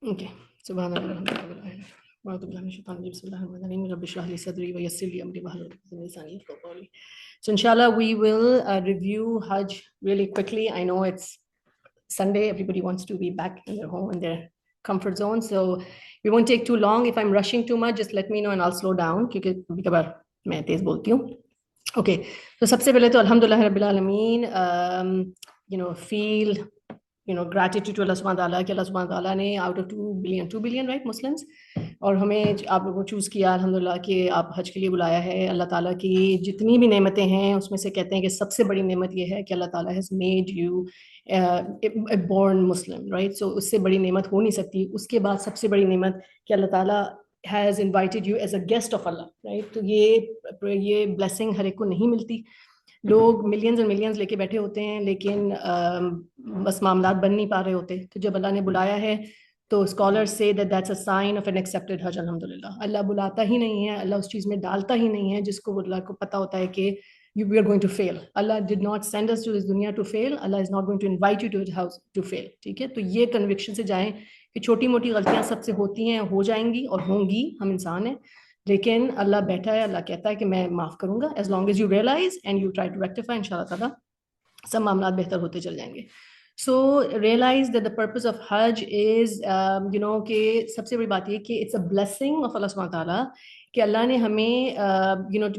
Okay. Subhanallah. So inshallah we will review Hajj really quickly. I know it's Sunday, everybody wants to be back in their home, in their comfort zone. So we won't take too long. If I'm rushing too much, just let me know and I'll slow down क्योंकि कभी कभार मैं तेज बोलती हूँ. Okay, so सबसे पहले तो अल्हम्दुलिल्लाह रब्बिल आलमीन, feel gratitude to Allah subhanahu wa ta'ala कि Allah subhanahu wa ta'ala ने out of 2 billion right Muslims और हमें आप लोगों को चूज़ किया अल्हम्दुलिल्लाह कि आप हज के लिए बुलाया है. अल्लाह ताला की जितनी भी नेमतें हैं उसमें से कहते हैं कि सबसे बड़ी नेमत ये है कि अल्लाह ताला has made you a born Muslim, right? So उससे बड़ी नेमत हो नहीं सकती. उसके बाद सबसे बड़ी नेमत कि अल्लाह ताला has invited you as a guest of Allah, right? तो ये blessing हर एक को नहीं मिलती. लोग मिलियंस और मिलियंस लेके बैठे होते हैं लेकिन बस मामलात बन नहीं पा रहे होते. तो जब अल्लाह ने बुलाया है तो स्कॉलर्स से that's a sign of an accepted Hajj. अल्हम्दुलिल्लाह अल्लाह बुलाता ही नहीं है, अल्लाह उस चीज़ में डालता ही नहीं है जिसको अल्लाह को पता होता है कि we are going to fail. Allah did not send us to this दुनिया to fail. Allah is not going to invite you to his house to fail. ठीक है, तो ये कन्विक्शन से जाएं कि छोटी मोटी गलतियां सबसे होती हैं, हो जाएंगी और होंगी, हम इंसान हैं. लेकिन अल्लाह बैठा है, अल्लाह कहता है कि मैं माफ़ करूंगा as long as you realize and you try to rectify. इंशाल्लाह ताला सब मामलात बेहतर होते चल जाएंगे. So realize that the purpose of Hajj is, कि सबसे बड़ी बात ये कि it's a blessing of Allah subhanahu wa ta'ala कि अल्लाह ने हमें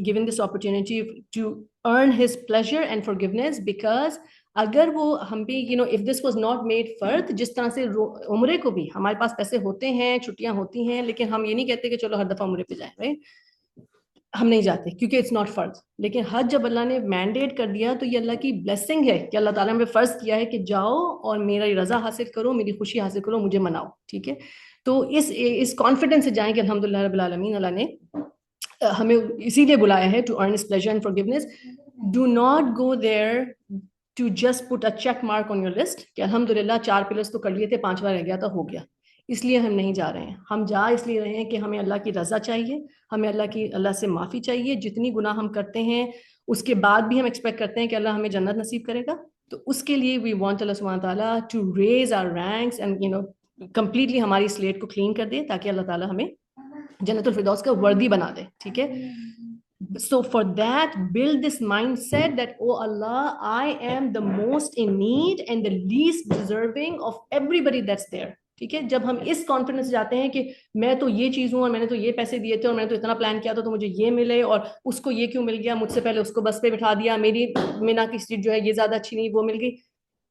given this opportunity to earn His pleasure and forgiveness. Because अगर वो हम भी if this was not made फर्द, जिस तरह से उम्रे को भी हमारे पास पैसे होते हैं, छुट्टियां होती हैं, लेकिन हम ये नहीं कहते कि चलो हर दफा उम्रे पे जाएं, राइट? हम नहीं जाते क्योंकि इट्स नॉट फर्ज. लेकिन हज जब अल्लाह ने मैंडेट कर दिया तो ये अल्लाह की ब्लेसिंग है कि अल्लाह ताला ने फर्ज किया है कि जाओ और मेरी रजा हासिल करो, मेरी खुशी हासिल करो, मुझे मनाओ. ठीक है, तो इस कॉन्फिडेंस से जाएं कि अल्हम्दुलिल्लाह रब्बिल आलमीन अल्लाह ने हमें इसीलिए बुलाया है to earn his pleasure and forgiveness. Do not go there to just put a check mark on your list कि अल्हम्दुलिल्लाह 4 पिलर्स तो कर लिए थे, 5वां रह गया तो हो गया. इसलिए हम नहीं जा रहे हैं. हम जा इसलिए रहे हैं कि हमें अल्लाह की रजा चाहिए, हमें अल्लाह से माफ़ी चाहिए. जितनी गुनाह हम करते हैं उसके बाद भी हम एक्सपेक्ट करते हैं कि अल्लाह हमें जन्नत नसीब करेगा. तो उसके लिए वी वांट अल्लाह सुब्हानहू व तआला to raise our ranks and completely हमारी स्लेट को क्लीन कर दे ताकि अल्लाह ताला हमें जन्नतुल फिरदौस का वर्दी बना दे. ठीक है, so for that build this mindset that oh Allah, I am the most in need and the least deserving of everybody that's there. ठीक है, जब हम इस कॉन्फिडेंस जाते हैं कि मैं तो ये चीज हूं और मैंने तो ये पैसे दिए थे और मैंने तो इतना प्लान किया था तो मुझे ये मिले और उसको ये क्यों मिल गया, मुझसे पहले उसको बस पे बिठा दिया, मेरी मीना की सीट जो है ये ज्यादा अच्छी नहीं, वो मिल गई.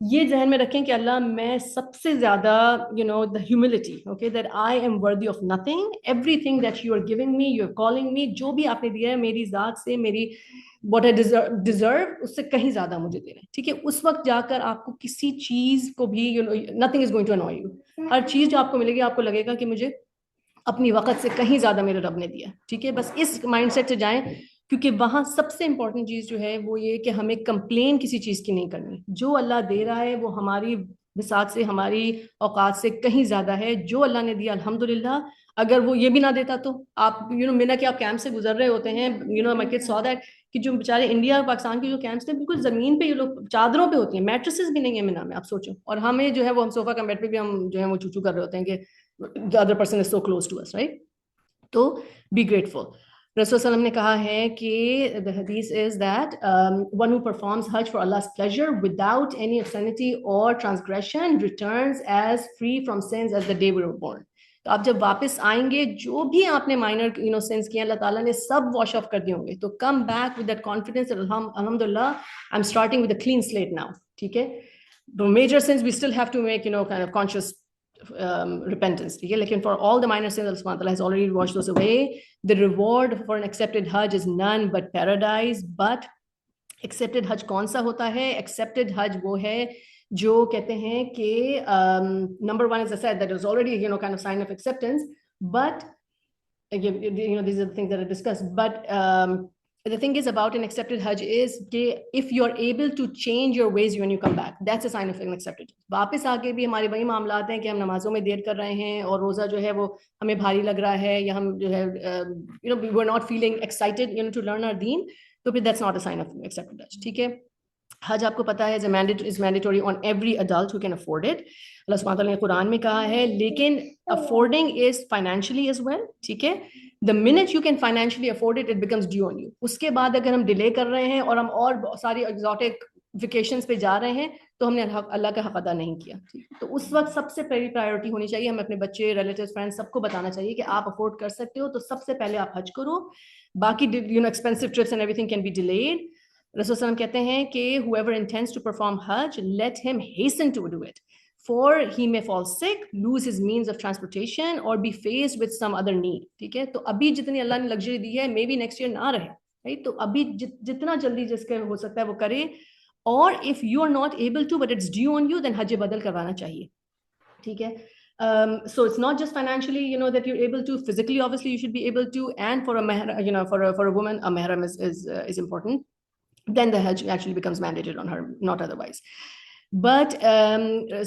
ये जहन में रखें कि अल्लाह मैं सबसे ज्यादा the humility, okay, that I am worthy of nothing. Everything that you are giving me, you are calling me, जो भी आपने दिया है मेरी जात से, मेरी व्हाट आई डिजर्व उससे कहीं ज्यादा मुझे देना है. ठीक है, उस वक्त जाकर आपको किसी चीज को भी nothing is going to annoy you. हर चीज जो आपको मिलेगी आपको लगेगा कि मुझे अपनी वक्त से कहीं ज्यादा मेरे रब ने दिया. ठीक है, बस इस माइंडसेट से जाएं क्योंकि वहां सबसे इंपॉर्टेंट चीज जो है वो ये कि हमें कंप्लेन किसी चीज की नहीं करनी. जो अल्लाह दे रहा है वो हमारी बिसात से, हमारी औकात से कहीं ज्यादा है. जो अल्लाह ने दिया अल्हम्दुलिल्लाह. अगर वो ये भी ना देता तो आप मिना के आप कैंप से गुजर रहे होते हैं, माय किड्स सॉ दैट कि जो बेचारे इंडिया और पाकिस्तान के जो कैंप्स थे बिल्कुल जमीन पे ये लोग चादरों पे होती हैं, मैट्रेसेस भी नहीं है मिना में, आप सोचो. और हमें जो है वो हम सोफा का बेड पे भी हम जो है वो चूचू कर रहे होते हैं कि the other person is so close to us, right? तो be grateful. रसूल सल्लल्लाहु अलैहि वसल्लम ने कहा है कि the hadith is that one who performs Hajj for Allah's pleasure without any obscenity or transgression returns as free from sins as the day we were born. तो आप जब वापस आएंगे जो भी आपने माइनर सिंस किए अल्लाह ताला ने सब वॉश ऑफ कर दिए होंगे. तो come back with that confidence अल्हम्दुलिल्लाह I am starting with a clean slate now. ठीक है, the major sins we still have to make kind of conscious repentance. ठीक है, लेकिन for all the minor sins Allah subhanahu wa ta'ala has already washed those away. The reward for an accepted Hajj is none but paradise. But accepted Hajj कौन सा होता है? Accepted Hajj वो है जो कहते हैं कि number one, as I said, that is already kind of sign of acceptance. But these are the things that are discussed. But the thing is about an accepted Hajj is if you are able to change your ways when you come back, that's a sign of an accepted Hajj. वापस आके भी हमारे वही मामलात हैं कि हम नमाजों में देर कर रहे हैं और रोजा जो है वो हमें भारी लग रहा है या हम जो है we were not feeling excited to learn our deen, तो फिर that's not a sign of accepted Hajj. ठीक है, हज आपको पता है is mandatory on every adult who can afford it. Allah सुब्हानहू तआला ने कुरान में कहा है, लेकिन affording is financially as well, ठीक है। The minute you can financially afford it, it becomes due on you. उसके बाद अगर हम डिले कर रहे हैं और हम और सारी एग्जॉटिक वेकेशंस पे जा रहे हैं तो हमने अल्लाह का हक अदा नहीं किया। तो उस वक्त सबसे पहली प्रायोरिटी होनी चाहिए, हमें अपने बच्चे, रिलेटिव्स, फ्रेंड्स सबको बताना चाहिए कि आप अफोर्ड कर सकते हो तो सबसे पहले आप हज करो। बाकी expensive trips and everything can be delayed. रसूल सल्लल्लाहु अलैहि वसल्लम कहते हैं कि whoever intends to perform Hajj, let him hasten to do it, for he may fall sick, lose his means of transportation, or be faced with some other need। ठीक है, तो अभी जितनी अल्लाह ने लग्जरी दी है, मे बी नेक्स्ट ईयर ना रहे, right. तो अभी जितना जल्दी जिसके हो सकता है वो करे। और if you are not able to but it's due on you, then Hajj बदल करवाना चाहिए, ठीक है। So it's not just financially, that you're able to. Physically, obviously, you should be able to. And for a mahram, for a woman, a mahram is important. Then the hajj actually becomes mandated on her, not otherwise. But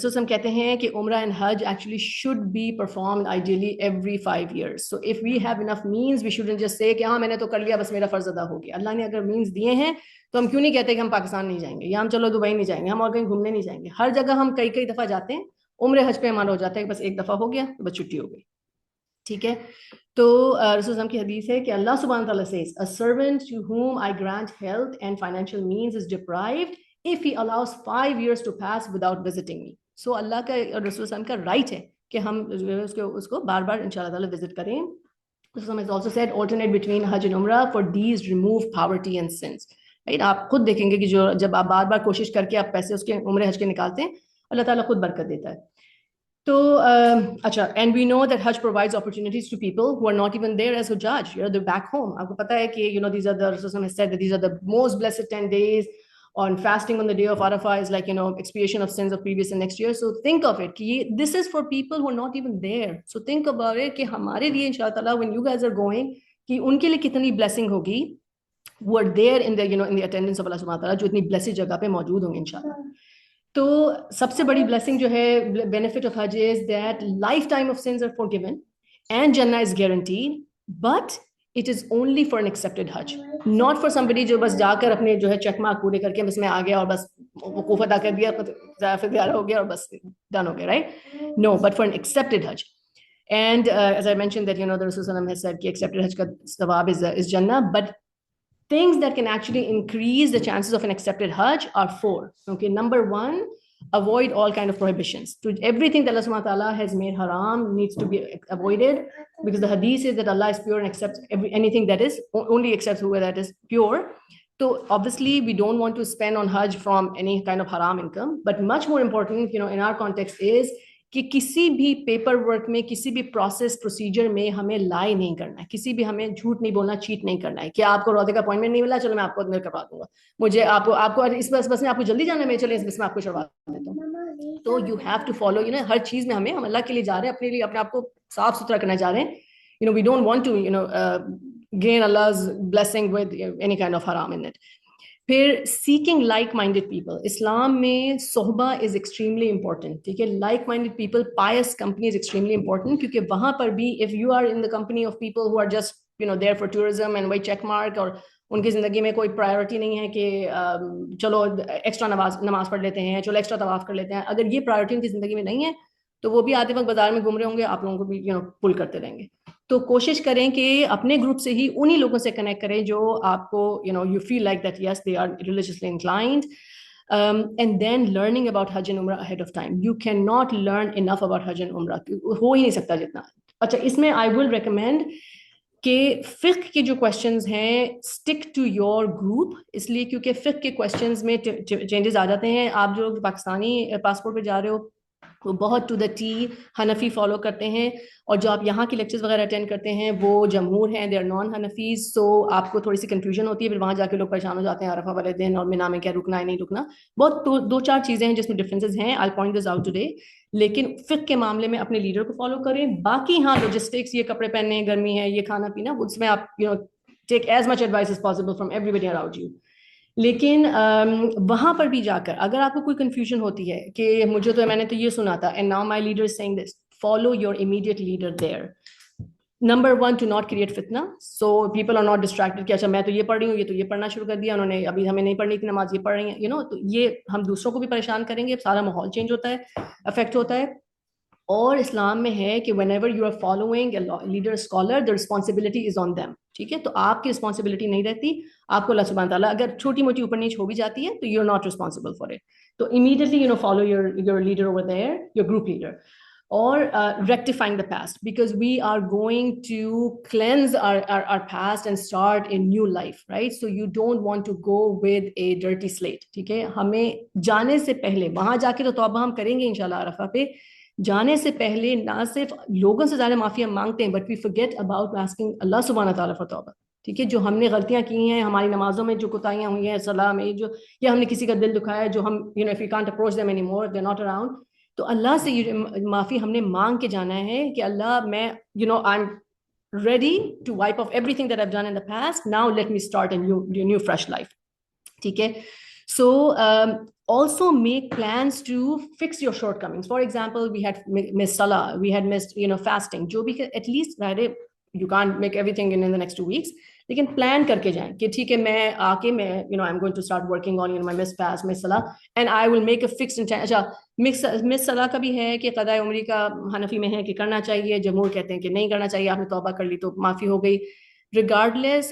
so some कहते हैं कि umrah and hajj actually should be performed ideally every 5 years. So if we have enough means, we shouldn't just say कि हाँ मैंने तो कर लिया, बस मेरा फर्ज अदा हो गया। अल्लाह ने अगर means दिए हैं तो हम क्यों नहीं कहते कि हम पाकिस्तान नहीं जाएंगे, या हम चलो दुबई नहीं जाएंगे, हम और कहीं घूमने नहीं जाएंगे। हर जगह हम कई कई दफा जाते हैं। उम्र हज पे हमारा हो जाता है कि बस एक दफा हो गया तो बस छुट्टी हो गई, ठीक है। तो रसूल की हदीस है कि अल्लाह सुब्हानहू तआला says, a servant to whom I grant health and financial means is deprived if he allows 5 years to pass without visiting me। So अल्लाह का और रसूल का राइट है कि हम उसको बार बार इंशाअल्लाह ताला विजिट करें। रसूल has also said alternate between hajj and umrah, for these remove poverty and sins, right. आप खुद देखेंगे कि जो जब आप बार बार कोशिश करके आप पैसे उसके उम्र हज के निकालते हैं, अल्लाह ताला खुद बरकत देता है। तो अच्छा, and we know that Hajj provides opportunities to people who are not even there as Hujjaj, they're back home। आपको पता है कि these are the, Rasul has said that these are the most blessed 10 days, on fasting on the day of Arafah is like expiation of sins of previous and next year। So think of it कि this is for people who are not even there। So think about it कि हमारे लिए इंशाअल्लाह ताला when you guys are going, कि उनके लिए कितनी blessing होगी, who are there in the in the attendance of Allah subhanahu wa ta'ala, जो इतनी blessed जगह पे मौजूद होंगे इंशाअल्लाह। तो सबसे बड़ी ब्लेसिंग जो है, बेनिफिट ऑफ हज is that lifetime of sins are forgiven and जन्नत is guaranteed, but it is only for an accepted हज, नॉट फॉर समबडी जो बस जाकर अपने जो है चेक मार्क पूरे करके बस मैं आ गया और बस वकूफ अदा कर दिया, ज़ाफ़िर हो गया और बस डन हो गया, right. No, but for an accepted Hajj. And as I mentioned that the Rasul has said कि accepted hajj का सवाब is Jannah, but things that can actually increase the chances of an accepted hajj are 4, okay। Number 1, avoid all kind of prohibitions. To everything that Allah subhanahu wa ta'ala has made haram needs to be avoided, because the hadith says that Allah is pure and accepts anything that is, only accepts whoever that is pure. So obviously we don't want to spend on hajj from any kind of haram income, but much more important in our context is कि किसी भी paper work में, किसी भी process procedure में हमें लाई नहीं करना है, किसी भी हमें झूठ नहीं बोलना, चीट नहीं करना है कि आपको रौदे का अपॉइंटमेंट नहीं मिला, चलो मैं आपको मैं करवा दूंगा, मुझे आपको इस बस में आपको जल्दी जाना है, मैं चले इस बस में आपको करवा देता हूँ। तो यू हैव टू फॉलो हर चीज में हम अल्लाह के लिए जा रहे हैं, अपने लिए अपने आप को साफ सुथरा करना चाह रहे हैं। We don't want to gain Allah's blessing with any kind of haram in it। फिर seeking like minded people, Islam में सोहबा इज एक्सट्रीमली इंपॉर्टेंट, ठीक है। Like minded people, pious company is extremely important, क्योंकि वहां पर भी if you are in the company of people who are just there for tourism and वही चेक मार्क, और उनकी जिंदगी में कोई प्रायोरिटी नहीं है कि चलो एक्स्ट्रा नमाज पढ़ लेते हैं, चलो एक्स्ट्रा तवाफ कर लेते हैं, अगर ये प्रायोरिटी उनकी जिंदगी में नहीं है तो वो भी आते वक्त बाजार में घूम रहे होंगे, आप लोगों को भी पुल करते रहेंगे। तो कोशिश करें कि अपने ग्रुप से ही उन्हीं लोगों से कनेक्ट करें जो आपको you feel like that yes they are religiously inclined, and then learning about Hajj and Umrah ahead of time। You cannot learn enough about Hajj and Umrah, हो ही नहीं सकता जितना। अच्छा, इसमें I will recommend कि फ़िक़्ह के जो क्वेश्चंस हैं स्टिक टू योर ग्रुप, इसलिए क्योंकि फ़िक़्ह के क्वेश्चंस में चेंजेस आ जाते हैं। आप जो पाकिस्तानी पासपोर्ट पे जा रहे हो वो बहुत to the T Hanafi follow करते हैं, और जो आप यहाँ की लेक्चर्स वगैरह अटेंड करते हैं वो जमहूर हैं, दे आर नॉन हनफीज। सो आपको थोड़ी सी कंफ्यूजन होती है, फिर वहाँ जाके लोग परेशान हो जाते हैं अरफा वाले दिन और मिना में क्या रुकना है नहीं रुकना। बहुत दो चार चीज़ें हैं जिसमें डिफरेंसेस हैं, I point this out today. लेकिन फ़िक़्ह के मामले में अपने लीडर को फॉलो करें। बाकी हाँ, लॉजिस्टिक्स, ये कपड़े पहनने, गर्मी है, ये खाना पीना, उसमें आप take as much advice as possible from everybody around you. लेकिन वहां पर भी जाकर अगर आपको कोई कंफ्यूजन होती है कि मैंने तो ये सुना था and now my leader is saying this, follow your immediate leader there. Number one, to not create फितना, so people are not distracted कि अच्छा मैं तो ये पढ़ रही हूँ, ये तो ये पढ़ना शुरू कर दिया उन्होंने, अभी हमें नहीं पढ़नी थी नमाज, ये पढ़ रही है, तो ये हम दूसरों को भी परेशान करेंगे, सारा माहौल चेंज होता है, अफेक्ट होता है। और इस्लाम में है कि whenever you are following leader scholar, the responsibility is on them, ठीक है, तो आपकी रिस्पॉन्सिबिलिटी नहीं रहती, आपको अल्लाह सुब्हान ताला अगर छोटी मोटी ऊपर नीच हो भी जाती है तो you are not responsible for it, तो immediately follow your leader over there, your group leader, or rectifying the past, because we are going to cleanse our past and start a new life, right? So you don't want to go with a dirty slate, ठीक है। हमें जाने से पहले, वहां जाके तो तौबा हम करेंगे इंशाल्लाह अरफा पे, जाने से पहले ना सिर्फ लोगों से ज्यादा माफी हम मांगते हैं, but we forget about asking Allah सुब्हानहू व तआला फॉर तौबा, ठीक है। जो हमने गलतियां की हैं, हमारी नमाजों में जो कोताहियां हुई हैं, सलाह में जो, या हमने किसी का दिल दुखाया है, जो हम if you can't approach them any more, they not around, तो अल्लाह से माफी हमने मांग के जाना है कि अल्लाह मैं I M ready to wipe off everything that I've done in the past. Now let me start a new fresh life. ठीक है? So also make plans to fix your shortcomings. For example, we had missed salah, we had missed fasting. जो भी at least you can't make everything in the next 2 weeks. लेकिन plan करके जाएं कि ठीक है मैं आके मैं I am going to start working on my miss fast, miss सलाह, and I will make a fixed intention. अच्छा, मिस सलाह का भी है कि क़ज़ा उम्री का हनफी में है कि करना चाहिए, जमहूर कहते हैं कि नहीं करना चाहिए, आपने तौबा कर ली तो माफी हो गई। Regardless,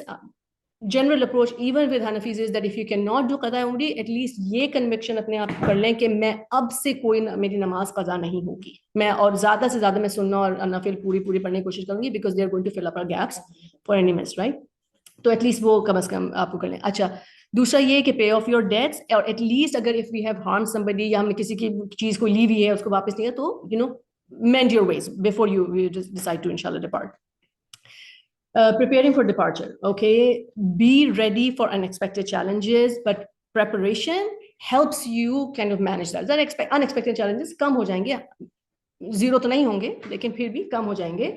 general approach even with Hanafis is that if you can not do क़ज़ा उम्री, एटलीस्ट ये कन्विक्शन अपने आप कर लें कि मैं अब से मेरी नमाज क़ज़ा नहीं होगी, मैं और ज्यादा से ज्यादा मैं सुन्ना और नफिल पूरी पढ़ने की कोशिश करूंगी, because they are going to fill up our gaps for any miss, right? तो एटलीस्ट वो कम से कम आपको कर लें। अच्छा, दूसरा ये कि पे ऑफ योर डेट्स, और एटलीस्ट अगर if we have harm somebody, या हमने किसी की चीज को ली हुई है उसको वापस नहीं है, तो mend your ways before you just decide to inshallah depart. Preparing for departure, okay, be ready for unexpected challenges, but preparation helps you kind of manage that. Unexpected challenges कम हो जाएंगे, जीरो तो नहीं होंगे लेकिन फिर भी कम हो जाएंगे।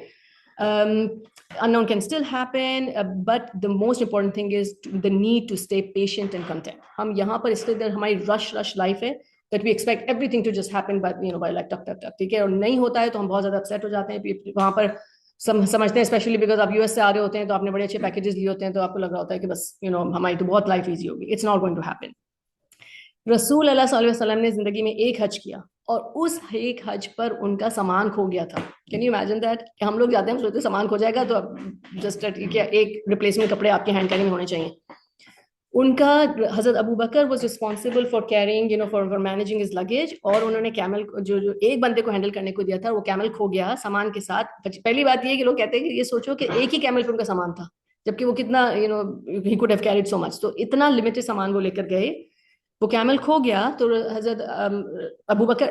Unknown can still happen, but the most important thing is the need to stay patient and content. हम यहाँ पर इसलिए हमारी rush life है that we expect everything to just happen by like टक टक टक, ठीक है, और नहीं होता है तो हम बहुत ज्यादा अपसेट हो जाते हैं। वहां पर समझते हैं, स्पेशली बिकॉज आप यूएस से आ रहे होते हैं तो आपने बड़े अच्छे पैकेजेस लिए होते हैं, तो आपको लग रहा होता है कि बस हमारी तो बहुत लाइफ ईजी होगी। It's not going to happen. रसूल अल्लाह सल्लल्लाहु अलैहि वसल्लम ने जिंदगी में एक हज किया, और उस एक हज पर उनका सामान खो गया था। Can you imagine that? कि हम लोग जाते हैं, हम सोचते हैं सामान खो जाएगा तो अब जस्ट एक रिप्लेसमेंट कपड़े आपके हैंड कैरी में होने चाहिए। उनका हजरत Abu Bakr was responsible for carrying for managing his luggage, और उन्होंने कैमल जो एक बंदे को हैंडल करने को दिया था, वो कैमल खो गया सामान के साथ। पहली बात ये कि लोग कहते हैं कि ये सोचो कि एक ही कैमल पे उनका सामान था, जबकि वो कितना he could have carried so much, तो इतना लिमिटेड सामान वो लेकर गए, वो कैमल खो गया। तो हजरत अबू बकर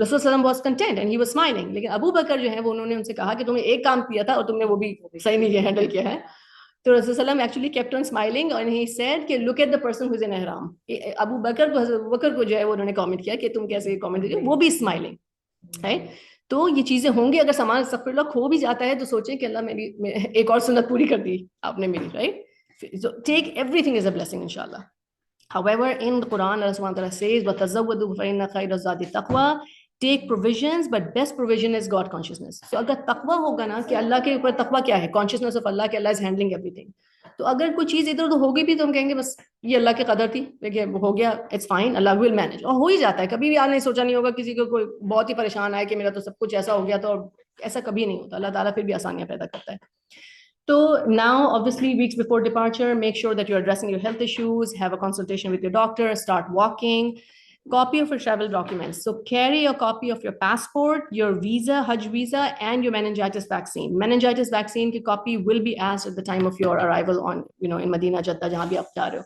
रसूल सल्लम was content and he was smiling, लेकिन अबू बकर जो है वो उन्होंने उनसे कहा कि तुमने एक काम किया था और तुमने वो भी सही नहीं हैंडल किया है। तो रसूल सल्लम actually kept on smiling and he said कि look at the person who is in इहराम। अबू बकर को जो है वो उन्होंने कमेंट किया कि तुम कैसे कमेंट दीजिए, वो भी स्माइलिंग है। तो ये चीजें होंगी, अगर सामान अस्तगफिरुल्लाह खो भी जाता है तो सोचें कि अल्लाह मेरी एक और सुन्नत पूरी कर दी आपने मेरी, right? So take everything is a blessing इंशाल्लाह। However, in the Quran, Allah Subhanahu wa Taala says, وَتَزَوَّدُوا فَإِنَّ خَيْرَ الزَّادِ التَّقْوَى. Take provisions, but best provision is God consciousness. So अगर तकवा होगा ना, कि अल्लाह के ऊपर तकवा क्या है? Consciousness of Allah, कि अल्लाह is handling everything. तो अगर कोई चीज इधर उधर होगी भी तो हम कहेंगे बस ये अल्लाह की कदर थी, देखिए हो गया, it's fine, Allah will manage. और हो ही जाता है, कभी भी आपने सोचा नहीं होगा किसी को कोई बहुत ही परेशान आए कि मेरा तो सब कुछ ऐसा हो गया, तो ऐसा कभी नहीं होता, अल्लाह ताला फिर भी आसानियां पैदा करता है। So now, obviously, weeks before departure, make sure that you're addressing your health issues, have a consultation with your doctor, start walking. Copy of your travel documents. So carry a copy of your passport, your visa, Hajj visa, and your meningitis vaccine. Meningitis vaccine की copy will be asked at the time of your arrival on, in Medina, Jeddah, जहाँ भी आप जा रहे हो।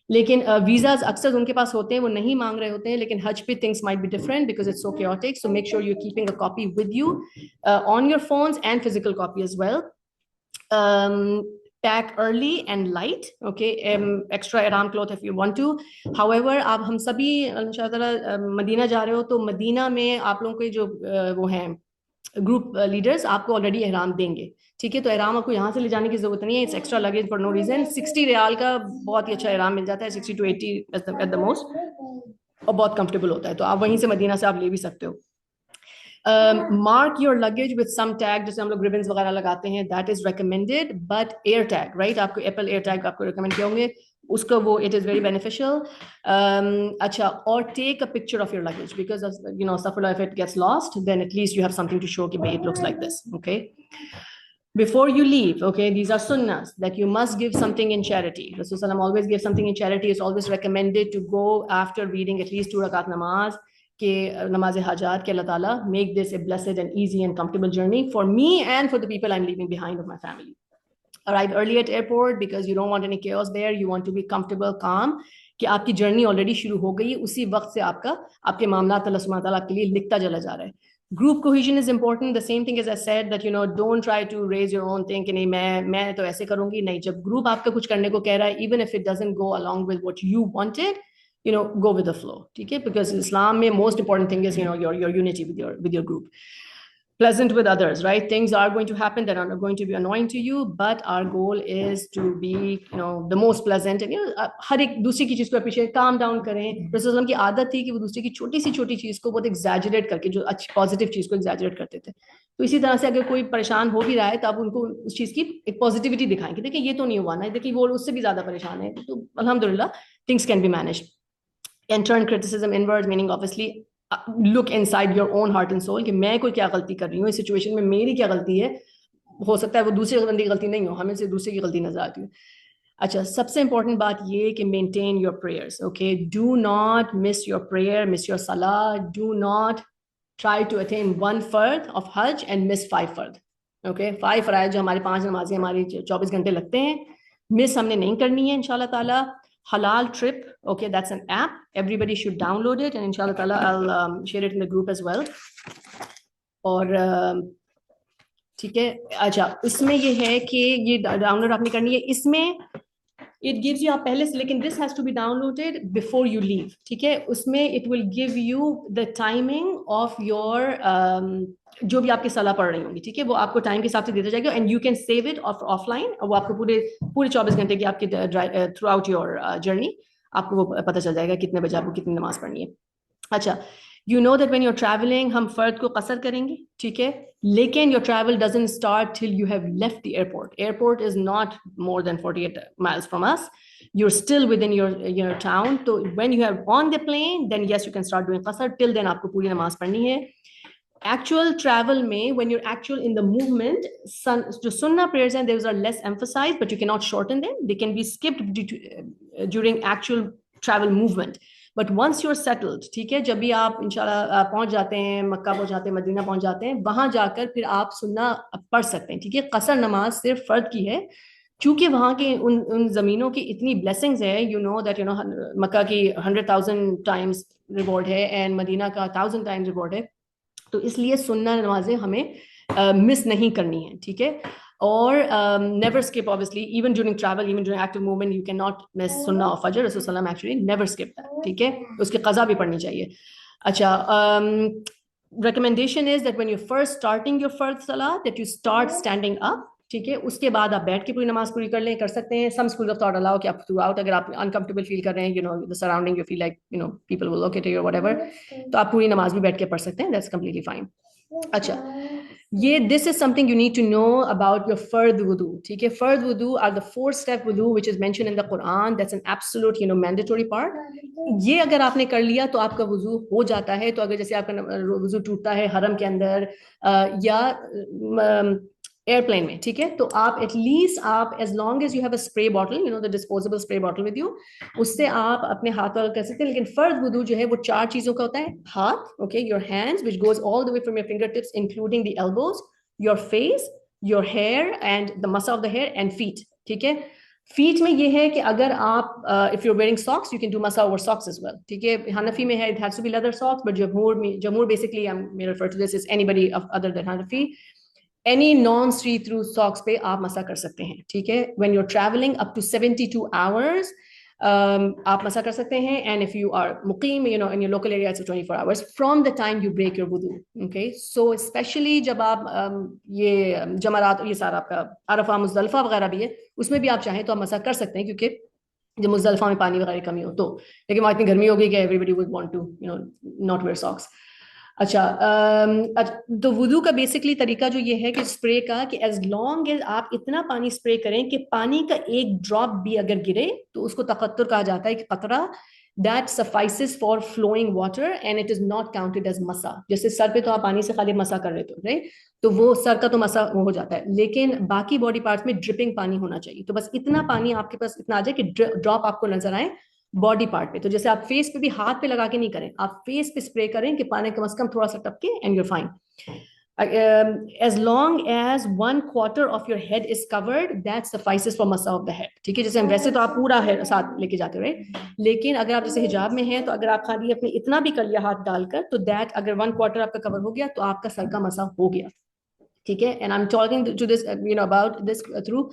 लेकिन visas अक्सर उनके पास होते हैं, वो नहीं मांग रहे होते हैं, लेकिन हज पे things might be different because it's so chaotic. So make sure you're keeping a copy with you on your phones, and physical copy as well. Pack early and light, okay, extra ihram cloth if you want to. However, आप हम सभी इंशाअल्लाह Medina जा रहे हो, तो Medina में आप लोगों के जो वो हैं ग्रुप लीडर्स आपको ऑलरेडी ihram देंगे, ठीक है? तो ihram आपको यहाँ से ले जाने की जरूरत नहीं है, it's extra luggage for no reason. 60 riyal का बहुत ही अच्छा ihram मिल जाता है, 60 to 80 एट द मोस्ट, और बहुत कंफर्टेबल होता है, तो आप वहीं से मदीना से आप ले भी सकते हो। Mark your luggage with some tag, जैसे हम लोग रिबन्स वगैरह लगाते हैं, that is recommended, but air tag, right, आपको एप्पल एयर टैग आपको रिकमेंड किए होंगे, उसका वो इट इज वेरी बेनिफिशियल. अच्छा, और take a picture of your luggage because you know सफर if it gets lost then at least you have something to show कि भाई it looks like this. Okay, before you leave, okay, these are sunnahs that you must give something in charity. Rasulullah always gives something in charity. It's always recommended to go after reading at least 2 rakat namaz, ke namaz hajat, ke Allah Ta'ala make this a blessed and easy and comfortable journey for me and for the people I'm leaving behind of my family. Arrive early at airport because you don't want any chaos there. You want to be comfortable, calm, कि आपकी journey already शुरू हो गई है, उसी वक्त से आपका आपके मामलात अल्लाह सुब्हानहू व तआला आपके लिए लिखता चला जा रहा है. Group cohesion is important. The same thing as I said that you know don't try to raise your own thing कि नहीं मैं तो ऐसे करूंगी. नहीं, जब ग्रुप आपका कुछ करने को कह रहा है, even if it doesn't go along with what you wanted, you know, go with the flow. ठीक है, because Islam में most important thing is you know your unity with your group. Pleasant with others, right? Things are going to happen that are going to be annoying to you, but our goal is to be, you know, the most pleasant and you know, हर एक दूसरे की चीज को appreciate, calm down करें. रसूल की आदत थी कि वो दूसरे की छोटी सी चीज को बहुत exaggerate करके, जो अच्छी पॉजिटिव चीज को exaggerate करते थे. तो इसी तरह से अगर कोई परेशान हो भी रहा है तो आप उनको उस चीज की एक पॉजिटिविटी दिखाएं कि देखिए ये तो नहीं हुआ ना, देखिए वो उससे भी ज्यादा परेशान है, तो अल्हम्दुलिल्लाह things can be managed. And turn criticism inwards, meaning obviously look inside your own heart and soul कि मैं कोई क्या गलती कर रही हूँ इस सिचुएशन में, मेरी क्या गलती है, हो सकता है वो दूसरे बंदे की गलती नहीं हो, हमें से दूसरे की गलती नजर आती है. अच्छा, सबसे इंपॉर्टेंट बात ये कि maintain your prayers. Okay, do not miss your prayer, miss your सलाह. Do not try to attain 1 फर्द ऑफ हज एंड मिस 5 फर्द. ओके, 5 फराइज जो हमारे 5 नमाजें हमारी 24 घंटे लगते हैं, मिस हमने नहीं करनी है इंशाल्लाह ताला. Halal Trip, okay, that's an app. Everybody should download it, and inshallah ta'ala, I'll share it in the group as well. और ठीक है, अच्छा, इसमें ये है कि ये डाउनलोड आपने करनी है. इसमें it gives you आप पहले से, लेकिन this has to be downloaded before you leave. ठीक है, उसमें it will give you the timing of your जो भी आपकी सलाह पढ़ रही होंगी, ठीक है, वो आपको टाइम के हिसाब से देता जाएगा, and you can save it offline. वो आपको पूरे 24 घंटे की आपके थ्रू आउट योर जर्नी आपको वो पता चल जाएगा कितने बजे आपको कितनी नमाज पढ़नी है. अच्छा, you know that when you're traveling हम फर्द को कसर करेंगे, ठीक है, लेकिन your travel doesn't start till you have left the airport. Airport is not more than 48 miles from us. You're still within your town. So when you are on the plane, then yes, you can start doing qasar. Till then आपको पूरी नमाज पढ़नी है. Actual travel में, when you're actual in the movement, जो sunnah prayers हैं, those are less emphasized, but you cannot shorten them. They can be skipped during actual travel movement. But once you're settled, ठीक है, जब भी आप इंशाल्लाह पहुंच जाते हैं, मक्का पहुंच जाते हैं, मदीना पहुंच जाते हैं, वहां जाकर फिर आप सुन्ना पढ़ सकते हैं. ठीक है, कसर नमाज सिर्फ फर्द की है, चूंकि वहां के उन जमीनों की इतनी ब्लेसिंग्स है. You know that you know Mecca की 100,000 टाइम्स रिवॉर्ड है एंड मदीना का 1,000 टाइम्स रिवॉर्ड है, तो इसलिए सुन्ना नमाजें हमें मिस नहीं करनी है. ठीक है, और never skip, obviously, even during travel, even during active movement, you cannot miss sunnah of fajr. Rasul sallam actually never skip that. ठीक है, उसकी कज़ा भी पढ़नी चाहिए. अच्छा, recommendation is that when you're first starting your fard salah, that you start standing up. ठीक है, उसके बाद आप बैठ के पूरी नमाज पूरी कर सकते हैं. Some schools of thought allow कि आप थ्रू आउट, अगर आप uncomfortable feel कर रहे हैं, you know, the surrounding, you feel like, you know, people will look at you or whatever, तो आप पूरी नमाज भी बैठ के पढ़ सकते हैं. That's completely fine. अच्छा, ये this is something you need to know about your fard wudu. ठीक है, fard wudu are the 4-step wudu which is mentioned in the Quran. That's an absolute, you know, mandatory part. ये अगर आपने कर लिया तो आपका वुजू हो जाता है. तो अगर जैसे आपका वुजू टूटता है हरम के अंदर या एयरप्लेन में, ठीक है, तो आप एटलीस्ट आप as long as you have a spray bottle, you know the disposable spray bottle with you, उससे आप अपने हाथ वाल कर सकते हैं. लेकिन फर्ज वुदू जो है वो 4 चीजों का होता है. हाथ, okay, your hands which goes all the way from your finger tips including the elbows, your face, your hair and the muscle of the hair and feet. ठीक है, फीट में ये है कि अगर आप if you are wearing socks you can do मसा over socks as well. ठीक है, हनफी में है it has to be leather socks, but जमहूर basically I am refer to this is anybody other than Hanafi. Any non see through socks पे आप मसा कर सकते हैं. ठीक है, when you are travelling up to 72 hours आप मसा कर सकते हैं. एंड इफ यू आर मुकीम, you know, in your local area it's 24 hours from the time you break your वुदू. ओके, सो स्पेशली जब आप ये जमरात, ये सारा आपका अरफा मुज़दलिफा वगैरह भी है, उसमें भी आप चाहें तो आप मसा कर सकते हैं, क्योंकि जब मुज़दलिफा में पानी वगैरह की कमी हो तो. लेकिन वहाँ इतनी गर्मी हो गई कि everybody would want to, you know, not wear socks. अच्छा, तो वुदू का बेसिकली तरीका जो ये है कि स्प्रे का, कि एज लॉन्ग एज आप इतना पानी स्प्रे करें कि पानी का एक ड्रॉप भी अगर गिरे तो उसको तकत्तुर कहा जाता है, कि कतरा that suffices for flowing water and it is not counted as मसा। जैसे सर पे तो आप पानी से खाली मसा कर रहे थे, राइट, तो वो सर का तो मसा वो हो जाता है, लेकिन बाकी बॉडी पार्ट्स में ड्रिपिंग पानी होना चाहिए। तो बस इतना पानी आपके पास इतना आ जाए कि ड्रॉप आपको नजर आए बॉडी पार्ट पे। तो जैसे आप फेस पे भी हाथ पे लगा के नहीं करें, आप फेस पे स्प्रे करें कि पानी कम से कम थोड़ा सा टपके and you're fine. As long as 1/4 of your head is covered, that suffices for massa of the head। ठीक है, जैसे हम वैसे तो आप पूरा हेड साथ लेके जाते हो, राइट, लेकिन अगर आप जैसे हिजाब में हैं तो अगर आप खाली अपने इतना भी कर लिया हाथ डालकर, तो दैट अगर 1/4 आपका कवर हो गया तो आपका सर का मसा हो गया। ठीक है, and I am talking to this about this through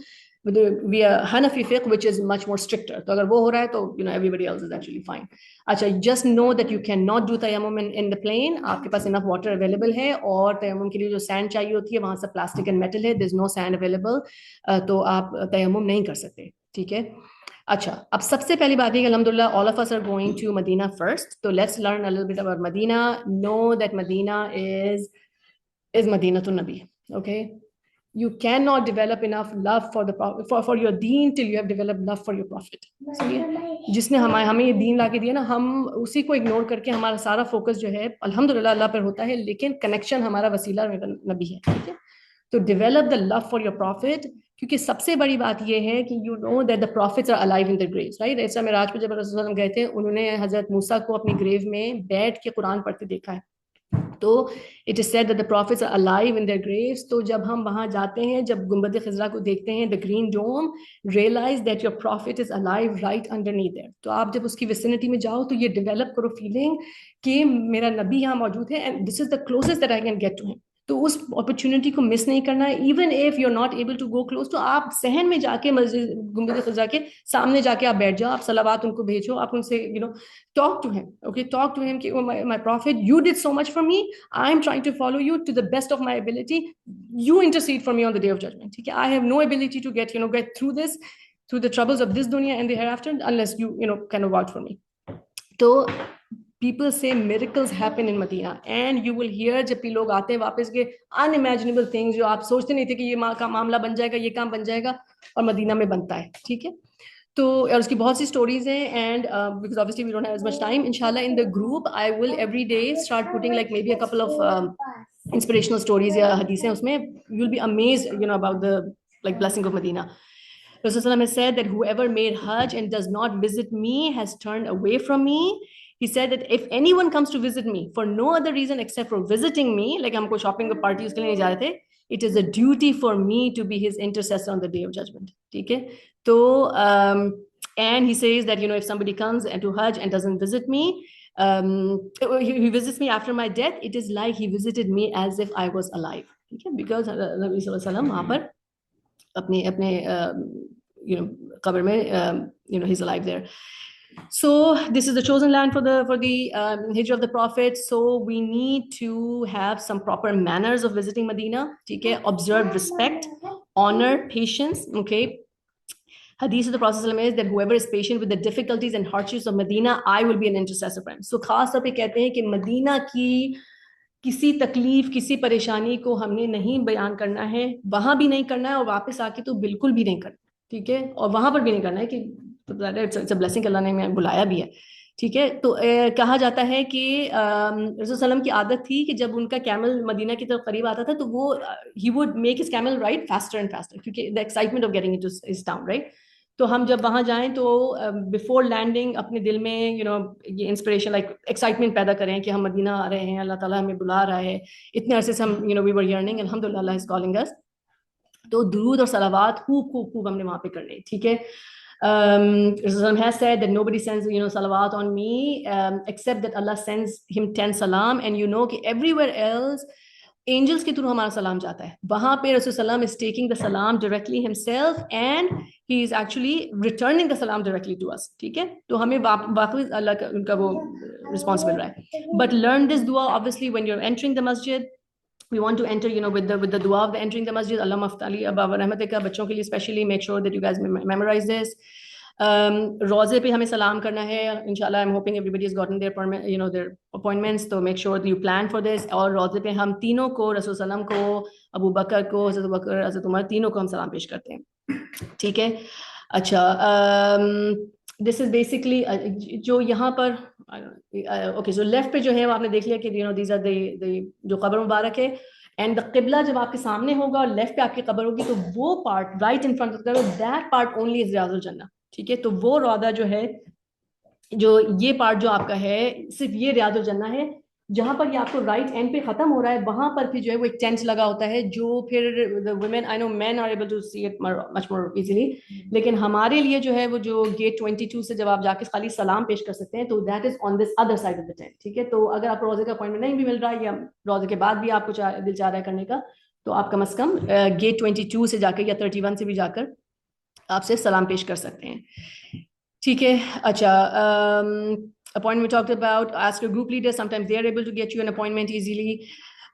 we are Hanafi fiqh, which is much more stricter. तो अगर वो हो रहा है तो everybody else is actually fine। अच्छा, just know that you cannot do tayammum in the plane। आपके पास enough water available है, और tayammum के लिए जो sand चाहिए होती है वहां से plastic and metal है, there is no sand available। तो आप tayammum नहीं कर सकते। ठीक है, अच्छा, अब सबसे पहली बात है कि अल्हम्दुलिल्लाह all of us are going to Medina first, तो let's learn a little bit about Medina। Know that Medina is Madinatul Nabi। Okay, you cannot develop enough love for the for your deen till you have developed love for your prophet। जिसने हमें ये दीन लाके दिया ना, हम उसी को ignore करके हमारा सारा फोकस जो है अल्हम्दुलिल्लाह अल्लाह पर होता है, लेकिन कनेक्शन हमारा वसीला नबी है। ठीक है, तो develop the love for your prophet, क्योंकि सबसे बड़ी बात ये है कि you know that the prophets are alive in the graves, right. ऐसा मेराज पे जब रसूल सल्लल्लाहु अलैहि वसल्लम गए थे, उन्होंने हजरत मूसा को अपनी ग्रेव में बैठ के कुरान पढ़ते देखा है। तो it is said that the prophets are alive in their graves. तो जब हम वहां जाते हैं, जब गुंबद खिजरा को देखते हैं, the green dome, realize that your prophet is alive right underneath there. तो आप जब उसकी विसिनिटी में जाओ तो ये डेवलप करो फीलिंग कि मेरा नबी यहाँ मौजूद है and this is the closest that I can get to him. तो उस अपॉर्चुनिटी को मिस नहीं करना है। Even if you are not able to go close, तो आप सहन में जाके मस्जिद गुंबद खिजरा के सामने जाके आप बैठ जाओ, आप सलावात उनको भेजो, आप उनसे talk to him। Okay, talk to him कि my prophet, you did so much for me, I'm trying to follow you to the best of my ability, you intercede for me on the day of judgment। ठीक है, I have no ability to get through this, through the troubles of this dunya and the hereafter, unless you kind of vouch for me। तो people say miracles happen in Medina, and you will hear जब भी लोग आते हैं वापस के unimaginable things जो आप सोचते नहीं थे कि ये का मामला बन जाएगा, ये काम बन जाएगा, और मदीना में बनता है। ठीक है, तो और उसकी बहुत सी स्टोरीज हैं, and because obviously we don't have as much time, इंशाल्लाह in the group I will every day start putting like maybe a couple of inspirational stories या हदीसें, उसमें you will be amazed about the like blessing of Medina। Rasulullah has said that whoever made Hajj and does not visit me has turned away from me। He said that if anyone comes to visit me for no other reason except for visiting me, like हमको shopping or party उसके लिए नहीं जा रहे थे, it is a duty for me to be his intercessor on the day of judgment। ठीक है, तो and he says that if somebody comes to Hajj and doesn't visit me, he visits me after my death, it is like he visited me as if I was alive। ठीक है, because नबी सल्लल्लाहु अलैहि वसल्लम वहाँ पर अपने अपने कब्र में he's alive there। So this is the chosen land for the hijrah of the prophet, so we need to have some proper manners of visiting Medina। ठीक है, observe respect, honor, patience। Okay, hadith of the Prophet is that whoever is patient with the difficulties and hardships of Medina, I will be an intercessor for him। So खास तौर पे कहते हैं कि Medina की किसी तकलीफ, किसी परेशानी को हमने नहीं बयान करना है, वहां भी नहीं करना है, और वापस आके तो बिल्कुल भी नहीं करना। ठीक है, और वहां पर भी नहीं करना है कि इट्स अ ब्लेसिंग, अल्लाह ने हमें बुलाया भी है। ठीक है, तो कहा जाता है कि रसूल सल्लम की आदत थी कि जब उनका कैमल मदीना की तरफ करीब आता था तो वो ही would make his camel ride faster and faster, क्योंकि the excitement of getting into his town, right. तो हम जब वहां जाएं तो बिफोर लैंडिंग अपने दिल में ये इंस्पिरेशन लाइक एक्साइटमेंट पैदा करें कि हम मदीना आ रहे हैं, अल्लाह ताला हमें बुला रहा है, इतने अरसे से हम वी वर यर्निंग, अल्हम्दुलिल्लाह अल्लाह इज कॉलिंग अस। तो दुरूद और सलावात खूब खूब खूब हमने वहां पे करने। ठीक है, Rasulullah has said that nobody sends salawat on me except that Allah sends him 10 salam, and कि everywhere else angels के थ्रू हमारा सलाम जाता है, वहां पे रसूल सल्लम is taking the salam directly himself and he is actually returning the salam directly to us। ठीक है, तो हमें वाकई अल्लाह का उनका वो रिस्पॉन्सिबल रहा है। But learn this dua obviously when you're entering the masjid। We want to enter with the dua of the entering the masjid, Allah maftali abba wa rahmatika, बच्चों के लिए especially make sure that you guys memorize this। रोजे पे हमें सलाम करना है इंशाल्लाह। I am hoping everybody has gotten their their appointments, तो make sure you plan for this. और रोजे पे हम तीनों को, रसूल सल्लम को, अबू बकर को, हज़रत अबू बकर, हज़रत उमर, तीनों को हम सलाम पेश करते हैं, ठीक है। अच्छा, दिस इज बेसिकली जो यहाँ पर ओके, सो लेफ्ट पे जो है वो आपने देख लिया कि दीज आर द जो कब्र मुबारक है, एंड द किबला जब आपके सामने होगा और लेफ्ट पे आपकी कब्र होगी, तो वो part right in front of the, that part only is रियाजुल जन्नह, ठीक है। तो वो रौदा जो है, जो ये पार्ट जो आपका है, सिर्फ ये रियाजुल जन्नह है। जहां पर ये आपको राइट एंड पे खत्म हो रहा है, वहां पर फिर जो है वो एक टेंट लगा होता है, जो फिर the women, I know men are able to see it much more easily, लेकिन हमारे लिए जो है वो जो गेट 22 से जब आप जाके खाली सलाम पेश कर सकते हैं, तो that is on this other side of the tent, ठीक है। तो अगर आपको रोजे का अपॉइंटमेंट नहीं भी मिल रहा है, या रोजे के बाद भी आपको दिल चाह रहा है करने का, तो आप कम अज कम गेट 22 से जाकर या 31 से भी जाकर आपसे सलाम पेश कर सकते हैं, ठीक है। अच्छा, appointment we talked about, ask your group leader, sometimes they are able to get you an appointment easily.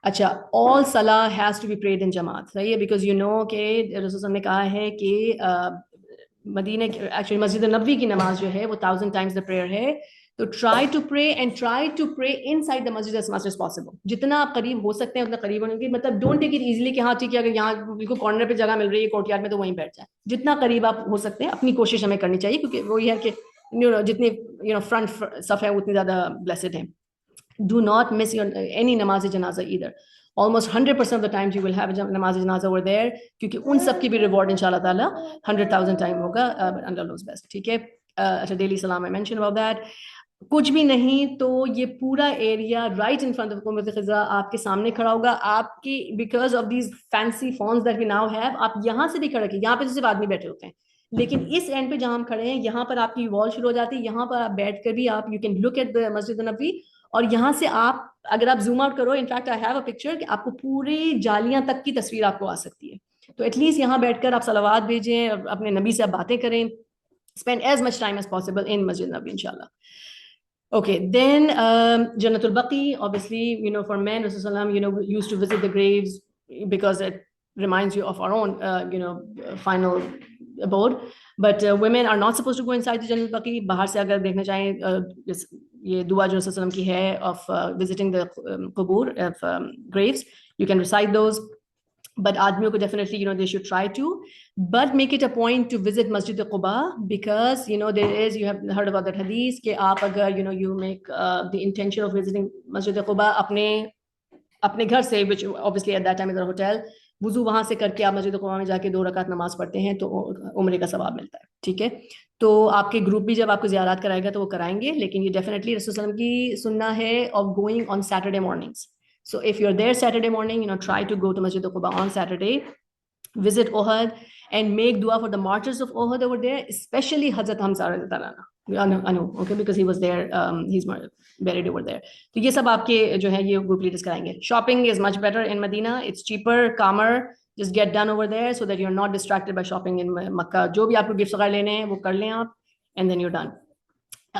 अच्छा, all salah has to be prayed in jamaat, सही है, because you know कि रसूल ने कहा है कि मदीने एक्चुअली मस्जिद नबवी की नमाज जो है वो 1000 times द प्रेयर है। तो try to pray and try to pray inside the मस्जिद एज मच एज पॉसिबल, जितना आप करीब हो सकते हैं उतना करीब होने की, मतलब डोंट टेक इट इजीली कि हाँ ठीक है, अगर यहाँ बिल्कुल कॉर्नर पे जगह मिल रही है कोर्टयार्ड में, तो वहीं बैठ जाए। जितना करीब आप हो सकते हैं अपनी कोशिश हमें करनी चाहिए, क्योंकि वो ये है कि जितने फ्रंट सफ है उतनी ज्यादा ब्लेसड है। Do not miss your any namaz janaza either. Almost 100% of the times you will have namaz janaza over there, क्योंकि उन सब की भी रिवॉर्ड इंशाल्लाह ताला 100,000 टाइम होगा, अंडर नोज बेस्ट, ठीक है। अच्छा, डेली सलाम आई मेंशन अबाउट दैट। कुछ भी नहीं तो ये पूरा area right in front of हुकूमत खिजा आपके सामने खड़ा होगा, आपकी because of these fancy phones that we now have, आप यहाँ से भी खड़े, यहाँ पे तो सिर्फ आदमी बैठे होते हैं, लेकिन इस एंड पे जहां हम खड़े हैं, यहाँ पर आपकी वॉल शुरू हो जाती है, यहाँ पर आप बैठ कर भी आप you can look at the मस्जिद नबवी, और यहाँ से आप अगर आप जूम आउट करो, in fact I have a picture कि आपको पूरी जालियां तक की तस्वीर आपको आ सकती है। तो एटलीस्ट यहाँ बैठकर आप सलावात भेजें, अपने नबी से आप बातें करें, spend as much time as possible in Masjid Nabi, inshallah. Okay, then Jannatul Baqi, obviously, for men, Rasulullah, used to visit the graves because it reminds you of our own, final abode. But women are not supposed to go inside the Jannatul Baqi. बाहर से अगर देखना चाहें, ये दुआ जो रसूलुल्लाह की है of visiting the qubur of graves, you can recite those. But आदमियों को definitely, they should try to, but make it a point to visit Masjid Quba, because there is, you have heard about that hadith कि आप अगर you make the intention of visiting Masjid Quba अपने घर से, which obviously at that time is a hotel, वुजू वहां से करके आप मस्जिद क़ुबा में जाके 2 रकात नमाज पढ़ते हैं, तो उम्रे का सवाब मिलता है, ठीक है। तो आपके ग्रुप भी जब आपको ज़ियारत कराएगा तो वो कराएंगे, लेकिन ये डेफिनेटली रसूल सल्लल्लाहु अलैहि वसल्लम की सुन्ना है of going on Saturday mornings. So if you're there Saturday morning, try to go to Masjid Quba on Saturday, visit Uhud, and make dua for the martyrs of Uhud over there, especially Hazrat Hamza radhiyallahu anhu, okay, because he was there, he's buried over there. तो ये सब आपके जो है ये group leaders कराएंगे। Shopping is much better in Medina, it's cheaper, calmer, just get done over there so that you're not distracted by shopping in Makkah. जो भी आपको गिफ्ट्स वगैरह लेने हैं वो कर लें आप, and then you're done.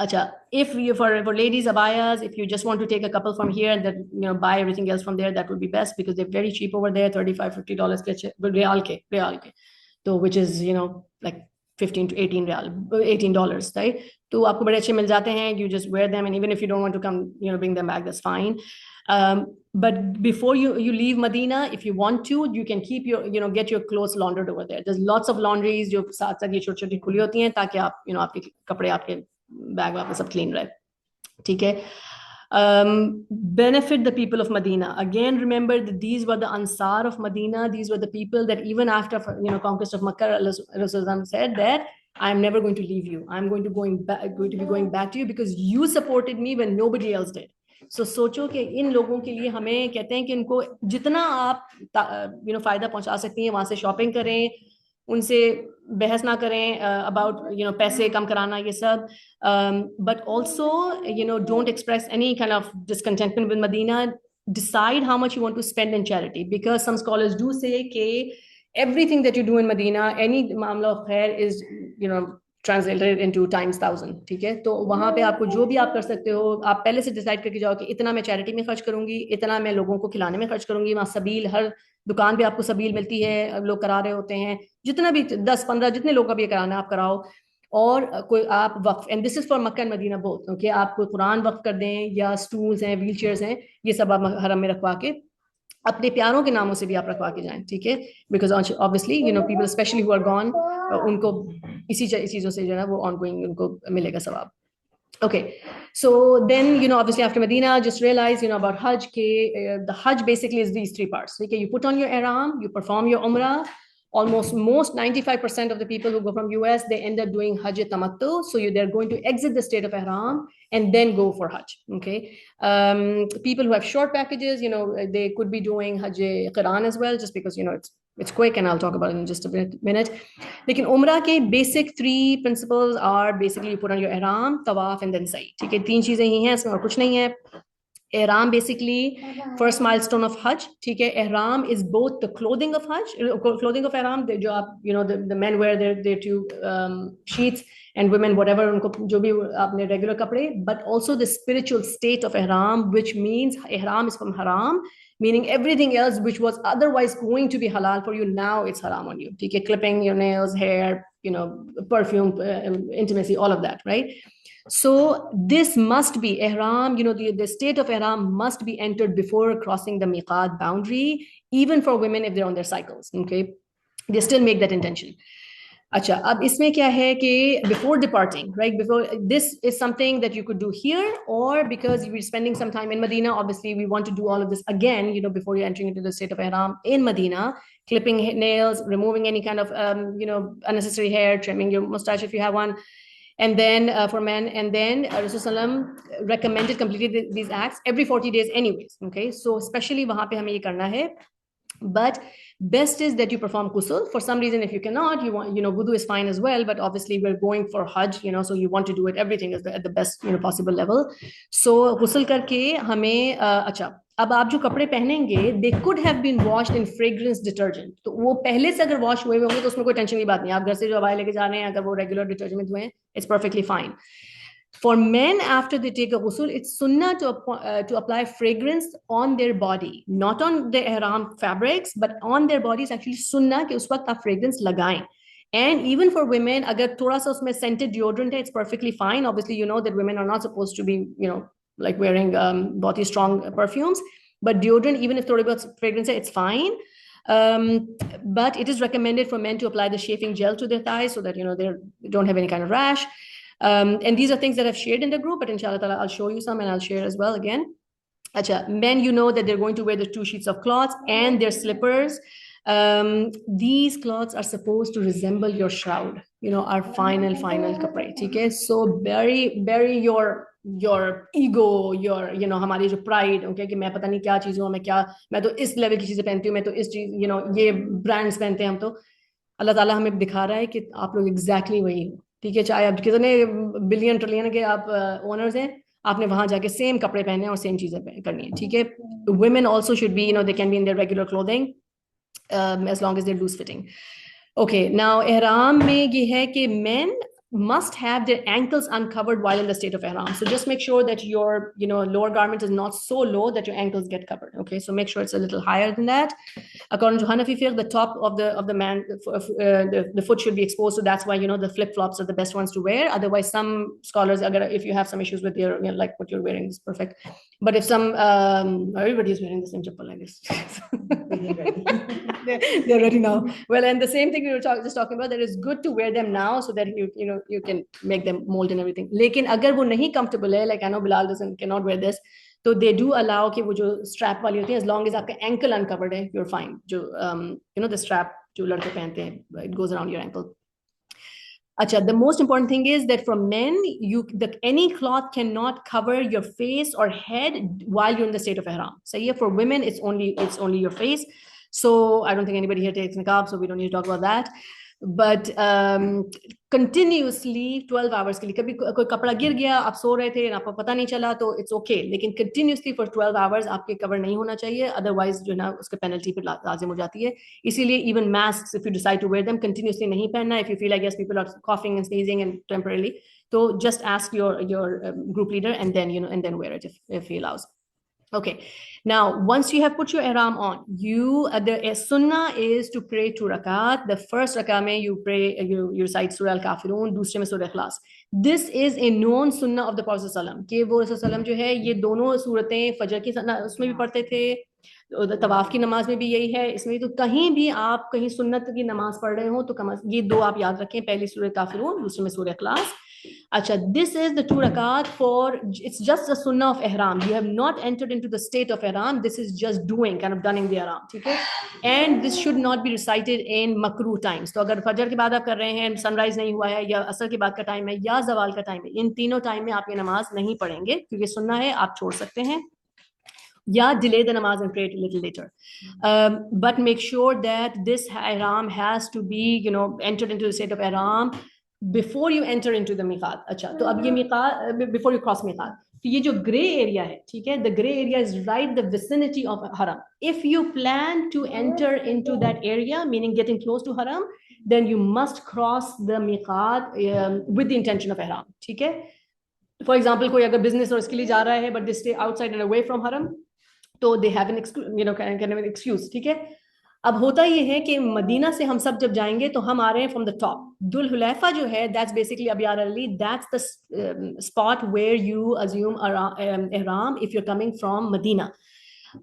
Acha, if you for ladies abayas, if you just want to take a couple from here and then buy everything else from there, that would be best, because they're very cheap over there, $35-50 ke real ke, so which is like 15 to 18 real, $18, right? तो आपको बड़े अच्छे मिल जाते हैं, you just wear them, and even if you don't want to come bring them back, that's fine. But before you leave Medina, if you want to, you can keep your get your clothes laundered over there. There's lots of laundries जो साथ साथ ये छोटी छोटी खुली होती हैं, ताकि आप आपके कपड़े आपके बैग में सब क्लीन रहे, ठीक है। Benefit the people of Medina. Again, remember that these were the Ansar of Medina. These were the people that even after conquest of Makkah, Rasulullah said that I am never going to leave you. I'm going to be going back to you because you supported me when nobody else did. So सोचो कि इन लोगों के लिए हमें कहते हैं कि इनको जितना आप फायदा पहुंचा सकती हैं वहां से शॉपिंग करें, उनसे बहस ना करें अबाउट पैसे कम कराना ये सब, but also don't express any kind of discontentment with Medina. Decide how much you want to spend in charity, because some scholars do say कि everything that you do in Medina, any मामला of khair is translated into times 1000, ठीक है। तो वहां पे आपको जो भी आप कर सकते हो, आप पहले से डिसाइड करके जाओ कि इतना मैं चैरिटी में खर्च करूंगी, इतना मैं लोगों को खिलाने में खर्च करूंगी। वहाँ सबील, हर दुकान पे आपको सबील मिलती है, लोग करा रहे होते हैं, जितना भी 10-15 जितने लोग का भी कराना आप कराओ। और कोई आप वक्फ, and this is for Mecca and Medina both, okay, आप कोई कुरान वक्फ कर दें या स्टूल्स हैं, व्हील चेयर्स हैं, ये सब आप हरम में रखवा के अपने प्यारों के नामों से भी आप रखवा के जाएं, ठीक है, because obviously you know people specially who are gone, उनको इसी चीजों से जो है वो ऑनगोइंग उनको मिलेगा सवाब. Okay, so then obviously after Medina, just realize about Hajj. The Hajj basically is these three parts. Okay, you put on your ihram, you perform your Umrah. Most 95% of the people who go from US, they end up doing Hajj Tamattu. So they're going to exit the state of ihram and then go for Hajj. Okay, people who have short packages, they could be doing Hajj Qiran as well, just because it's quick, and I'll talk about it in just a minute. लेकिन उम्रा के basic 3 principles are basically you put on your ihram, tawaf and then sa'i. ठीक है, 3 चीजें ही हैं, इसमें और कुछ नहीं है. Ihram basically first milestone of Hajj. ठीक है, Ihram is both the clothing of Hajj, clothing of Ihram, जो आप the men wear their 2 sheets, and women whatever उनको जो भी आपने regular कपड़े, but also the spiritual state of Ihram, which means Ihram is from haram, meaning everything else which was otherwise going to be halal for you, now it's haram on you. ठीक है, clipping your nails, hair, perfume, intimacy, all of that, right? So this must be ihram, the state of ihram must be entered before crossing the miqat boundary, even for women if they're on their cycles. Okay, they still make that intention. अच्छा, अब इसमें क्या है कि before departing, right, before this is something that you could do here, or because you're spending some time in Medina, obviously we want to do all of this again, before you're entering into the state of ihram in Medina, clipping nails, removing any kind of unnecessary hair, trimming your mustache if you have one, and then for men, and then Rasulullah recommended completely these acts every 40 days anyways. Okay, so especially वहां पे हमें ये करना है, but best is that you perform ghusl. For some reason, if you cannot, you want, wudu is fine as well, but obviously we're going for Hajj, so you want to do it, everything is at the best possible level. So ghusl करके हमें अच्छा, अब आप जो कपड़े पहनेंगे, they could have been washed in fragrance detergent, तो वो पहले से अगर वॉश हुए होंगे तो उसमें कोई टेंशन की बात नहीं. आप घर से जो हवाई लेके जा रहे हैं, अगर वो रेगुलर डिटर्जेंट में धोए, it's perfectly fine. For men, after they take a ghusl, it's sunnah to apply fragrance on their body, not on the ihram fabrics, but on their bodies. Actually, sunnah कि उस वक्त आप fragrance लगाएं. And even for women, अगर थोड़ा सा उसमें scented deodorant है, it's perfectly fine. Obviously, you know that women are not supposed to be, like wearing बहुत ही strong perfumes. But deodorant, even if थोड़ी बहुत fragrance है, it's fine. But it is recommended for men to apply the shaving gel to their thighs so that they don't have any kind of rash. And these are things that I've shared in the group, but inshallah I'll show you some and I'll share as well again. Achha, men, that they're going to wear the 2 sheets of cloth and their slippers. These cloths are supposed to resemble your shroud, our final kapre. Okay, so bury your ego, your हमारी जो pride, okay, कि मैं पता नहीं क्या चीज हूँ, मैं तो इस लेवल की चीजें पहनती हूँ, मैं तो इस चीज ये ब्रांड्स पहनते हैं हम, तो अल्लाह ताला हमें दिखा रहा है कि आप लोग एग्जैक्टली वही हो. ठीक है, चाहे आप कितने बिलियन ट्रिलियन के आप ओनर्स हैं, आपने वहां जाके सेम कपड़े पहने और सेम चीजें करनी है. ठीक है, women also should be, they can be in their regular clothing as long as they're loose fitting. Okay, now ihram में ये है कि men must have their ankles uncovered while in the state of ihram. So just make sure that your lower garment is not so low that your ankles get covered. Okay, so make sure it's a little higher than that. According to Hanafi fiqh, the top of the man, the foot should be exposed. So that's why the flip flops are the best ones to wear. Otherwise, some scholars, if you have some issues with your like what you're wearing is perfect. But if some everybody is wearing the same chappal, I guess. they're ready now. Well, and the same thing we were just talking about, that it's good to wear them now so that you can make them mold and everything. Lekin agar wo nahi comfortable hai, like I know Bilal cannot wear this, so they do allow कि वो जो strap वाली होती है, as long as आपका ankle uncovered है, you're fine. जो the strap जो लड़के पहनते हैं, it goes around your ankle. Acha, the most important thing is that for men, any cloth cannot cover your face or head while you're in the state of ihram. So yeah, for women, it's only your face. So I don't think anybody here takes niqab, so we don't need to talk about that. But continuously 12 hours के लिए, कभी कोई कपड़ा गिर गया, आप सो रहे थे, आपको पता नहीं चला, तो it's okay. लेकिन continuously for 12 hours आपके cover नहीं होना चाहिए, otherwise जो ना उसके penalty पे लाजिम हो जाती है. इसीलिए even masks, if you decide to wear them, continuously नहीं पहनना. If you feel like yes, people are coughing and sneezing and temporarily, so just ask your group leader and then and then wear it if he allows. Okay. Now, once you have put your ihram on, the sunnah is to pray 2 rakat. The first rakat mein you pray, you recite Surah Al-Kafirun, दूसरे में Surah Ikhlas. This is a known sunnah of the Prophet sallam कि वो sallam जो है ये दोनों सूरतें फजर की उसमें भी पढ़ते थे, तवाफ की नमाज में भी यही है, इसमें तो कहीं भी आप कहीं सुन्नत की नमाज पढ़ रहे हो तो ये दो आप याद रखें, पहली सूरह काफिरून, दूसरे में सूरह इखलास. अच्छा, this is the 2 rakat for, it's just a sunnah of ihram. You have not entered into the state of ihram. This is just doing, kind of dunning the ihram. ठीक है? And this should not be recited in makruh times. तो अगर फजर के बाद आप कर रहे हैं, सनराइज नहीं हुआ है, या असर के बाद का टाइम है, या जवाल का टाइम है, इन तीनों टाइम में आप ये नमाज नहीं पढ़ेंगे क्योंकि सुन्ना है, आप छोड़ सकते हैं. Yeah, delay the namaz and pray it a little later. But make sure that this ihram has to be, entered into the state of ihram before you enter into the miqat. अच्छा, तो अब ये miqat, before you cross miqat. तो ये जो gray area है, ठीक है, the gray area is right the vicinity of haram. If you plan to enter into that area, meaning getting close to haram, then you must cross the miqat with the intention of ihram. ठीक है? For example, कोई अगर business और इसके लिए जा रहा है, but they stay outside and away from haram, तो दे हैव एन एक्सक्यूज. ठीक है, अब होता ये है कि मदीना से हम सब जब जाएंगे तो हम आ रहे हैं फ्रॉम द टॉप. दुल हुलैफा जो है, that's basically Abyar Ali, that's the spot where you assume ihram if you are coming from Medina.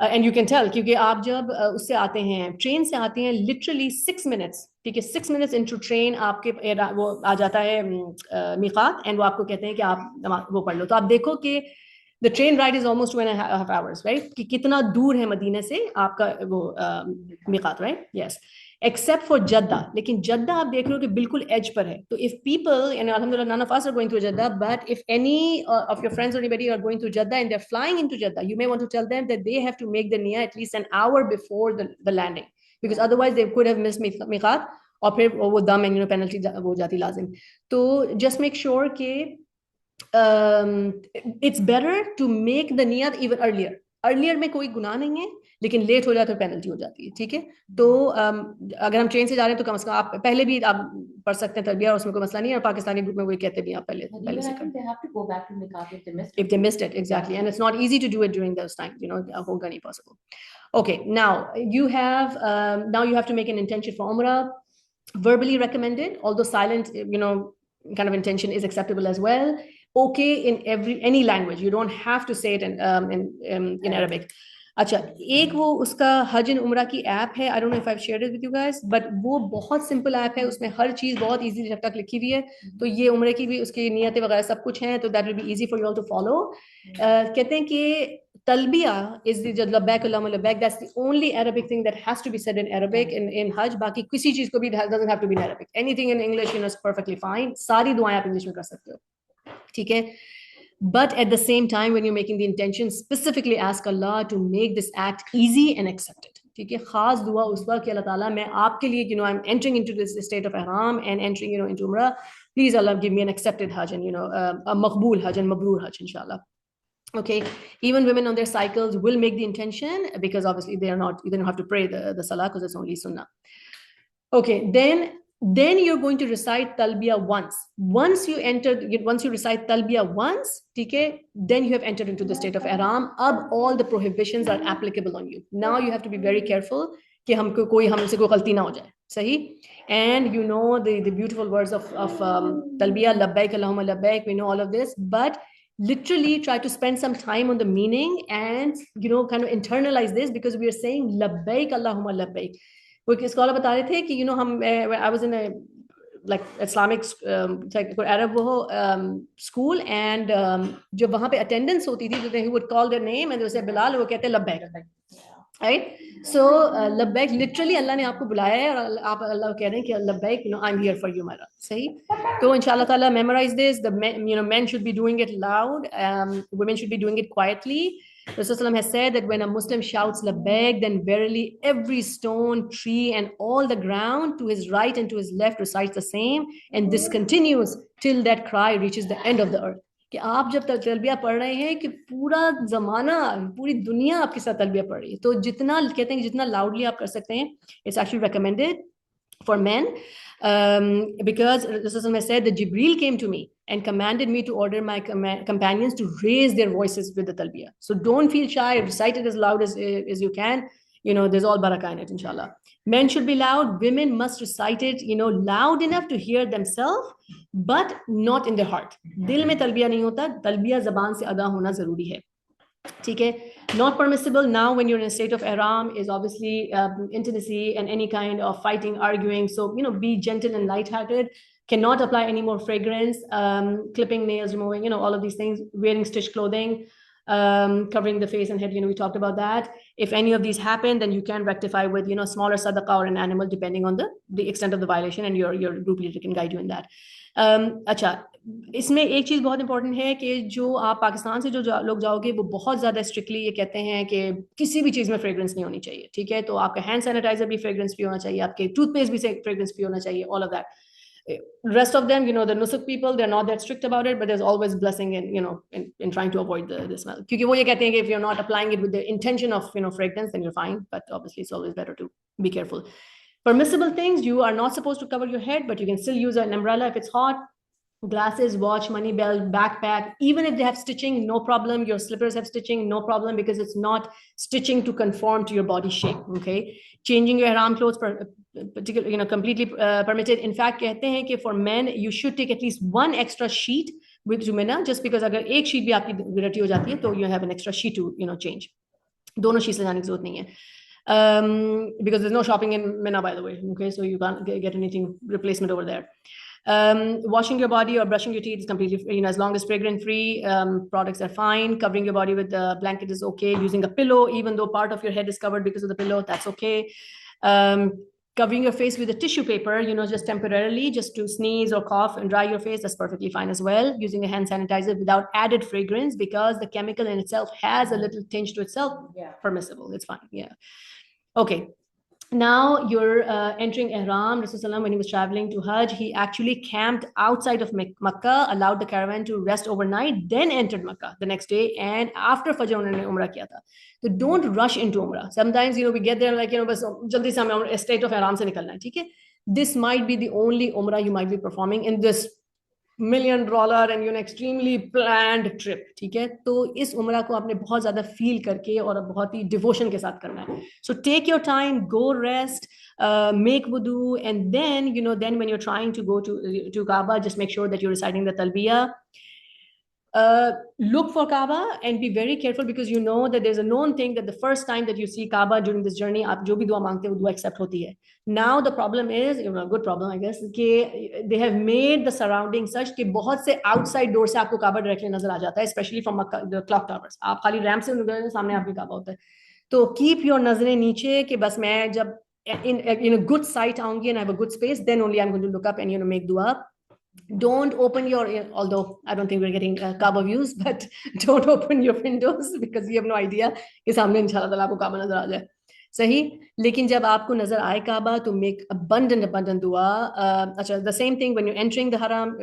And you can tell, क्योंकि आप जब उससे आते हैं, ट्रेन से आते हैं, लिटरली 6 minutes, ठीक है, 6 minutes इनटू ट्रेन आपके वो आ जाता है मीकात, एंड वो आपको कहते हैं कि आप वो पढ़ लो. तो आप देखो कि the train ride is almost 2.5 hours, right? कि कितना दूर है मदीना से आपका वो मिकात, right? Yes. Except for Jeddah. लेकिन Jeddah आप देख रहे हो कि बिल्कुल edge पर है. तो if people, and alhamdulillah none of us are going through Jeddah, but if any of your friends or anybody are going through Jeddah and they're flying into Jeddah, you may want to tell them that they have to make the niyyah at least an hour before the landing, because otherwise they could have missed miqat, और फिर वो दम and penalty वो जाती लाजिम. तो just make sure कि it's better to make the niyat even earlier में कोई गुनाह नहीं है, लेकिन लेट हो जाए तो पेनल्टी हो जाती है. ठीक है, तो अगर हम ट्रेन से जा रहे हैं तो कम से कम आप पहले भी आप पढ़ सकते हैं तलबिया, और उसमें कोई मसला नहीं है, और पाकिस्तानी ग्रुप में वही कहते भी आप पहले से करें if they missed it. Exactly, and it's not easy to do it during those times, होगा नहीं possible. Okay, now you have to make an intention for Umrah, verbally recommended, although silent kind of intention is acceptable as well. Okay, in any language, you don't have to say it in Arabic. अच्छा, एक वो उसका हज and उम्रा की app है, I don't know if I have shared it with you guys, but वो बहुत सिंपल ऐप है, उसमें हर चीज बहुत इजीली तक लिखी हुई है. तो ये उम्रे की भी उसकी नियतें वगैरह सब कुछ हैं, तो that will be easy for you all to follow. कहते हैं कि talbiya is the labbaik Allahumma labbaik, that's the only Arabic thing that has to be said in Arabic in Hajj. बाकी किसी चीज को भी doesn't have to be in Arabic. Anything in English is perfectly fine. सारी दुआएं आप English में कर सकते हो. ठीक है, but at the same time when you're making the intention, specifically ask Allah to make this act easy and accepted. ठीक है, खास दुआ उस वक्त कि अल्लाह ताला मैं आपके लिए I'm entering into this state of ihram and entering into Umrah, please Allah give me an accepted Hajj and a maqbool Hajj and mabrur Hajj inshallah. Okay, even women on their cycles will make the intention, because obviously you don't have to pray the salah because it's only sunnah. Okay, then you're going to recite talbiya once. Once you recite talbiya once, okay, then you have entered into the state of ihram. All the prohibitions are applicable on you. Now you have to be very careful कि हमसे कोई गलती ना हो जाए. सही? And the beautiful words of talbiya, labbaik Allahumma labbaik, we know all of this, but literally try to spend some time on the meaning and kind of internalize this, because we are saying labbaik Allahumma labbaik. वो scholar बता रहे थे कि हम I was in a like Islamic Arab school, and जब वहाँ पे attendance होती थी, he would call their name and they would say Bilal, वो कहते labbaik, right? So labbaik, literally अल्लाह ने आपको बुलाया है और आप अल्लाह कह रहे हैं कि labbaik, I'm here for you, my Rabb. सही? तो इंशाल्लाह ताला memorize this. The men should be doing it loud, women should be doing it quietly. Rasulullah has said that when a Muslim shouts labbaik, then verily every stone, tree, and all the ground to his right and to his left recites the same, and this continues till that cry reaches the end of the earth. कि आप जब तलबिया पढ़ रहे हैं कि पूरा जमाना, पूरी दुनिया आपके साथ तलबिया पढ़ रही है, तो जितना कहते हैं कि जितना लाउडली आप कर सकते हैं, it's actually recommended. For men, because Rasulullah said that Jibreel came to me and commanded me to order my companions to raise their voices with the talbiyah. So don't feel shy, recite it as loud as you can. There's all barakah in it, inshallah. Men should be loud. Women must recite it, loud enough to hear themselves, but not in their heart. Dil mein talbiyah nahi hota, talbiyah zaban se ada hona zaruri hai. Okay, not permissible now when you're in a state of ihram is obviously intimacy and any kind of fighting, arguing. So, be gentle and lighthearted. Cannot apply any more fragrance, clipping nails, removing, all of these things, wearing stitched clothing, covering the face and head. We talked about that. If any of these happen, then you can rectify with, smaller sadaqah or an animal, depending on the extent of the violation, and your group leader can guide you in that. अच्छा, इसमें एक चीज़ बहुत important है कि जो आप पाकिस्तान से जो लोग जाओगे वो बहुत ज़्यादा स्ट्रिक्टली ये कहते हैं कि किसी भी चीज़ में फ्रेग्रेंस नहीं होनी चाहिए, ठीक है? तो आपका हैंड सैनिटाइजर भी फ्रेग्रेंस फ्री होना चाहिए, आपके टूथपेस्ट भी फ्रेग्रेंस फ्री होना चाहिए, all of that. Rest of them, the Nusuk people, they're not that strict about it, but there's always blessing in trying to avoid the smell. क्योंकि वो ये कहते हैं कि if you're not applying it with the intention of fragrance, then you're fine. But obviously, it's always better to be careful. Permissible things: you are not supposed to cover your head, but you can still use an umbrella if it's hot. Glasses, watch, money belt, backpack, even if they have stitching, no problem. Your slippers have stitching, no problem, because it's not stitching to conform to your body shape. Okay, changing your ihram clothes particularly, completely permitted. In fact, कहते हैं कि for men you should take at least one extra sheet with you, just because अगर एक sheet भी आपकी dirty हो जाती है तो you have an extra sheet to change. दोनों sheets ले जाने की जरूरत नहीं है. Because there's no shopping in Mina, by the way. Okay, so you can't get anything replacement over there. Washing your body or brushing your teeth is completely, as long as fragrance free, products are fine. Covering your body with a blanket is okay. Using a pillow, even though part of your head is covered because of the pillow, that's okay. Covering your face with a tissue paper, just temporarily, just to sneeze or cough and dry your face, that's perfectly fine as well. Using a hand sanitizer without added fragrance, because the chemical in itself has a little tinge to itself, permissible, it's fine. Yeah. Okay. Now you're entering ihram. Rasulullah, when he was traveling to Hajj, he actually camped outside of Makkah, allowed the caravan to rest overnight, then entered Makkah the next day, and after Fajr उन्होंने umrah किया था. So don't rush into umrah. Sometimes we get there like बस जल्दी से हमें state of ihram से निकलना है, ठीक है? This might be the only umrah you might be performing in this $1 million and extremely planned trip, ठीक है? तो इस उम्रा को आपने बहुत ज्यादा फील करके और बहुत ही डिवोशन के साथ करना है. So take your time, go rest, make wudu, and then then when you're trying to go to Kaaba, just make sure that you're reciting the talbiyah. Look for Kaaba and be very careful, because that there's a known thing that the first time that you see Kaaba during this journey, आप जो भी दुआ मांगते हैं वो दुआ accept होती है. Now the problem is, a good problem I guess, कि they have made the surrounding such कि बहुत से outside door से आपको Kaaba directly नजर आ जाता है, especially from the clock towers. आप खाली ramp से निकलने सामने आपके Kaaba होता है. तो keep your नजरें नीचे कि बस मैं जब in a good sight आऊंगी and I have a good space, then only I'm going to look up and make dua. Don't open your, although I don't think we're getting Kaaba views, but don't open your windows because you have no idea कि सामने इंशाल्लाह ताला आपको Kaaba नजर आ जाए. सही. लेकिन जब आपको नजर आए Kaaba तो make abundant दुआ. अच्छा, the same thing when you're entering the haram,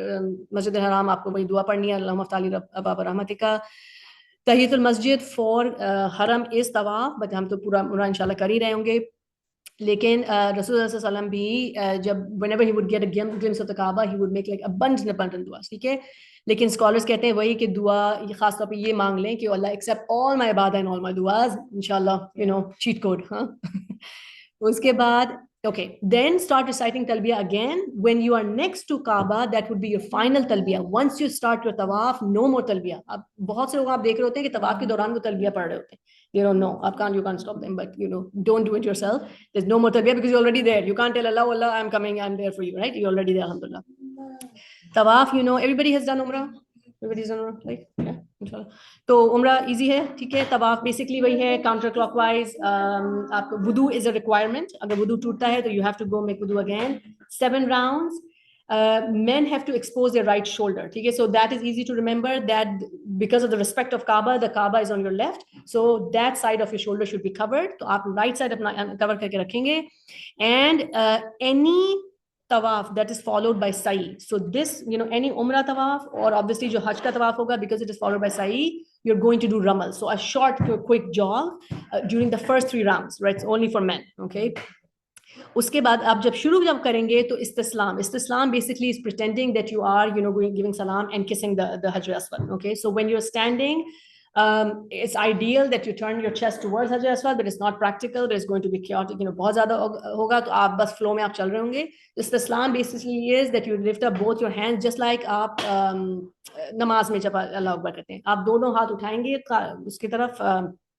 Masjid al-Haram, आपको वही दुआ पढ़नी है, Allahumma ftali abab rahmatika. Tahiyatul masjid for haram is tawaf, but हम तो पूरा इंशाल्लाह कर ही रहे होंगे. लेकिन Rasulullah sallallahu alaihi wasallam भी जब whenever he would get a glimpse of the Kaaba, he would make like abundant दुआ, ठीक है? लेकिन scholars कहते हैं वही कि दुआ खास तौर पे ये मांग लें कि Allah accept all my ibadah and all my duas, inshallah, cheat code, huh? उसके बाद okay, then start reciting talbiyah again when you are next to Kaaba. That would be your final talbiyah. Once you start your tawaf, no more talbiyah. अब बहुत से लोग आप देख रहे होते हैं कि तवाफ के दौरान वो talbiyah पढ़ रहे होते हैं. You don't know. You can't stop them, but don't do it yourself. There's no more talbiyah because you're already there. You can't tell Allah, Allah, I'm coming, I'm there for you, right? You're already there, alhamdulillah. Tawaf, everybody has done umrah. Everybody's done umrah, right? Yeah, inshallah. तो umrah easy है, ठीक है? Tawaf basically वही है, counter clockwise. आपको wudu is a requirement. अगर wudu टूटता है तो you have to go make wudu again. 7 rounds. Men have to expose their right shoulder. Okay, so that is easy to remember, that because of the respect of Kaaba, the Kaaba is on your left, so that side of your shoulder should be covered. So आप right side अपना cover करके रखेंगे. And any tawaf that is followed by sa'i. So this, any umrah tawaf or obviously jo hajj ka tawaf hoga, because it is followed by sa'i, you're going to do ramal. So a short, quick jog during the first 3 rounds, right? It's only for men. Okay. उसके बाद आप जब करेंगे तो इस्तिस्लाम basically is pretending that you are giving salam and kissing the Hajar Aswad. Okay, so when you're standing, it's ideal that you turn your chest towards Hajar Aswad, but it's not practical. There's going to be chaotic, बहुत ज़्यादा होगा, तो आप बस flow में आप चल रहे होंगे. इस्तिस्लाम basically is that you lift up both your hands just like आप नमाज में जब अल्लाह अकबर करते हैं, आप दोनों हाथ उठाएंगे उसकी तरफ,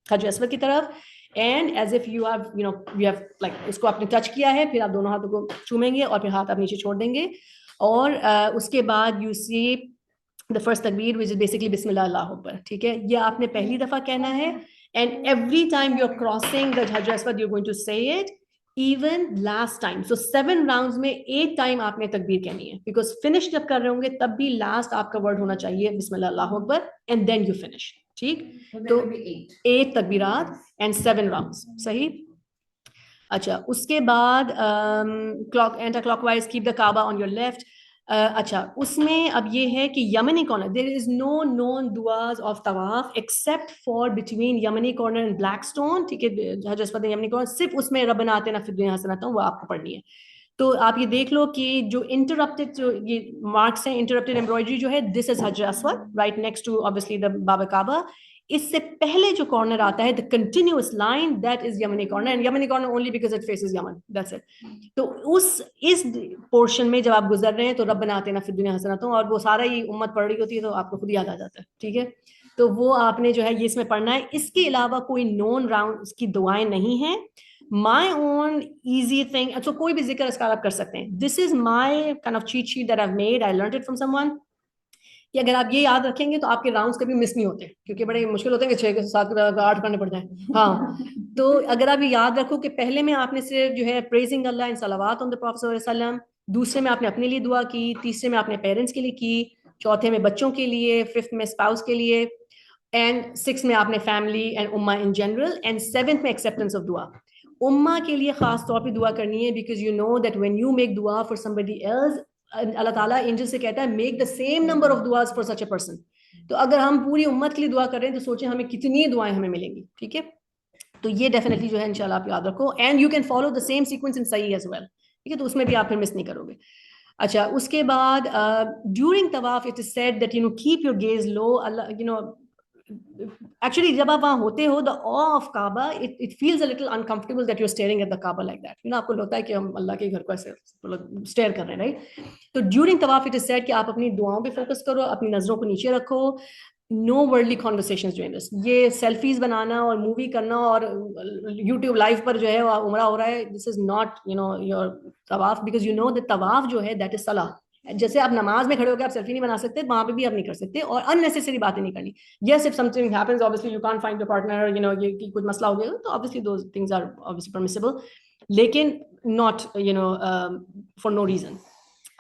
हजर अस्वद की तरफ, and as if you have like उसको आपने टच किया है, फिर आप दोनों हाथों को चूमेंगे और फिर हाथ आप नीचे छोड़ देंगे. और उसके बाद यू सी द फर्स्ट तकबीर विच इज बेसिकली बिस्मिल्लाह अल्लाहु अकबर. ठीक है, ये आपने पहली दफा कहना है, and every time you are crossing the हजर अस्वद you are going to say it, even last time. So 7 rounds में 8 टाइम आपने तकबीर कहनी है, बिकॉज फिनिश जब कर रहे होंगे तब भी लास्ट आपका वर्ड होना चाहिए बिस्मिल्लाह अल्लाहु अकबर, एंड देन यू फिनिश. ठीक, तो 8 तकबीरात एंड 7 राउंड्स. सही. अच्छा, उसके बाद clock anti clockwise keep the Kaaba on your left. अच्छा, उसमें अब ये है कि Yemeni corner, there is no known दुआज ऑफ तवाफ except for between Yemeni corner and black stone. ठीक है, हजर अस्वद यमनी कॉर्नर, सिर्फ उसमें रब्बना आतिना फिद दुनिया हसनतन वो आपको पढ़नी है. तो आप ये देख लो कि जो इंटरप्टेड जो ये मार्क्स हैं, इंटरप्टेड एम्ब्रॉयडरी जो है, this is Hajar Aswad right next to obviously the बाब काबा. इससे पहले जो कॉर्नर आता है, the continuous line, that is Yemeni corner, and Yemeni corner only because it faces Yemen, that's it. तो इस पोर्शन में जब आप गुजर रहे हैं तो रब्बना आतिना फिद दुनिया हसनतन, और वो सारा ही उम्मत पढ़ रही होती है तो आपको खुद याद आ जाता है. ठीक है, तो वो आपने जो है ये इसमें पढ़ना है. इसके अलावा कोई नोन राउंड की दुआएं नहीं है. My own easy thing, so कोई भी जिक्र इसका आप कर सकते हैं. This is my kind of cheat sheet that I've made. I learned it from someone. कि अगर आप ये याद रखेंगे तो आपके राउंड्स कभी मिस नहीं होते, क्योंकि बड़े मुश्किल होते हैं कि 6 7 8 करने पड़ते हैं. हाँ, तो अगर आप ये याद रखो कि पहले में आपने सिर्फ जो है praising Allah and Salawat on the prophet सल्लल्लाहु अलैहि वसल्लम, दूसरे में आपने अपने लिए दुआ की, तीसरे में आपने पेरेंट्स के लिए की, चौथे में बच्चों के लिए, फिफ्थ में स्पाउस के लिए, एंड सिक्स में आपने family and Umma in general, and seventh में एक्सेप्टेंस ऑफ दुआ. उम्मा के लिए खास तौर पे दुआ करनी है, because you know that when you make दुआ फॉर समबडी एल्स, अल्लाह ताला एंजल से कहता है make the same number of दुआस फॉर सच अ पर्सन. तो अगर हम पूरी उम्मत के लिए दुआ कर रहे हैं तो सोचें हमें कितनी दुआएं हमें मिलेंगी. ठीक है, तो ये डेफिनेटली जो है इंशाल्लाह आप याद रखो, and you can follow the same sequence in सही एज वेल. ठीक है, तो उसमें भी आप फिर मिस नहीं करोगे. अच्छा, उसके बाद ड्यूरिंग तवाफ it is said that keep your gaze low. Allah actually जब आप वहां होते हो, the awe of Kaaba, it feels a little uncomfortable that you're staring at the Kaaba like that. आपको लगता है कि हम अल्लाह के घर को ऐसे स्टेयर कर रहे हैं, राइट? तो ड्यूरिंग तवाफ इट इज सेड कि आप अपनी दुआओं पे फोकस करो, अपनी नजरों को नीचे रखो. No worldly conversations during this. ये सेल्फीज बनाना और मूवी करना और यूट्यूब लाइव पर जो है उमरा हो रहा है, दिस इज नॉट योर तवाफ, बिकॉज यू नो दैट तवाफ जो है दैट इज सलाह. जैसे आप नमाज में खड़े होकर आप सेल्फी नहीं बना सकते, वहां पे भी आप नहीं कर सकते, और अननेसेसरी बातें नहीं करनी. Yes, if something happens obviously you can't find your partner, ये कुछ मसला हो गया तो obviously those things are obviously permissible, लेकिन नॉट फॉर नो रीजन.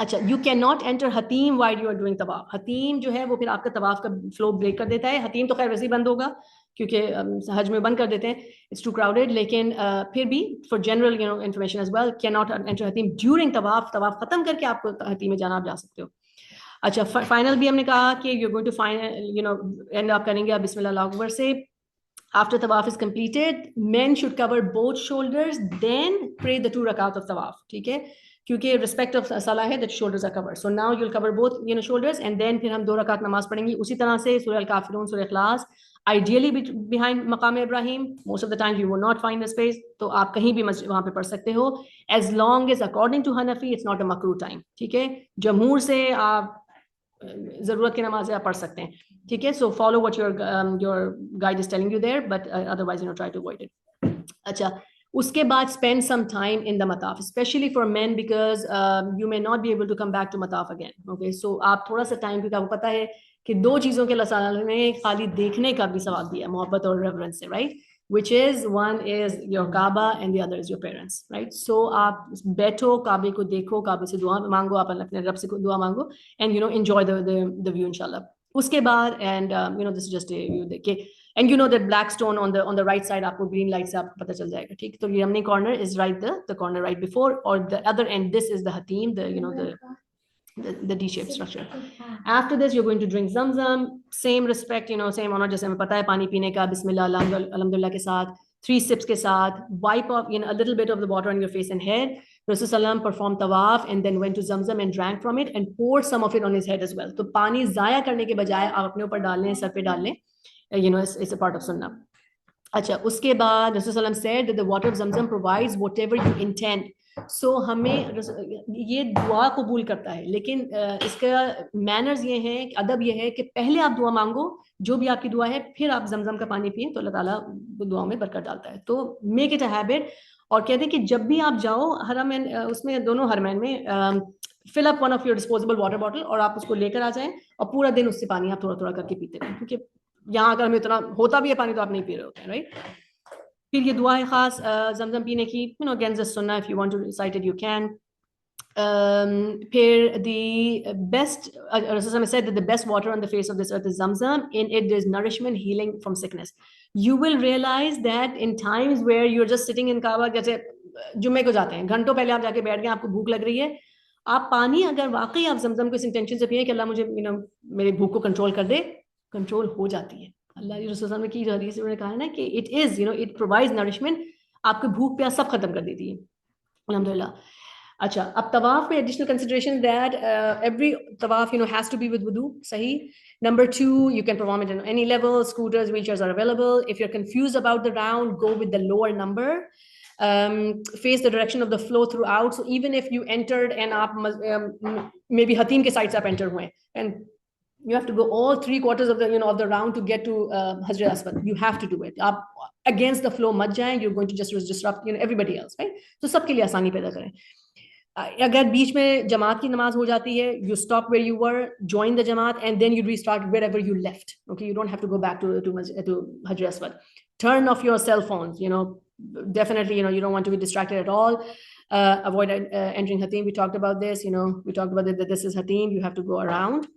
अच्छा, यू कैन नॉट एंटर हतीम वाइल यू आर डूइंग तवाफ. हतीम जो है वो फिर आपका तवाफ का फ्लो ब्रेक कर देता है. हतीम तो खैर वैसे ही बंद होगा क्योंकि हज में बंद कर देते हैं, इट्स टू क्राउडेड, लेकिन फिर भी for general information as well, can not enter हतीम ड्यूरिंग तवाफ. तवाफ खत्म करके आपको हतीम में जाना, आप जा सकते हो. अच्छा, फाइनल भी हमने कहा कि you going to final and आप करेंगे आप बिस्मिल्लाह अल्लाहु अकबर से. After tawaf is completed, men should cover both shoulders, then pray the 2 rakat of tawaf. ठीक है, क्योंकि respect of salah है that shoulders are covered. So now you'll cover both shoulders, and then फिर हम 2 रकात नमाज पढ़ेंगे उसी तरह से. सूरह अल-काफिरून, सूरह इखलास, ideally behind मकाम Ibrahim. Most of the time you will not find the space, तो आप कहीं भी वहां पे पढ़ सकते हो, as long as according to Hanafi it's not a makruh time. ठीक है, जमहूर से आप जरूरत की नमाज आप पढ़ सकते हैं. ठीक है, so follow what your guide is telling you there, but otherwise try to avoid it. अच्छा, उसके बाद spend some time in the मताफ, specially for men, because you may not be able to come back to मताफ again. Okay, so आप थोड़ा सा time, क्योंकि आपको पता है कि 2 चीजों के अल्लाह ताला ने खाली देखने का भी सवाब दिया, मोहब्बत और रेवरेंस से, right? which is one is your Kaaba and the other is your parents, right? So आप बैठो, काबे को देखो, काबे से दुआ मांगो, आप अपने रब से दुआ मांगो, and enjoy the view inshallah. उसके बाद and this is just a view देखे, and that black stone on the right side, आपको green light से आपको पता चल जाएगा. ठीक, तो यमनी corner is right, the corner right before, or the other end, this is the hatim, the D-shaped structure. After this, you're going to drink Zamzam. Same respect, same honor, जैसे हमें पता है पानी पीने का, बिस्मिल्लाह अल्हम्दुलिल्लाह के साथ. 3 sips के साथ, wipe off a little bit of the water on your face and head. Rasulullah performed tawaf and then went to Zamzam and drank from it and poured some of it on his head as well. तो पानी ज़ाया करने के बजाय आप अपने ऊपर डाल लें, सर पे डाल लें, it's a part of sunnah. अच्छा, उसके बाद Rasulullah said that the water of Zamzam provides whatever you intend. So हमें ये दुआ कबूल करता है, लेकिन इसका मैनर्स ये हैं, अदब ये है कि पहले आप दुआ मांगो, जो भी आपकी दुआ है, फिर आप जमजम का पानी पिए तो अल्लाह ताला दुआ में बरकत डालता है. तो मेक इट अ हैबिट. और कहते हैं कि जब भी आप जाओ हरमैन, उसमें दोनों हरमैन में fill up one of your disposable water bottle और आप उसको लेकर आ जाएं और पूरा दिन उससे पानी आप थोड़ा थोड़ा करके पीते रहें, क्योंकि यहाँ अगर हमें इतना होता भी है पानी तो आप नहीं पी रहे होते हैं, राइट. फिर ये दुआ है खास जमजम पीने की, against the sunnah, if you want to recite it you can. फिर the best, Rasulullah said that the best water on the face of this earth is Zamzam. In it there is nourishment, healing from sickness. You will realize that in times where you're just sitting in Kaaba, जैसे जुम्मे को जाते हैं, घंटों पहले आप जाके बैठ गए, आपको भूख लग रही है, आप पानी अगर वाकई आप जमजम को इस इंटेंशन से पिए कि अल्लाह मुझे मेरे भूख को कंट्रोल कर दे, कंट्रोल हो जाती है. अल्लाह की रसूल में की हदीस में कहा है ना कि it is it provides nourishment, आपकी भूख प्यास सब खत्म कर देती है, अल्हम्दुलिल्लाह. अच्छा, अब तवाफ में एडिशनल कंसिडरेशन दैट एवरी तवाफ हैज टू बी विद वुदू, सही. Number 2, you can perform it on any level. Scooters, wheelchairs are available. If you're confused about the round, go with the lower number. Face the direction of the flow throughout. So even if you entered and आप maybe Hatim के side से आप enter हुए and you have to go all 3/4 of the of the round to get to Hazrat Aswad. You have to do it. आप against the flow मत जाएं. You're going to just disrupt everybody else, right? So सबके लिए आसानी पैदा करें. अगर बीच में जमात की नमाज हो जाती है, you stop where you were, join the jamaat, and then you restart wherever you left. Okay, you don't have to go back to Hazrat Aswad. Turn off your cell phones. Definitely, you don't want to be distracted at all. Avoid entering Hatim. We talked about this. We talked about it, that this is Hatim. You have to go around.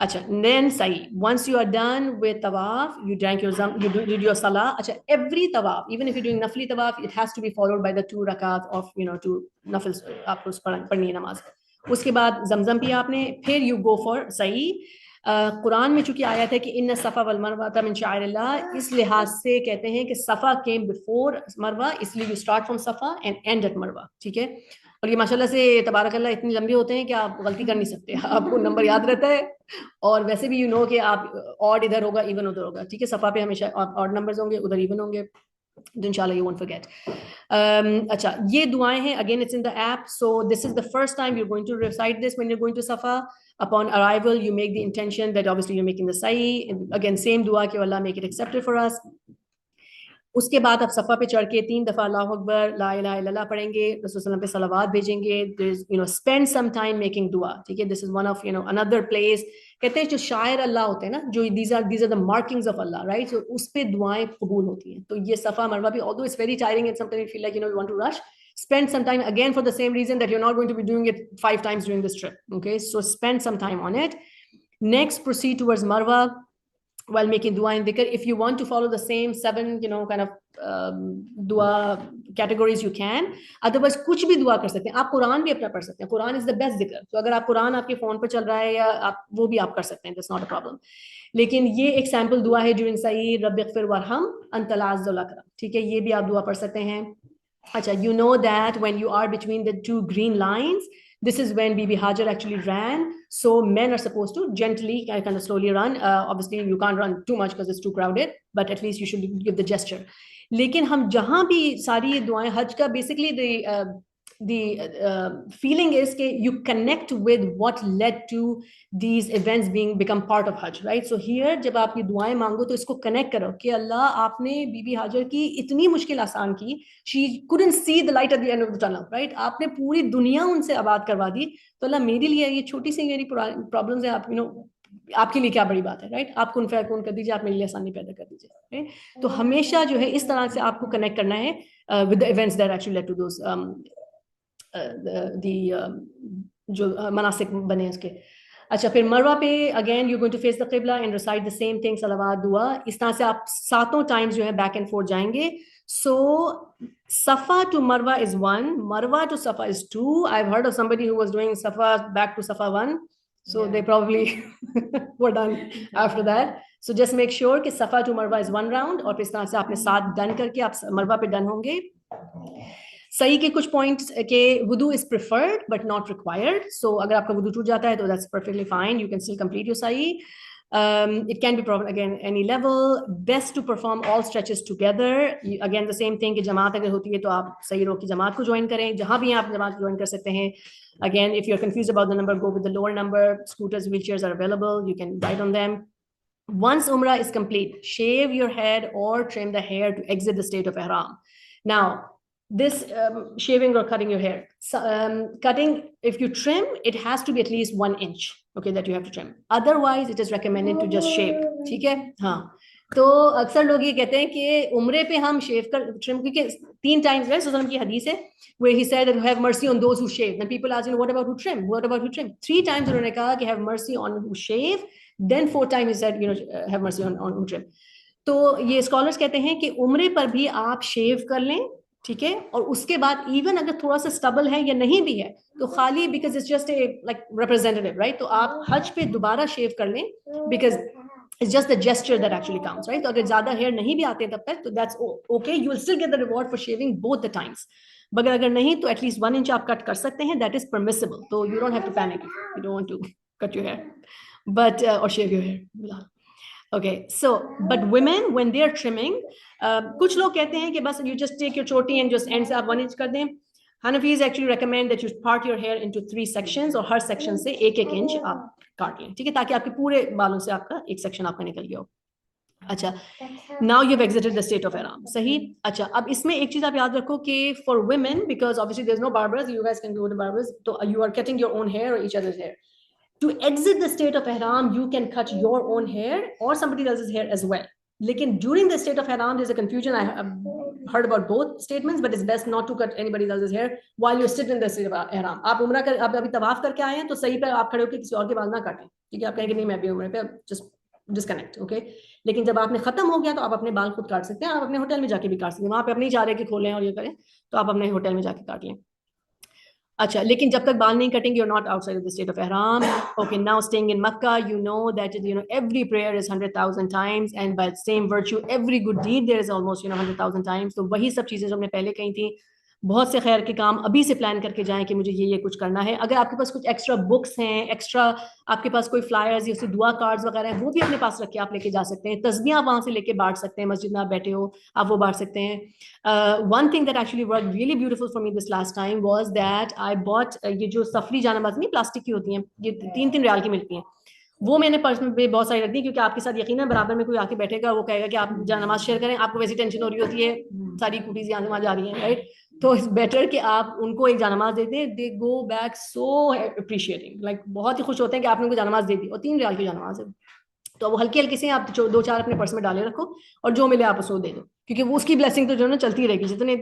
Acha, then sa'i. Once you are done with tawaf, you drank your you did your salah. Acha, every tawaf, even if you're doing nafli tawaf, it has to be followed by the 2 rakat of two nafils. आपको पढ़नी है नमाज. उसके बाद जमजम पिया आपने, फिर you go for sa'i. Quran में चूंकि आया था कि इन्ना सफा वल मरवा मिन शाइरिल्लाह, इस लिहाज से कहते हैं कि सफा केम बिफोर मरवा, इसलिए यू स्टार्ट फ्रॉम सफा एंड एंड एट मरवा, ठीक है. और ये माशाल्लाह से तबारकल्लाह इतनी लंबी होते हैं कि आप गलती कर नहीं सकते, आपको नंबर याद रहता है. और वैसे भी कि आप ऑड इधर होगा, इवन उधर होगा, ठीक है. सफा पे हमेशा ऑड नंबर्स होंगे, उधर इवन होंगे, तो इंशाल्लाह you won't forget. अच्छा, ये दुआएं हैं, again it's in the app. So this is the first time you're going to recite this when you're going to Safa. Upon arrival, you make the intention that obviously you're making the sa'i. Again, same dua कि Allah make it accepted for us. उसके बाद आप सफ़ा पे चढ़ के 3 दफ़ा अल्लाहु अकबर, ला इलाहा इल्लल्लाह पढ़ेंगे, रसूल सल्लल्लाहु अलैहि वसल्लम पे सलावात भेजेंगे. Spend some time making dua, ठीक है. This is one of another place. कहते हैं जो शायर अल्लाह होते हैं ना, जो these are the markings of Allah, right? So उस पे दुआएं कबूल होती हैं. तो ये सफ़ा मरवा भी, although it's very tiring and sometimes you feel like you want to rush, spend some time, again for the same reason that you're not going to be doing it 5 times during this trip. Okay, so spend some time on it. Next, proceed towards Marwa while making dua and dhikr. If you want to follow the same 7 kind of dua categories, you can. Otherwise कुछ भी दुआ कर सकते हैं आप. कुरान भी अपना पढ़ सकते हैं. Quran is the best dhikr. तो अगर आप कुरान आपके फोन पर चल रहा है या आप वो भी आप कर सकते हैं, that's not a problem. लेकिन ये एक सैम्पल दुआ है during sa'i, रब्बिग़फिर वरहम अंतल अज़्ज़ वल अकरम, ठीक है. ये भी आप दुआ पढ़ सकते हैं. अच्छा, you know that when you are between the 2 green lines, this is when Bibi Hajar actually ran. So men are supposed to gently, kind of slowly run. Obviously, you can't run too much because it's too crowded, but at least you should give the gesture. लेकिन हम जहाँ भी सारी दुआएं हज का, basically the feeling is that you connect with what led to these events become part of Hajj, right? So here जब आप ये दुआएं मांगो तो इसको connect करो कि अल्लाह आपने बीबी हाजर की इतनी मुश्किल आसान की. She couldn't see the light at the end of the tunnel, right? आपने पूरी दुनिया उनसे आबाद करवा दी. तो अल्लाह मेरे लिए ये छोटी सी मेरी प्रॉब्लम्स है, आप आपके लिए क्या बड़ी बात है, राइट? आप कुन फयकून कर दीजिए, आप मेरे लिए आसानी पैदा कर दीजिए, राइट? तो हमेशा जो है इस तरह से आपको कनेक्ट करना है with the events that actually led to those जो मनासिक बने उसके. अच्छा, फिर मरवा पे again you going to face the क़िबला and recite the same thing, सलावात, दुआ. इस तरह से आप 7 टाइम्स जो है बैक एंड फोर्थ जाएंगे. So Safa to Marwa is 1, Marwa to Safa is 2. I've heard of somebody who was doing Safa back to Safa 1. So they probably were done after that. So just make sure कि सफ़ा to मरवा is 1 round, और इस तरह से आपने 7 done करके आप मरवा पे डन होंगे। सही के कुछ पॉइंट्स के वुदू is preferred but not required, so अगर आपका वुदू टूट जाता है तो that's perfectly fine, you can still complete your सही. It can be performed again any level. Best to perform all stretches together. Again the same thing कि जमात अगर होती है तो आप सही रो की जमात को ज्वाइन करें, जहां भी आप जमात ज्वाइन कर सकते हैं. Again, if you're confused about the number, go with the lower number. Scooters, wheelchairs are available. You can ride on them. Once Umrah is complete, shave your head or trim the hair to exit the state of Ihram. Now, this shaving or cutting your hair, cutting, if you trim, it has to be at least 1 inch, okay, that you have to trim. Otherwise, it is recommended to just shave. ठीक है, हाँ. तो अक्सर लोग ये कहते हैं कि उम्रे पे हम शेव कर ट्रिम, क्योंकि 3 times है सल्लल्लाहु की हदीस है where he said that have mercy on those who shave. Then people ask, what about who trim? What about who trim? 3 times उन्होंने कहा कि have mercy on who shave. Then 4 times he said, have mercy on who trim. तो ये scholars कहते हैं कि उम्रे पर भी आप शेव कर लें, ठीक है, और उसके बाद इवन अगर थोड़ा सा स्टबल है या नहीं भी है तो खाली, because it's just a like representative, right, तो आप हज पे दोबारा शेव कर लें, because it's just the gesture that actually counts, right. तो अगर ज्यादा हेयर नहीं भी आते तब तक तो that's okay, you will still get the reward for shaving both the times. मगर अगर नहीं तो एटलीस्ट 1 इंच आप कट कर सकते हैं, दैट इज परमिसिबल. तो you don't have to panic, you don't want to cut your hair but or shave your hair. Okay, so but women when they are trimming, कुछ लोग कहते हैं कि बस you just take your choti and just end से आप 1 inch कर दें. Hanafis actually recommend that you part your hair into 3 sections और हर section से 1-1 इंच आप काट लें, ठीक है, ताकि आपके पूरे बालों से आपका एक सेक्शन आपका निकल गया हो. अच्छा, now you've exited the state of ihram. सही. अच्छा, अब इसमें एक चीज आप याद रखो कि for women, because obviously there's no barbers, you guys can go to barbers, so you are cutting your own hair or each other's hair. To exit the state of ihram, you can cut your own hair or somebody else's hair as well. Lekin during the state of ihram, there's a confusion. I have heard about both statements, but it's best not to cut anybody else's hair while you're sitting in the state of ihram. आप उम्रा कर, आप अभी तवाफ करके आए हैं तो सही पे आप खड़े होकर किसी और के बाल ना काटें, ठीक है. आप कहेंगे नहीं मैं भी उम्रे पे, just disconnect, okay. लेकिन जब आपने खत्म हो गया तो आप अपने बाल खुद काट सकते हैं, आप अपने होटल में जाके भी काट सकते हैं. वहां पे आप नहीं चाह रहे कि खोलें और ये करें तो आप अपने होटल में जाके काट लें. अच्छा, लेकिन जब तक बाल नहीं कटेंगे, you're not outside of the state of ihram. Okay, now staying in Makkah, you know that every prayer is 100,000 times, and by the same virtue, every good deed there is almost 100,000 times. तो वही सब चीजें जो हमने पहले कही थी, बहुत से खैर के काम अभी से प्लान करके जाएं कि मुझे ये कुछ करना है. अगर आपके पास कुछ एक्स्ट्रा बुक्स हैं, एक्स्ट्रा आपके पास कोई फ्लायर्स या दुआ कार्ड्स वगैरह हैं, वो भी अपने पास रख के आप लेके जा सकते हैं. तस्बीह आप वहां से लेके बांट सकते हैं, मस्जिद में आप बैठे हो आप वो बांट सकते हैं. One thing that actually work really beautiful for me this last time was that I bought ये जो सफरी जानमाज़ नहीं प्लास्टिक की होती हैं, ये 3-3 रियाल की मिलती हैं, वो मैंने पर्स में बहुत सारी रख दी, क्योंकि आपके साथ यकीन है बराबर में कोई आके बैठेगा, वो कहेगा कि आप नमाज शेयर करें, आपको वैसी टेंशन हो रही होती है, सारी कुटीज यहाँ से वहां जा रही हैं, राइट. तो इट्स बेटर कि आप उनको एक जानमाज दे दें. They go back so appreciating, like बहुत ही खुश होते हैं कि आपने उनको जानमाज दे दी, और 3 रियाल की जानमाज है. तो वो हल्की हल्की से आप 2-4 अपने पर्स में डाले रखो, और जो मिले आप उसको दे दो, क्योंकि वो उसकी ब्लेसिंग तो जो है ना चलती रहेगी, जितने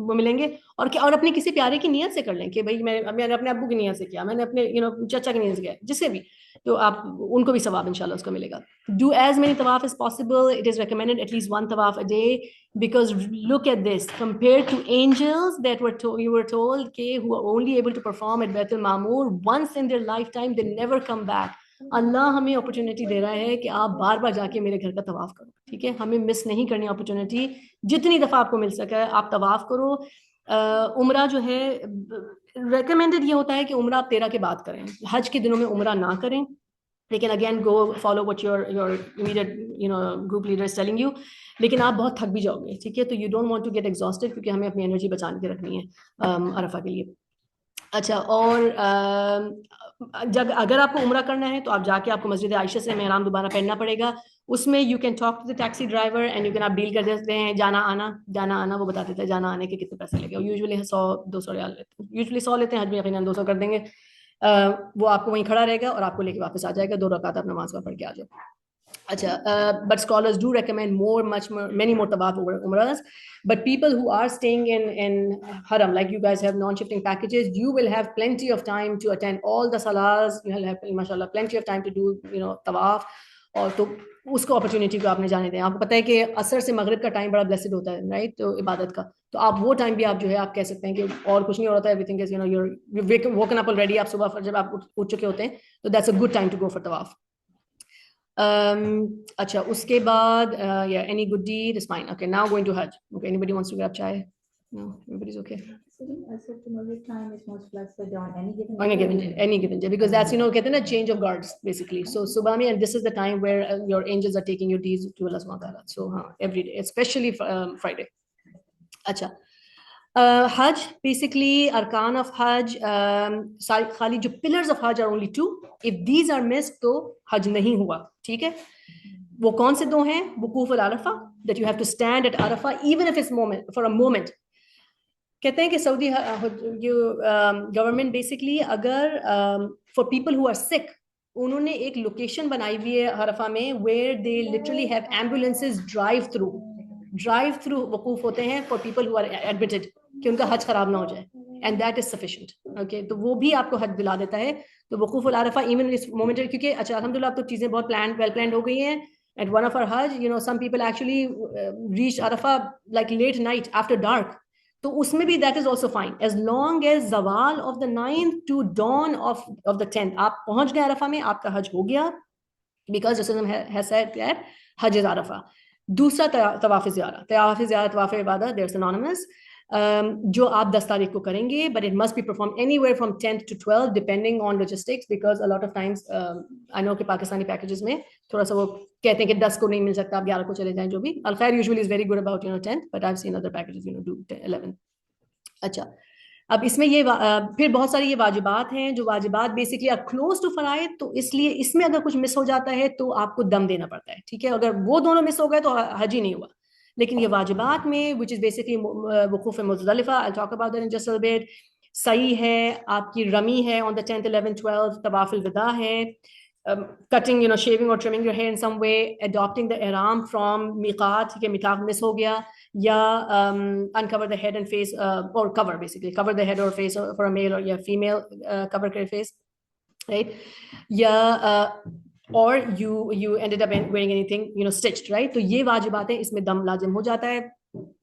वो मिलेंगे. और अपने किसी प्यारे की नियत से कर लें कि भाई मैंने अपने अब्बू की नियत से किया, मैंने अपने चाचा की नियत से किया, जिससे भी, तो आप उनको भी सवाब इंशाल्लाह उसको मिलेगा. डू एज मेनी तवाफ as possible. It is recommended at least 1 तवाफ a day, because look at this, compared to angels that you were told who are only able to perform at Baitul Maamur once in their lifetime, they never come back. अल्लाह हमें opportunity दे रहा है कि आप बार बार जाके मेरे घर का तवाफ करो, ठीक है. हमें मिस नहीं करनी अपॉर्चुनिटी, जितनी दफा आपको मिल सके आप तवाफ करो. उम्रा जो है रेकमेंडेड ये होता है कि उम्रा आप 13 के बाद करें, हज के दिनों में उम्रा ना करें. लेकिन again go follow what your immediate group leader is telling you. लेकिन आप बहुत थक भी जाओगे, ठीक है, तो you don't want to get exhausted, क्योंकि हमें अपनी एनर्जी बचा के रखनी है अरफा के लिए. अच्छा, और जब अगर आपको उम्रा करना है तो आप जाके आपको मस्जिद आयशा से मेहराम दोबारा पहनना पड़ेगा. उसमें you can talk to the taxi driver and you can आप डील कर देते हैं जाना आना वो बता देता है जाना आने के कितने पैसे लगे. यूजुअली 100-200 रियाल लेते हैं, यूजुअली 100 लेते हैं, हज में यकीनन 200 कर देंगे. वो आपको वहीं खड़ा रहेगा और आपको लेके वापस आ जाएगा. 2 रकात आप नमाज पढ़ के आ जाओ. अच्छा, but scholars do recommend many more tawaf over umrahs. But people who are staying in haram, like you guys have non-shifting packages, you will have plenty of time to attend all the salahs. You will have, mashallah, plenty of time to do tawaf. और तो उसको opportunity को आपने जाने दें. आपको पता है कि असर से मगरिब का टाइम बड़ा ब्लेस्ड होता है, राइट, तो इबादत का. तो आप वो टाइम भी आप जो है आप कह सकते हैं कि और कुछ नहीं हो रहा था, everything is you're woken up already. आप सुबह जब आप उठ चुके होते हैं, तो that's a good time to go for तवाफ. अच्छा, उसके बाद या any good deed is fine. Okay, now going to हज. Okay, anybody wants to grab chai? No, everybody's okay. I said to know the time is most flexible on any given On any given day, because that's, कहते हैं ना, change of guards basically. So सुबह में, and this is the time where your angels are taking your deeds to Allah subhanahu wa ta'ala. So हाँ, every day, especially Friday. अच्छा, हज basically, अरकान of हज, खाली जो पिलर्स ऑफ हज are only 2. If these are missed तो हज नहीं हुआ. ठीक है, वो कौन से 2 हैं? वकूफ अल Arafah, that you have to stand at Arafah even if it's moment for a moment. कहते हैं कि सऊदी गवर्नमेंट बेसिकली, अगर for people who are sick, उन्होंने एक लोकेशन बनाई हुई है अरफा में where they literally have ambulances drive through वकूफ होते हैं for people who are admitted, कि उनका हज खराब ना हो जाए, and that is sufficient. Okay, तो वो भी आपको हज दिला देता है. तो वकूफ अल अरफा इवन इस मोमेंट, क्योंकि अच्छा अल्हम्दुलिल्लाह अब तो चीजें बहुत वेल प्लान हो गई हैं. एट वन ऑफ आवर हज, some people actually reached Arafah like late night after dark. तो उसमें भी that is also fine, as long as जवाल of the 9th to dawn of the 10th आप पहुंच गए अरफा में, आपका हज हो गया, बिकॉज हज इज अरफा. दूसरा तवाफ ज़ियारत, तवाफ इबादत, देयर सिनोनिमस, जो आप 10 तारीख को करेंगे, but it must be perform anywhere from 10th to 12th depending on logistics, because a lot of times I know कि पाकिस्तानी पैकेजेस में थोड़ा सा वो कहते हैं कि 10 को नहीं मिल सकता, आप 11 को चले जाएं, जो भी. अल खैर usually is very good about 10th, but I have seen other packages do 11. अच्छा, अब इसमें ये फिर बहुत सारी ये वाजिबात हैं, जो वाजिबात बेसिकली आर क्लोज टू फराइद, तो इसलिए इसमें अगर कुछ मिस हो जाता है तो आपको दम देना पड़ता है. ठीक है, अगर वो दोनों मिस हो गए तो हज ही नहीं हुआ. लेकिन ये वाजिबात में, विच इज बेसिकली वकूफ Muzdalifah, I talk about that in just a bit. सही है, आपकी रमी है on the 10th 11th 12th, तवाफ अल विदा है, cutting, shaving or trimming your hair in some way, adopting the ihram from miqat, ठीक है, मिकात miss हो गया, या uncover the head and face, or cover, basically cover the head or face for a male or yeah female, cover your face, right? Yeah, or you ended up wearing anything stitched, right? तो ये वाजिबात है, इसमें दम लाजिम हो जाता है.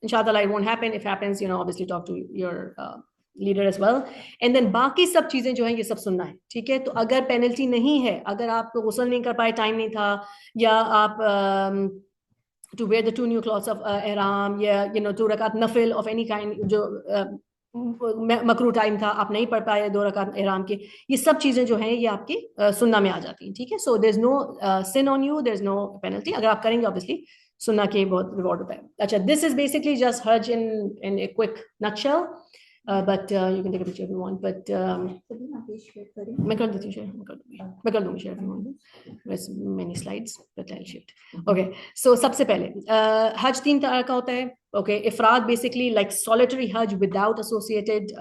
इंशाअल्लाह it won't happen. If happens, obviously talk to your leader as well. And then बाकी सब चीजें जो हैं ये सब सुनना है. ठीक है, तो अगर पेनल्टी नहीं है, अगर आप गुस्ल नहीं कर पाए, टाइम नहीं था, या आप to wear the 2 new clothes of ihram, या 2 रकात नफिल ऑफ एनी काइंड, जो मकरू टाइम था, आप नहीं पढ़ पाए 2 रकात ihram के, ये सब चीजें जो हैं ये आपकी सुन्ना में आ जाती हैं. ठीक है, so there is no sin on you, there is no penalty. अगर आप करेंगे ऑब्वियसली सुन्ना के बहुत रिवॉर्ड होता है. अच्छा, दिस इज बेसिकली जस्ट हज in a quick nutshell. But you can take a picture if you want. But मैं कर देती हूँ share, मैं कर दूँगी share if you want. There's many slides, but I'll shift. Okay, so सबसे पहले हज 3 तरह का होता है. Okay, ifrad basically like solitary hajj without associated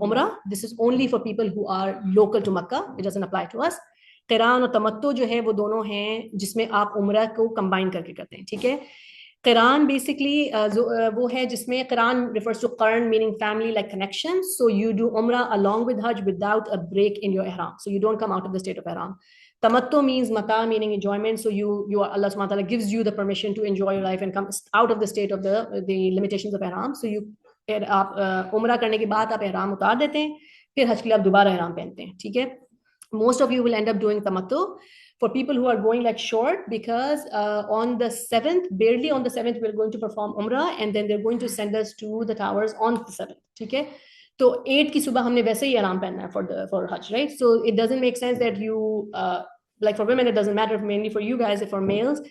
umrah. This is only for people who are local to Makkah. It doesn't apply to us. क़िरान और तमत्तु जो है वो दोनों हैं जिसमें आप उम्रा को कंबाइन करके करते हैं. ठीक है, क़िरान बेसिकली वो है जिसमें क़िरान refers to qarn meaning family like connection, so you do umrah along with hajj without a break in your ihram, so you don't come out of the state of ihram. Tamattu means mata meaning enjoyment, so you are, Allah subhanahu wa ta'ala gives you the permission to enjoy your life and come out of the state of the limitations of ihram. So you आप उम्रा करने के बाद आप ihram उतार देते हैं, फिर हज के लिए आप दोबारा ihram पहनते हैं. ठीक है, most of you will end up doing tamattu. For people who are going like short, because on the 7th, barely on the 7th, we're going to perform Umrah, and then they're going to send us to the towers on the 7th. ठीक है, तो 8 की सुबह हमने वैसे ही आराम पहनना है for Hajj, right? So it doesn't make sense that you like for women it doesn't matter, mainly for you guys, for males,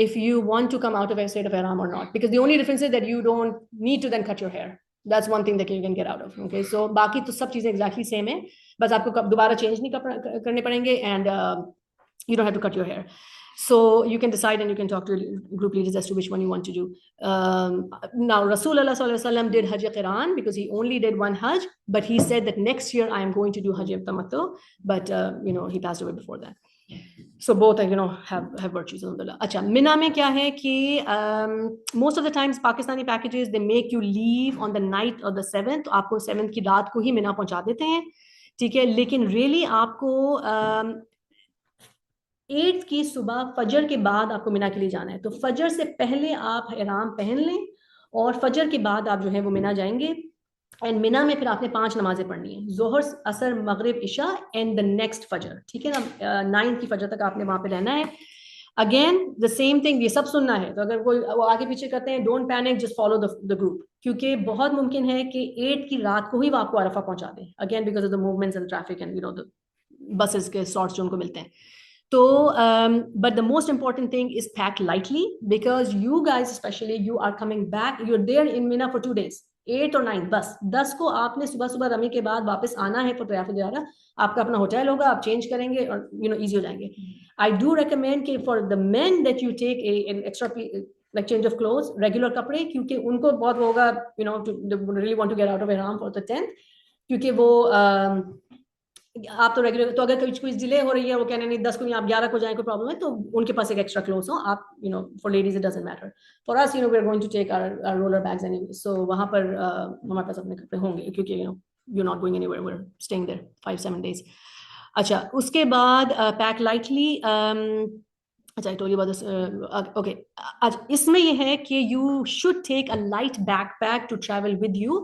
if you want to come out of a state of ihram or not, because the only difference is that you don't need to then cut your hair. That's one thing that you can get out of. Okay, so बाकी तो सब चीजें exactly same है, बस आपको दोबारा change नहीं करने पड़ेंगे, and you don't have to cut your hair. So you can decide and you can talk to group leaders as to which one you want to do. Now Rasulullah sallallahu alaihi wasallam did Hajj Qiran because he only did one Hajj, but he said that next year I am going to do Hajj Tamattu, but he passed away before that. So both have virtues, alhamdulillah. Acha, Mina mein kya hai ki most of the times Pakistani packages they make you leave on the night of the 7th, तो आपको 7th की रात को ही मिना पहुंचा देते हैं. ठीक है, लेकिन really आपको 8th की सुबह फजर के बाद आपको मिना के लिए जाना है. तो फजर से पहले आप ihram पहन लें और फजर के बाद आप जो है वो मिना जाएंगे. एंड मिना में फिर आपने 5 नमाजें पढ़नी है, जोहर, असर, मगरिब, इशा एंड द नेक्स्ट फजर. ठीक है ना, 9 की फजर तक आपने वहां पे रहना है. अगेन द सेम थिंग, ये सब सुनना है तो अगर कोई वो आगे पीछे करते हैं, don't panic, just follow the group, क्योंकि बहुत मुमकिन है कि 8 की रात को ही वो आपको अरफा पहुंचा दें, again because of the movements and traffic and the buses के स्लॉट्स जो उनको मिलते हैं। तो but the most important thing is pack lightly, because you guys especially, you are coming back, you're there in Mina for 2 days, 8 और 9, बस 10 को आपने सुबह सुबह रमी के बाद वापस आना है, for ट्रैफिक वगैरह आपका अपना होटल होगा, आप चेंज करेंगे और इजी हो जाएंगे। I do recommend कि for the men that you take an extra like change of clothes, regular कपड़े, क्योंकि उनको बहुत होगा to really want to get out of Ihram for the 10th, क्योंकि वो आप तो रेगुलर, तो अगर कुछ डिले हो रही है, वो कहने नहीं 10 को नहीं आप 11 को जाए, कोई प्रॉब्लम है तो उनके पास एक एक्स्ट्रा क्लोथ्स हो आप, for ladies it doesn't matter, for us we are going to take our roller bags anyway, so वहां पर हमारे पास अपने कपड़े होंगे, क्योंकि you not going anywhere, we are staying there 5-7 days। अच्छा, उसके बाद पैक लाइटली, अच्छा, I told you about this. Okay. अच्छा, इसमें ये है कि you should take a light backpack to travel with you.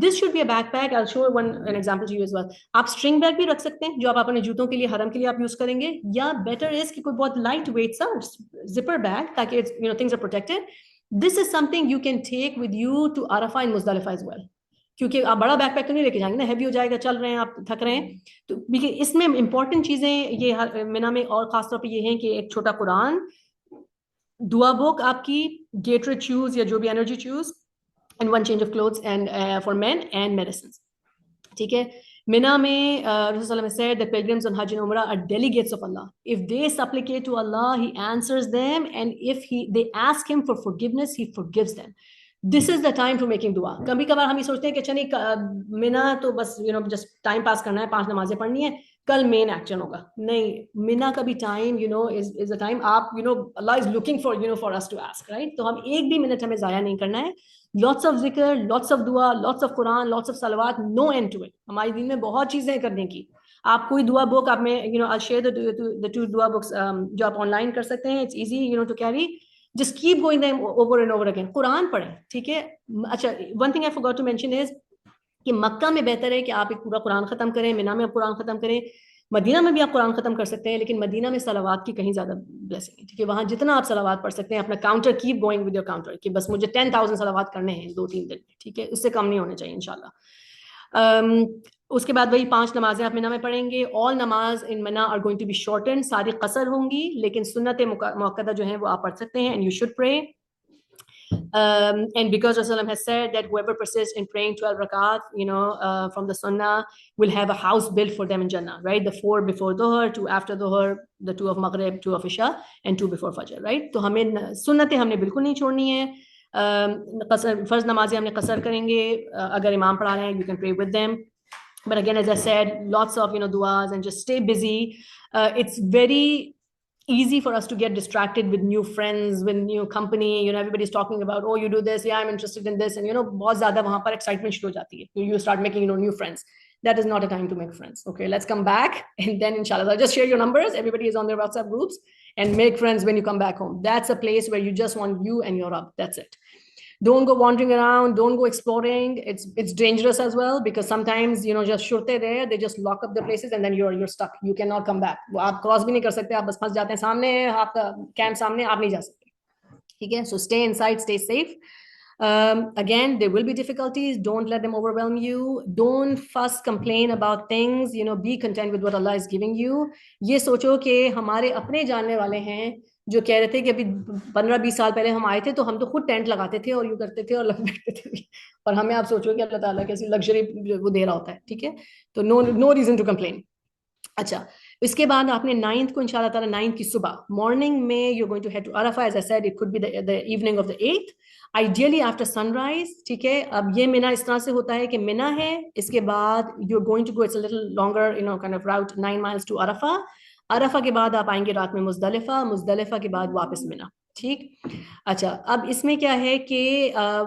This should be a backpack. I'll show an example to you as well. आप string bag भी रख सकते हैं, जो आप अपने जूतों के लिए, हरम के लिए आप यूज करेंगे, या better is कि कोई बहुत light weight सा zipper bag, ताकि things are protected. This is something you can take with you to Arafah and Muzdalifah as well. क्योंकि आप बड़ा बैकपैक तो नहीं लेके जाएंगे ना, हैवी हो जाएगा, चल रहे हैं आप, थक रहे हैं, तो इसमें इंपॉर्टेंट चीजें ये मिना में और खासतौर पे ये हैं कि एक छोटा कुरान, दुआ बुक आपकी, गेटरेड शूज या जो भी energy shoes, and 1 change of clothes and for men, and medicines। ठीक है, Mina में Rasulullah said that pilgrims on Hajj and Umrah are delegates of Allah. If they supplicate to Allah, He answers them, and if they ask Him for forgiveness, He forgives them. This is the time for making dua. कभी कभार हम ये सोचते हैं कि अच्छा नहीं, मिना तो बस जस्ट टाइम पास करना है, 5 नमाजें पढ़नी है, कल मेन एक्शन होगा, नहीं, मिना का भी टाइम इज द टाइम, आप Allah is looking for us to ask, right? तो हम एक भी मिनट हमें जाया नहीं करना है। लॉट्स ऑफ जिक्र, लॉट्स ऑफ दुआ, lots of Quran, lots of सलवात, नो एंड टू इट। हमारे दिन में बहुत चीजें करने की। आप कोई दुआ बुक, आप में आई शेयर द 2 दुआ बुक्स जो आप ऑनलाइन कर सकते हैं, it's easy to carry, just keep going them over and over again। Quran पढ़ें, ठीक है। अच्छा, one thing I forgot to mention is कि मक्का में बेहतर है कि आप एक पूरा कुरान खत्म करें, मिना में आप कुरान खत्म करें, मदीना में भी आप कुरान खत्म कर सकते हैं, लेकिन मदीना में सलावात की कहीं ज्यादा ब्लेसिंग है, ठीक है। वहां जितना आप सलावात पढ़ सकते हैं, अपना counter keep going with your counter, कि बस मुझे 10,000 सलावात करने हैं 2-3 दिन में, ठीक है, उससे कम नहीं होने चाहिए इंशाल्लाह। उसके बाद वही 5 नमाजें आप मिना में पढ़ेंगे। ऑल नमाज in Mina are going to be shortened, सारी कसर होंगी, लेकिन सुन्नत मुअक्कदा जो है वो आप पढ़ सकते हैं, and you should pray. And because Rasulullah has said that whoever persists in praying 12 rakat, from the sunnah, will have a house built for them in Jannah, right? The 4 before Dhuhr, 2 after Dhuhr, the 2 of Maghrib, 2 of Isha, and 2 before Fajr, right? तो हमें सुन्नतें हमने बिल्कुल नहीं छोड़नी है। फर्ज नमाजें हमने कसर करेंगे, अगर इमाम पढ़ा रहे हैं, you can pray with them. But again, as I said, lots of duas, and just stay busy. It's very easy for us to get distracted with new friends, with new company, everybody's talking about, oh, you do this, yeah, I'm interested in this, and बहुत ज़्यादा वहाँ पर excitement शुरू हो जाती है, you start making new friends. That is not a time to make friends. Okay, let's come back, and then inshallah I'll just share your numbers, everybody is on their WhatsApp groups, and make friends when you come back home. That's a place where you just want you and your Rabb, that's it. Don't go wandering around, don't go exploring. It's dangerous as well, because sometimes just shurte there, they just lock up the places, and then you're stuck, you cannot come back. वो आप cross भी नहीं कर सकते, आप बस फंस जाते हैं, सामने आपका कैंप, सामने आप नहीं जा सकते, ठीक है। So stay inside, stay safe. Again, there will be difficulties, don't let them overwhelm you, don't fuss, complain about things, be content with what Allah is giving you. ये सोचो कि हमारे अपने जानने वाले हैं जो कह रहे थे कि अभी 15-20 साल पहले हम आए थे तो हम तो खुद टेंट लगाते थे और यूं करते थे और लग बैठते थे, और हमें आप सोचो कि अल्लाह ताला कैसी लग्जरी वो दे रहा होता है, ठीक है। तो नो रीजन टू कंप्लेन। अच्छा, इसके बाद आपने 9th को इंशाल्लाह ताला 9th की सुबह मॉर्निंग में you going to head to Arafah, as I said it could be the evening of the 8th, ideally after sunrise, ठीक है। अब ये मिना इस तरह से होता है कि मिना है, इसके बाद you are going to go, it's a little longer kind of route, 9 miles to Arafah. Arafah के बाद आप आएंगे रात में मुजदलिफा, मुजदलिफा के बाद वापस मिना, ठीक। अच्छा, अब इसमें क्या है कि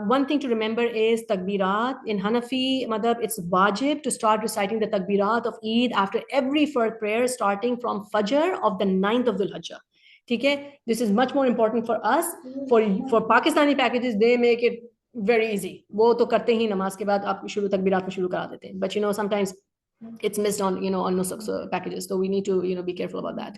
one thing to remember is तकबीरात इन हनफी मदहब, इट्स वाजिब टू स्टार्ट रिसाइटिंग द तकबीरात ऑफ ईद आफ्टर एवरी फर्द प्रेयर स्टार्टिंग फ्रॉम फजर of the 9th of Dhul Hijjah, ठीक है। This is much more important for us, for Pakistani packages they make it very easy, वो तो करते ही नमाज के बाद आप शुरू तकबीरात में शुरू करा देते हैं, but sometimes It's missed on on nusuk packages, so we need to be careful about that.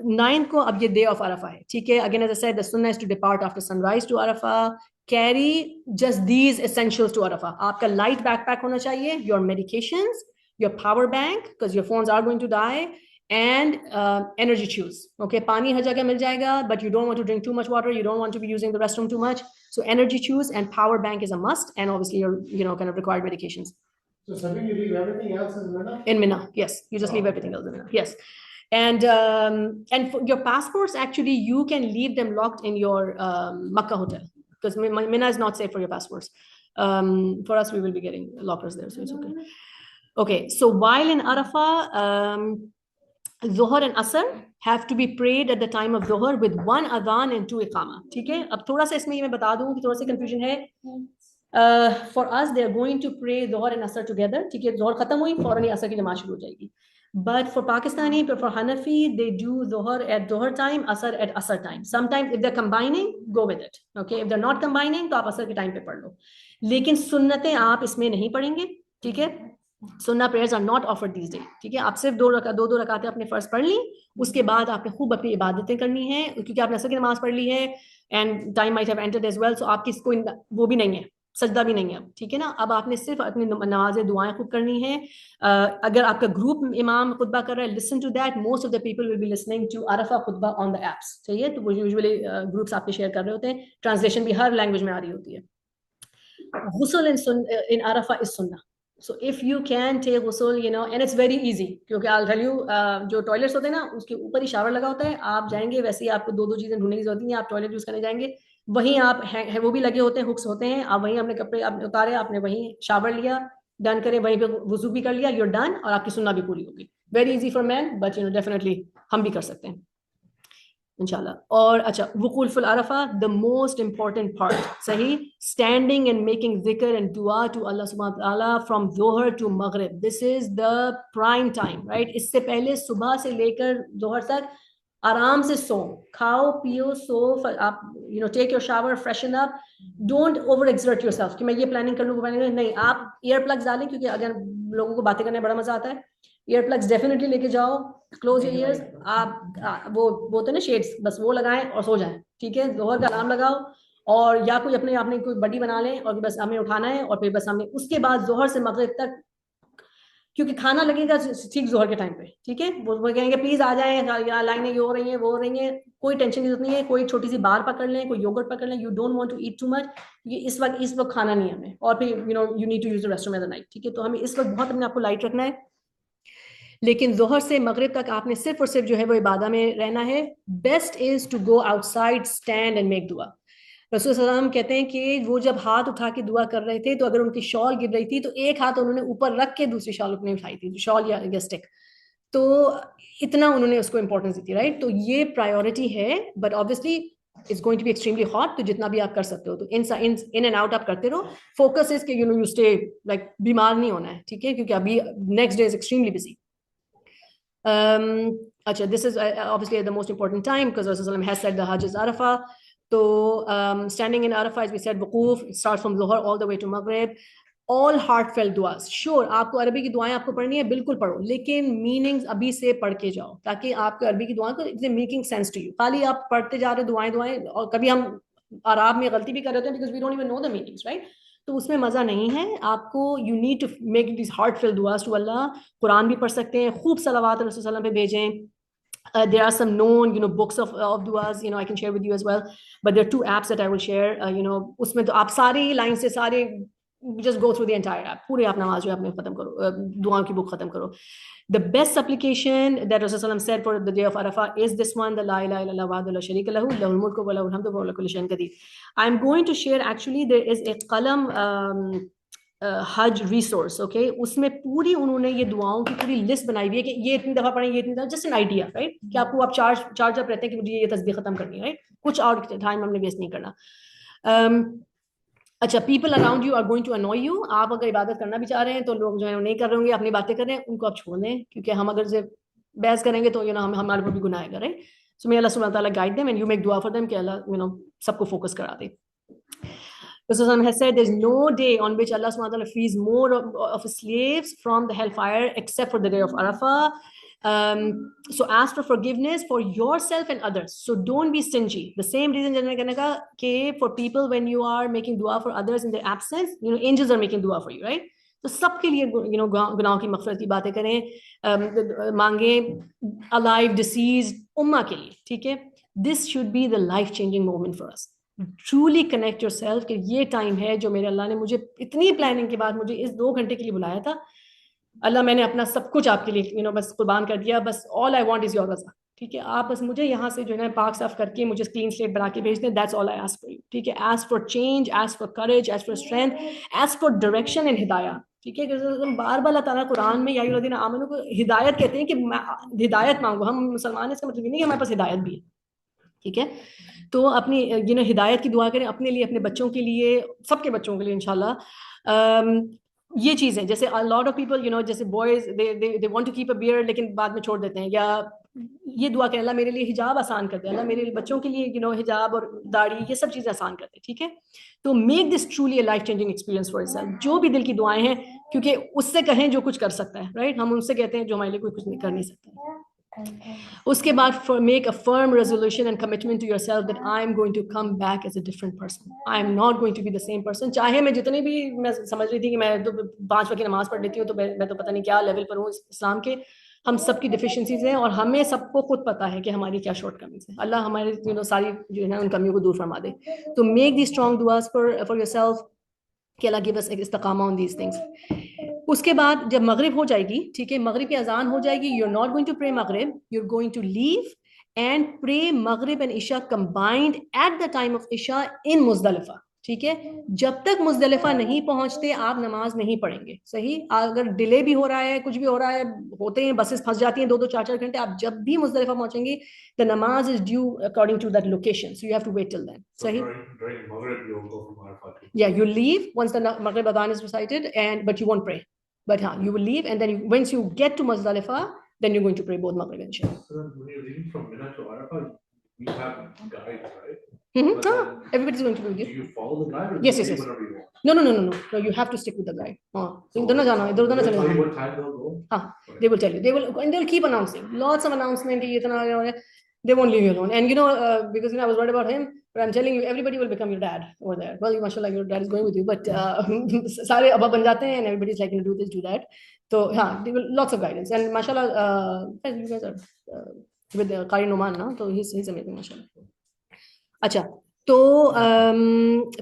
Ninth को अब ये day of Arafah है, ठीक है. Again, as I said, the sunnah is to depart after sunrise to Arafah. Carry just these essentials to Arafah. आपका light backpack होना चाहिए, your medications, your power bank because your phones are going to die, and energy chews. Okay, पानी हर जगह मिल जाएगा, but you don't want to drink too much water, you don't want to be using the restroom too much, so energy chews and power bank is a must, and obviously your kind of required medications. So Sabine, you leave everything else in Mina? In Mina, yes. You just leave everything else in Mina. Yes. And for your passports, actually, you can leave them locked in your Makkah hotel because Mina is not safe for your passports. For us, we will be getting lockers there, so it's okay. Okay, so while in Arafah, Dhuhr and Asr have to be prayed at the time of Dhuhr with one adhan and two iqama. ठीक है? अब थोड़ा सा इसमें ये मैं बता दूँ कि थोड़ा सा confusion है. For us, they are going to pray Dhuhr and Asr together. ठीक है? Dhuhr खत्म हुई, फौरन ही Asr की नमाज शुरू हो जाएगी. But for Pakistani, for Hanafi, they do Dhuhr at Dhuhr time, Asr at Asr time. Sometimes if they're combining, go with it. Okay? If they're not combining, तो आप Asr के time पे पढ़ लो. लेकिन सुन्नतें आप इसमें नहीं पढ़ेंगे. ठीक है? सुन्ना prayers are not offered these days. ठीक है? आप सिर्फ दो रकातें अपने फर्ज पढ़ ली, उसके बाद आपने खूब अपनी इबादतें करनी है, क्योंकि आपने असर की नमाज पढ़ ली है, and time might have entered as well, so आपकी कोई वो भी नहीं है, सजदा भी नहीं है अब. ठीक है ना? अब आपने सिर्फ अपनी नमाजें दुआएं खूब करनी है. अगर आपका ग्रुप इमाम खुतबा कर रहा है, listen to that. Most of the people will be listening to Arafah Khutba on the apps. सही है? तो वो यूजुअली ग्रुप्स आपके शेयर कर रहे होते हैं, ट्रांसलेशन भी हर लैंग्वेज में आ रही होती है. गुस्ल in Arafah is sunnah. So if you can take ghusl, and it's very easy, क्योंकि I'll tell you, जो टॉयलेट्स होते हैं ना, उसके ऊपर ही शावर लगा होता है. आप जाएंगे, वैसे ही आपको दो चीजें ढूंढने की जरूरत नहीं है. आप टॉयलेट यूज करने जाएंगे, वहीं आप है वो भी लगे होते हैं, हुक्स होते हैं. आप वहीं अपने कपड़े आपने उतारे, आपने वहीं शावर लिया, डन करें, वहीं पे वुजू भी कर लिया, you're done, और आपकी सुन्ना भी पूरी होगी. Very easy for men, but definitely हम भी कर सकते हैं इंशाल्लाह. और अच्छा, वुकूल फुल Arafah, the most important part. सही, स्टैंडिंग एंड मेकिंग जिक्र एंड दुआ टू अल्लाह सुब्हानहू व तआला फ्रॉम ज़ोहर टू मगरिब. This is the prime time, right? इससे पहले सुबह से लेकर ज़ोहर तक आराम से सो, खाओ पियो, सो. आप take your shower, freshen up. Don't over exert yourself कि मैं ये प्लानिंग कर लूँ, नहीं. आप ईयर प्लग्स डालें, क्योंकि अगर लोगों को बातें करने में बड़ा मजा आता है. ईयर प्लग्स डेफिनेटली लेके जाओ, क्लोज योर ईयर्स. आप वो तो ना शेड्स, बस वो लगाएं और सो जाएं. ठीक है? ज़ोहर का अलार्म लगाओ, और या कोई आपने कोई बड़ी बना लें, और बस हमें उठाना है, और फिर बस हमने उसके बाद ज़ोहर से मगरिब तक, क्योंकि खाना लगेगा ठीक ज़ोहर के टाइम पे. ठीक है? वो कहेंगे प्लीज आ जाएं, लाइनें ये हो रही हैं, वो हो रही हैं. कोई टेंशन की जरूरत नहीं है. कोई छोटी सी बार पकड़ लें, कोई योगर्ट पकड़ लें. You don't want to eat too much. ये इस वक्त खाना नहीं है हमें, और फिर you need to use the restroom at the night. ठीक है? तो हमें इस वक्त बहुत अपने आपको लाइट रखना है. लेकिन ज़ोहर से मगरिब तक आपने सिर्फ और सिर्फ जो है वो इबादत में रहना है. Best is to go outside, stand and make दुआ. रसूल सल्लल्लाहु अलैहि वसल्लम कहते हैं कि वो जब हाथ उठा के दुआ कर रहे थे, तो अगर उनकी शॉल गिर रही थी, तो एक हाथ उन्होंने ऊपर रख के दूसरी शॉल अपने उठाई थी, शॉल या स्टिक. तो इतना उन्होंने उसको इंपॉर्टेंस दी थी, राइट? तो ये प्रायोरिटी है. But obviously it's going to be extremely hot, तो जितना भी आप कर सकते हो, तो इन एंड आउट आप करते रहो. फोकस इज कि यू स्टे लाइक, बीमार नहीं होना है. ठीक है? क्योंकि अभी next day is extremely busy. This is obviously the most important time, because Rasulullah has said the Hajj is Arafah. So standing in Arafah, as we said, wuquf, it starts from Dhuhr all the way to Maghrib. All heartfelt duas. Sure, आपको अरबी की दुआएं आपको पढ़नी है, बिल्कुल पढ़ो, लेकिन मीनिंग्स अभी से पढ़ के जाओ, ताकि आपको अरबी की दुआएं को it's making sense to you. खाली आप पढ़ते जा रहे दुआएं, और कभी हम अरब में गलती भी कर रहे होते हैं, because we don't even know the meanings, right? तो उसमें मज़ा नहीं है. आपको you need to make this heartful दुआस टू अल्लाह. कुरान भी पढ़ सकते हैं, खूब सलावात रसूल सल्लल्लाहु अलैहि वसल्लम पे भेजें. There are some known, books of duas, I can share with you as well. But there are 2 apps that I will share. उसमें तो आप सारी लाइन से सारे just go through the entire app. पूरे आप नमाज जो आपने खत्म करो, दुआओं की बुक खत्म करो. The best supplication that Rasulullah said for the day of Arafah is this one, the La ilaha illallah wahdahu la sharika lahu, lahul mulku wa lahul hamdu wa huwa ala kulli shay'in qadir. I'm going to share, actually there is a qalam हज resource. Okay, उसमें पूरी उन्होंने ये दुआओं की पूरी list बनाई हुई है कि ये इतनी दफा पढ़ें, ये इतनी दफा. Just an idea, right? कि आपको आप चार्ज अप रहते हैं कि मुझे ये तस्बीह खत्म करनी है, राइट? कुछ और टाइम हमने वेस्ट नहीं करना. अच्छा, people around you are going to annoy you. आप अगर इबादत करना भी चाह रहे हैं, तो लोग जो है नहीं कर रहे होंगे, अपनी बातें कर रहे हैं, उनको आप छोड़ दें, क्योंकि हम अगर से बहस करेंगे तो हम हमारे ऊपर भी गुनाह है, राइट? सो मे अल्लाह सुब्हानहू व तआला guide them and you make दुआ फॉर देम कि अल्लाह सबको फोकस करा दे. Rasulullah has said there's no day on which Allah subhanahu wa ta'ala frees more of his slaves from the hellfire except for the day of Arafah. So ask for forgiveness for yourself and others. So don't be stingy. The same reason for people when you are making dua for others in their absence, angels are making dua for you, right? तो सबके लिए गुनाहों की मग़फ़िरत की बातें करें, मांगे alive, deceased, उम्मा के लिए, ठीक है? This should be the life changing moment for us. Truly connect yourself कि ये टाइम है जो मेरे अल्लाह ने मुझे इतनी प्लानिंग के बाद मुझे इस 2 घंटे के लिए बुलाया था. अल्लाह मैंने अपना सब कुछ आपके लिए बस कुर्बान कर दिया. बस all I want is your रज़ा. ठीक है, आप बस मुझे यहाँ से जो है ना पाक साफ करके मुझे क्लीन स्लेट बना के भेज दें. That's all I ask for you. ठीक है, ask for change, ask for courage, ask for strength, ask for direction and हिदायत. ठीक है, बार बार अल्लाह ताला कुरान में या अय्युहल्लज़ीना आमनू को हिदायत कहते हैं कि हिदायत मांगो. हम मुसलमान, इसका मतलब नहीं है हमारे पास हिदायत भी है. ठीक है, तो अपनी हिदायत की दुआ करें अपने लिए, अपने बच्चों के लिए, सबके बच्चों के लिए इंशाल्लाह. ये चीज़ें जैसे a lot of people जैसे boys they want to keep a beard लेकिन बाद में छोड़ देते हैं, या ये दुआ करें अल्लाह मेरे लिए हिजाब आसान कर दे, अल्लाह मेरे बच्चों के लिए हिजाब और दाढ़ी ये सब चीज़ें आसान कर दे. ठीक है, तो make this truly a life changing experience for yourself. जो भी दिल की दुआएं हैं, क्योंकि उससे कहें जो कुछ कर सकता है, राइट? हम उनसे कहते हैं जो हमारे लिए कोई कुछ नहीं कर नहीं सकता. उसके बाद make a firm resolution and commitment to yourself that I am going to come back as a different person. I am not going to be the same person. चाहे मैं जितने भी, मैं समझ रही थी कि मैं तो 5 वक्त की नमाज पढ़ लेती हूँ तो मैं तो पता नहीं क्या लेवल पर हूँ इस्लाम के. हम सबकी डिफिशिएंसीज हैं और हमें सबको खुद पता है कि हमारी क्या शॉर्टकमिंग्स हैं. अल्लाह हमारे सारी जो है ना उन कमियों को दूर फरमा दे. तो मेक दी स्ट्रॉन्ग दुआस फॉर योरसेल्फ कि अल्लाह गिव अस इस्तिकामा ऑन दीज थिंग्स. उसके बाद जब मगरिब हो जाएगी, ठीक है, मगरिब की अजान हो जाएगी, you are not going to pray मगरिब, you are going to leave and pray मगरिब एंड इशा combined at the time of इशा इन मुज़दलिफा. ठीक है, जब तक मुज़दलिफा नहीं पहुंचते आप नमाज नहीं पढ़ेंगे. सही, अगर डिले भी हो रहा है, कुछ भी हो रहा है, होते हैं बसेस फंस जाती हैं 2-2 4-4 घंटे, आप जब भी मुज़दलिफा पहुंचेंगे द नमाज is due according to that location, so you have to wait till then. सही, During Maghrib, you'll go from Arafat. yeah, you leave once the maghrib adhan is recited, but you won't pray. But you will leave, and then once you get to Muzdalifah, then you're going to pray both Maghrib and Isha. So then when you're leaving from Mina to Arafat, you have guides, right? Everybody's going to be with you. Do you follow the guide or Yes, do yes, you yes. leave whenever you want? No, you have to stick with the guide. So इधर ना जाना, इधर ना Will they tell चले. you what time they'll go? They will tell you. And they'll keep announcing. Lots of announcement. They won't leave you alone. And because I was worried about him, but I'm telling you, everybody will become your dad over there. Well, mashallah, your dad is going with you, but सारे अब्बा बन जाते हैं, and everybody's like, do this, do that. So there will lots of guidance, and mashallah, you guys are with Qari Numan, na? So he's amazing, mashallah. अच्छा, तो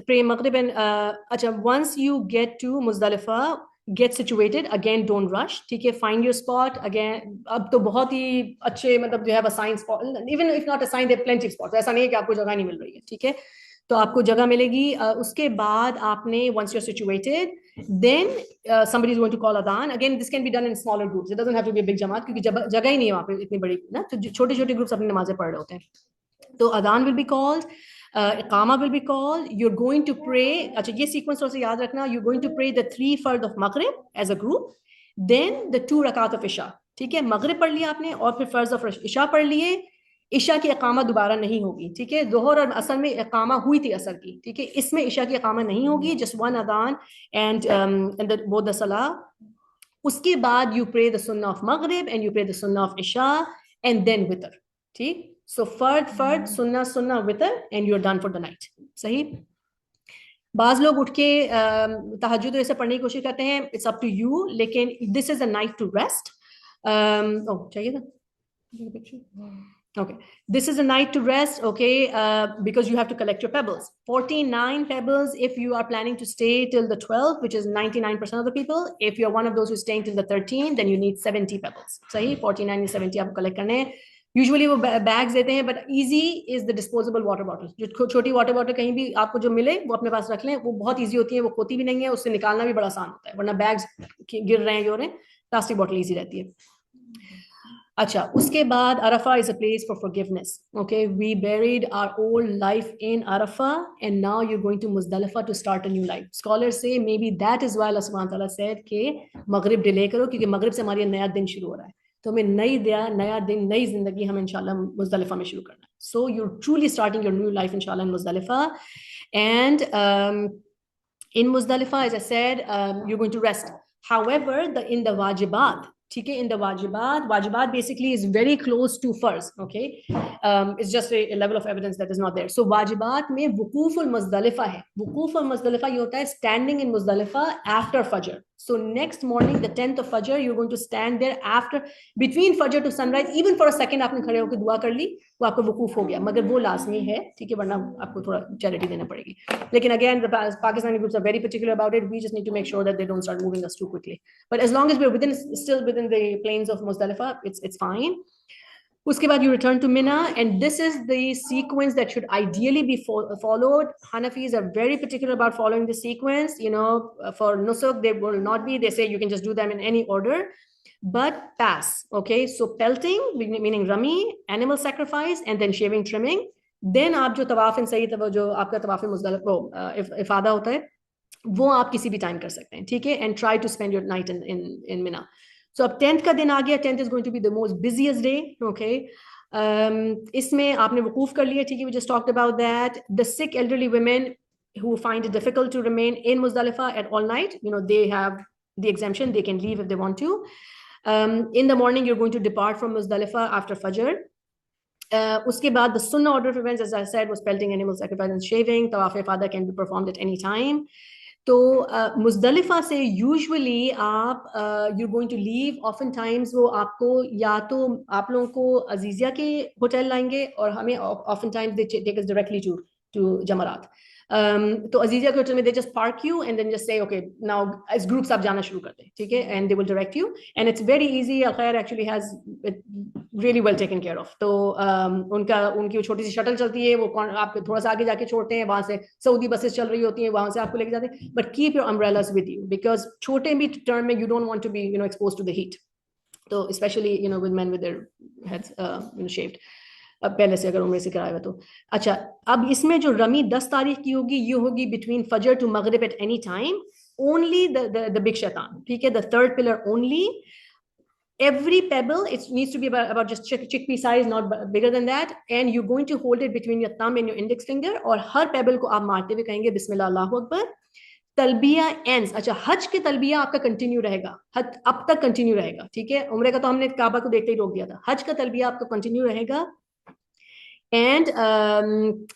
pray Maghrib and अच्छा, once you get to Muzdalifa, get situated again, don't rush. ठीक है, find your spot again. अब तो बहुत ही अच्छे मतलब you have assigned spot, even if not assigned, there are plenty of spots. ऐसा नहीं है कि आपको जगह नहीं मिल रही है. ठीक है, तो आपको जगह मिलेगी. उसके बाद आपने once you're situated, then somebody is going to call adhan. Again, this can be done in smaller groups. It doesn't have to be a big जमात, क्योंकि जगह ही नहीं है वहाँ पे इतनी बड़ी ना, तो छोटे-छोटे ग्रुप्स अपनी नमाजें पढ़ रहे होते हैं. तो adhan will be called, इकामा will be called, you're going to pray. अच्छा, ये सीक्वेंस थोड़ा सा याद रखना. You're going to pray the 3 फर्द of Maghrib as a group, then the 2 रकात of Isha. ठीक है, मगरिब पढ़ लिया आपने और फिर फर्ज ऑफ इशा पढ़ लिए. इशा की इकामा दोबारा नहीं होगी. ठीक है, ज़ोहर और असर में इकामा हुई थी असर की. ठीक है, इसमें इशा की इकामा नहीं होगी. जस्ट वन अदान एंड बोथ द सलाह. उसके बाद यू प्रे द सुन्ना ऑफ मगरिब एंड यू प्रे द सुन्ना ऑफ इशा एंड देन वितर. ठीक, सो फर्द सुन्ना वितर and you are done for the night. सही. बाज लोग उठ के तहज्जुद ऐसे पढ़ने की कोशिश करते हैं. इट्स अप टू यू, लेकिन this is a night to rest. चाहिए था. Okay, this is a night to rest, okay, because you have to collect your pebbles. 49 pebbles if you are planning to stay till the 12th, which is 99% of the people. If you're one of those who's staying till the 13th, then you need 70 pebbles. Sahi, 49 and 70 आप collect करने. Usually वो bags देते हैं, but easy is the disposable water bottle. जो छोटी water bottle कहीं भी आपको जो मिले वो अपने पास रख लें. वो बहुत easy होती है, वो खोती भी नहीं है, उससे निकालना भी बड़ा आसान होता है. वरना bags गिर रहे हैं जो रहे, प्लास्टिक बॉटल easy रहती है. अच्छा, उसके बाद अरफा is a place for forgiveness. Okay, we buried our old life in Arafah, and now you're going to Muzdalifah to start a new life. Scholars say maybe that is why Allah Subhanahu wa Taala said कि मगरिब delay करो, क्योंकि मगरिब से हमारी नया दिन शुरू हो रहा है. तो हमें नया दिन, नई जिंदगी हम इंशाल्लाह मुज़दलिफा में शुरू करना है. So you're truly starting your new life inshallah in Muzdalifah, and In Muzdalifah, as I said, you're going to rest. However, in the wajibat, ठीक है, in the wajibat basically is very close to farz, okay? It's just a level of evidence that is not there. So wajibat में wukuf al-Muzdalifah है. Wukuf al-Muzdalifah ये होता है standing in Muzdalifah after Fajr. So next morning, the 10th of Fajr, you're going to stand there after, between Fajr to sunrise, even for a second आपने खड़े होकर दुआ कर ली, वो आपका वकूफ हो गया, मगर वो लाजमी है, ठीक है, वरना आपको थोड़ा चैरिटी देना पड़ेगी. लेकिन again, the Pakistani groups are very particular about it. We just need to make sure that they don't start moving us too quickly. But as long as we're still within the plains of Muzdalifah, it's fine. Uske baad you return to Mina, and this is the sequence that should ideally be followed. Hanafis are very particular about following the sequence. You know, for nusuk, they will not be. They say you can just do them in any order, but pass. Okay, so pelting, meaning rami, animal sacrifice, and then shaving, trimming. Then आप जो तवाफ इन सही जो आपका तवाफ Muzdalifah इफ़ादा होता है, वो आप किसी भी टाइम कर सकते हैं, ठीक है, and try to spend your night in Mina. So अब 10th का दिन आ गया. 10th is going to be the most busiest day, okay? इसमें आपने वकूफ कर लिया, ठीक है, we just talked about that. The sick elderly women who find it difficult to remain in Muzdalifah at all night, you know, they have the exemption, they can leave if they want to. In the morning, you're going to depart from Muzdalifah after Fajr. Uske baad, the sunnah order of events, as I said, was pelting, animal sacrifice, and shaving. Tawaf ifada can be performed at any time. तो Muzdalifah से usually आप you're going to leave. Oftentimes वो आपको या तो आप लोगों को अजीज़िया के होटल लाएंगे, और हमें oftentimes they take us directly to जमरात. तो अजीज़िया के होटल में they just park you and then just say okay, now as groups आप जाना शुरू करते हैं, ठीक है, and they will direct you, and it's very easy. Al Khair actually has it really well taken care of. तो उनकी छोटी सी शटल चलती है, वो आप थोड़ा सा आगे जाके छोड़ते हैं, वहां से सऊदी बसेस चल रही होती हैं, वहां से आपको लेके जाते हैं. But keep your umbrellas with you, because छोटे भी टर्म में you don't want to be, you know, exposed to the heat. तो especially, you know, with men with their heads you know, shaved. अब पहले से अगर उम्र से कराया हुआ तो अच्छा. अब इसमें जो रमी 10 तारीख की होगी, ये होगी between फजर to maghrib at any time. Only the big shaitan, ठीक है, the third pillar only. Every pebble, it needs to be about just chickpea size, not bigger than that, and you're going to hold it between your thumb and your index finger, और हर pebble को आप मारते हुए कहेंगे बिस्मिल्लाह अल्लाहु Akbar. तलबिया ends. अच्छा, हज के तलबिया आपका कंटिन्यू रहेगा, अब तक कंटिन्यू रहेगा, ठीक है. उम्रे का तो हमने काबा को देखते ही रोक दिया था. हज का तलबिया आपका कंटिन्यू रहेगा, and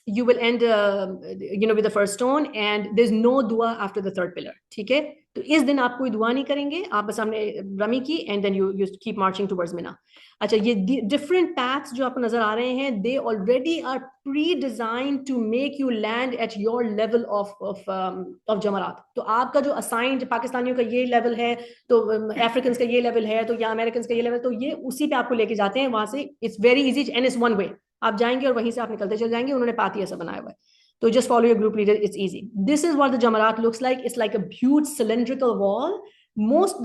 you will end you know, with the first stone, and there's no dua after the third pillar, ठीक है. तो इस दिन आप कोई दुआ नहीं करेंगे, आप बस हमने रमी की, and then you keep marching towards Mina. अच्छा, ये different paths जो आपको नजर आ रहे हैं, they already are pre-designed to make you land at your level of जमरात. तो आपका जो assigned, पाकिस्तानियों का ये level है, तो Africans का ये level है, तो या Americans का ये level, तो ये उसी पे आपको लेके जाते हैं. वहां से it's very easy and it's one way. आप जाएंगे और वहीं से आप निकलते चले जाएंगे. उन्होंने पाती ऐसा बनाया हुआ है, तो just follow your group leader, it's easy. This is what the Jamarat looks like. It's like a huge cylindrical wall.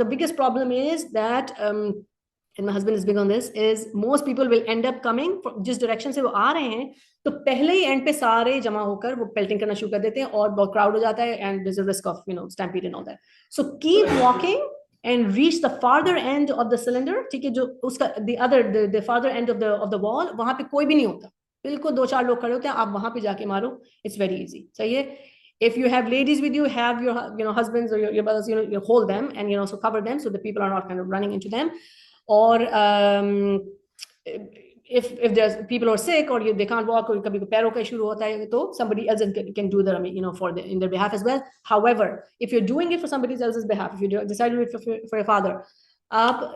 The biggest problem is that and my husband is big on this, is most people will end up coming from जिस direction से वो आ रहे हैं, तो पहले ही end पे सारे जमा होकर वो pelting करना शुरू कर देते हैं, और बहुत crowd हो जाता है, and there's a risk of, you know, stampede and all that. So keep walking and reach the farther end of the cylinder, ठीक है, जो उसका the farther end of the wall, वहां पे कोई भी नहीं होता, बिल्कुल 2-4 लोग खड़े होते हैं, आप वहां पे जाके मारो. It's very easy. सही है. If you have ladies with you, have your, you know, husbands or your brothers, you know, you hold them, and, you know, so cover them so the people are not kind of running into them. Or if there's people who are sick, or they can't walk, or kabhi पैरों का issue होता है, तो somebody else can do the, you know, in their behalf as well. However, if you're doing it for somebody else's behalf, if you decide to do it for your father,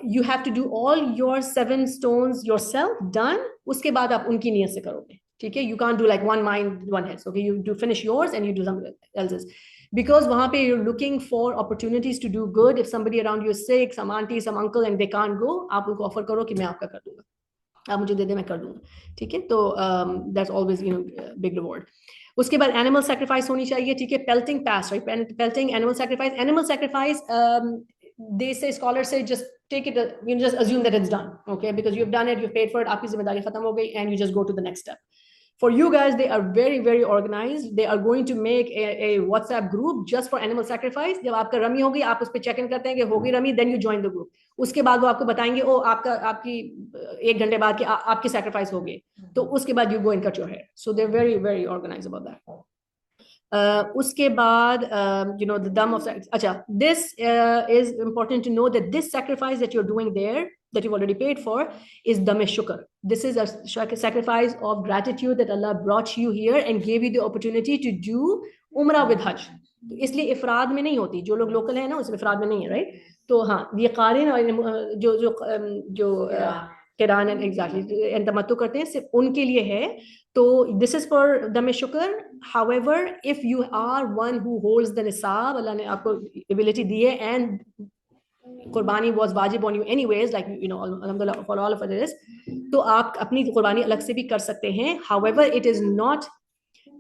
you have to do all your 7 stones yourself done. उसके बाद आप उनकी नियत से करोगे, ठीक है. You can't do like one mind, one head. So, okay, you do finish yours and you do somebody else's. Because वहाँ पे you're looking for opportunities to do good. If somebody around you is sick, some auntie, some uncle, and they can't go, आप उनको offer करो कि मैं आपका कर दूँगा, आप मुझे दे दे, मैं कर दूँगा, ठीक है. तो that's always, you know, big reward. उसके बाद animal sacrifice होनी चाहिए, ठीक है. Pelting pass, right? Pelting, animal sacrifice. They say, scholars say, just take it, you know, just assume that it's done, okay, because you've done it, you've paid for it, आपकी जिम्मेदारी खत्म हो गई, and you just go to the next step. For you guys, they are very, very organized. They are going to make a WhatsApp group just for animal sacrifice. जब आपका rummy होगी, आप उस पे check in करते हैं कि होगी rummy, then you join the group. उसके बाद वो आपको बताएंगे, ओ आपकी 1 घंटे बाद कि आपकी sacrifice हो गई, तो उसके बाद you go and cut your hair. So they're very, very organized about that. उसके बाद the dam of अच्छा, this is important to know that this sacrifice that you're doing there, that you've already paid for, is dam shukr. This is a sacrifice of gratitude that Allah brought you here and gave you the opportunity to do umrah with hajj. तो इसलिए इफराद में नहीं होती, जो लोग local है ना उसमें इफराद में नहीं है, राइट? तो हाँ, ये कारिन और जो जो जो किरान एग्जैक्टली एंड तमत्तु करते हैं, सिर्फ उनके लिए है. तो दिस इज फॉर दम शुक्र. However if you are one who holds the निसाब, अल्लाह ने आपको एबिलिटी दी है एंड कुर्बानी वाज वाजिब ऑन यू एनीवेज, लाइक अल्हम्दुलिल्लाह फॉर ऑल ऑफ अस, तो आप अपनी कुर्बानी अलग से भी कर सकते हैं. हाउएवर इट इज नॉट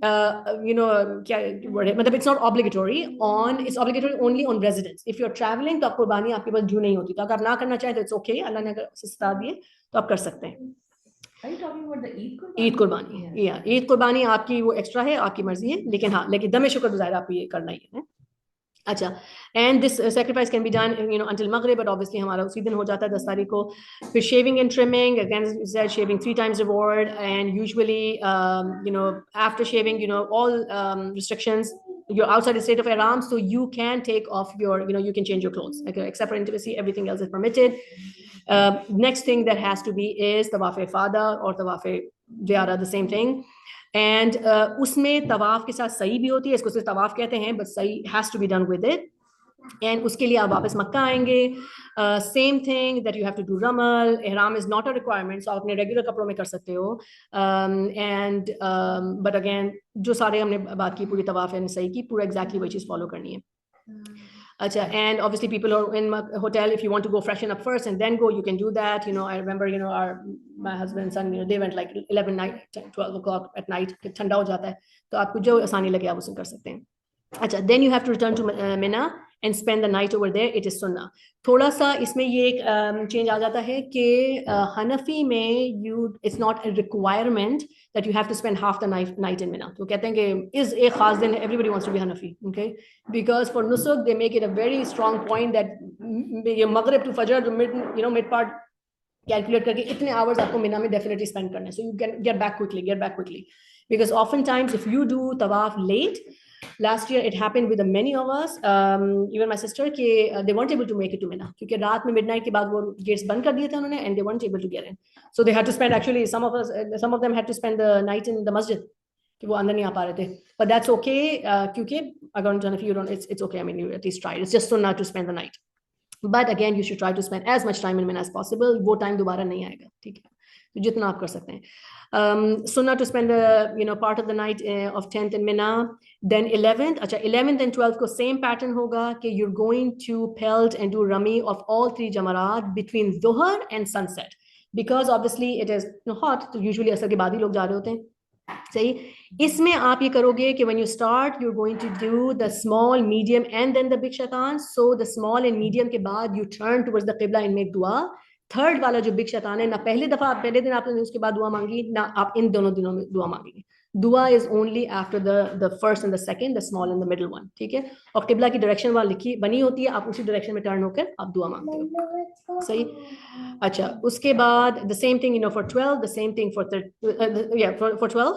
क्या वर्ड है, मतलब it's not obligatory on, it's obligatory only on residents. If you are travelling तो आप कुर्बानी आपके पास ड्यू नहीं होती. तो अगर आप ना करना चाहें तो इट्स ओके, अल्लाह ने अगर सिस्ता दिए तो आप कर सकते हैं. Are you talking about the Eid Qurbani? Eid कुर्बानी, या ईद कुर्बानी आपकी वो एक्स्ट्रा है, आपकी मर्जी है, लेकिन हाँ, लेकिन दम शुक्र ज़ाहिर आपको ये करना ही है. अच्छा, and this sacrifice can be done until मगरिब, बट ऑब्वियसली हमारा उसी दिन हो जाता है 10 तारीख को. फिर shaving and trimming, again shaving 3 times reward, and usually after shaving all restrictions, you're outside the state of ihram, so you can take off your, you can change your clothes, okay, except for intimacy, everything else is permitted. Next thing that has to be is tawaf ifada or tawaf ziyara, the same thing. And उसमें तवाफ के साथ सही भी होती है, इसको सिर्फ तवाफ कहते हैं, but सही has to be done with it. And उसके लिए आप वापस मक्का आएंगे. Same thing that you have to do Raimal. ihram is not a requirement, so आप अपने रेगुलर कपड़ों में कर सकते हो. But again, जो सारे हमने बात की पूरी तवाफ है सही की, पूरा exactly वही चीज़ फॉलो करनी है. Acha, and obviously people are in a hotel, if you want to go freshen up first and then go, you can do that. I remember, my husband and son, they went like 11 night, 12 o'clock at night, ठंडा हो जाता है, तो आपको जो आसानी लगे आप उसे कर सकते हैं. अच्छा, then you have to return to Mina and spend the night over there. It is sunnah. थोड़ा सा इसमें ये एक चेंज आ जाता है कि हनफी में it's not a requirement that you have to spend half the night in Mina. तो कहते हैं कि इस एक खास दिन everybody wants to be Hanafi, okay? Because for nusuk they make it a very strong point that maghrib to fajr, mid part calculate करके इतने hours आपको मिना में definitely spend करने, so you can get back quickly. Because oftentimes if you do tawaf late, last year it happened with many of us, even my sister, कि they weren't able to make it to Mina क्योंकि रात में midnight के बाद वो gates बंद कर दिए थे उन्होंने, and they weren't able to get in, so they had to spend, actually some of them had to spend the night in the masjid कि वो अंदर नहीं आ पा रहे थे. But that's okay, क्योंकि अगर if you don't, it's okay. I mean, you at least try. It's just sunnah to spend the night. But again, you should try to spend as much time in Mina as possible. वो time दोबारा नहीं आएगा, ठीक है? तो जितना आप कर सकते हैं. Sunnah to spend the part of the night of 10th in Mina. Then 11th, अच्छा 11th and 12th को same pattern होगा कि you're going to pelt and do rami of all 3 jamarat between dhuhr and sunset, because obviously it is hot, तो usually असर के बाद ही लोग जा रहे होते हैं. सही. इसमें आप ये करोगे कि when you start you're going to do the small, medium and then the big shaitan. So the small and medium के बाद you turn towards the qibla and make dua. Third वाला जो बिग शैतान है ना, पहले दिन आपने उसके बाद दुआ मांगी ना, आप इन दोनों दिनों में दुआ मांगेंगे. दुआ is only after the first and the second, the small and the middle one, ठीक है? और किबला की डायरेक्शन वहां बनी होती है, आप उसी डायरेक्शन में टर्न होकर आप दुआ मांगते हो. सही. अच्छा, उसके बाद the same thing for 12, the same thing for 12.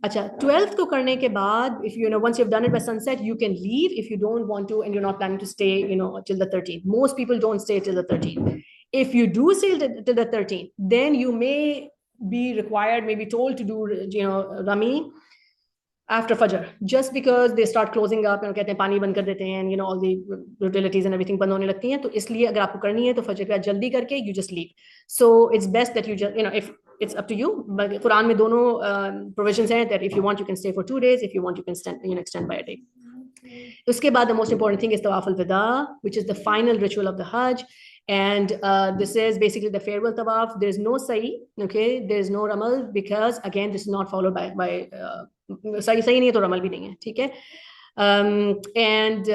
अच्छा, 12th को करने के बाद if once you've done it by sunset, you can leave if you don't want to and you're not planning to stay till the 13th. Most people don't stay till the 13th. If you do stay till the 13th, then you may be required, maybe told to do rami after fajr, just because they start closing up and कहते हैं पानी बंद कर देते हैं and all the utilities and everything बंद होने लगती हैं. तो इसलिए अगर आपको करनी है तो फजर के बाद जल्दी करके you just leave. So it's best that you just if it's up to you, but Quran में दोनों provisions हैं that if you want you can stay for 2 days, if you want you can extend by a day. उसके बाद the most important thing is tawaf al-wada, which is the final ritual of the Hajj. And this is basically the farewell tawaf. There is no sa'i, okay? There is no ramal, because again this is not followed by sa'i नहीं है तो ramal भी नहीं है, ठीक है? And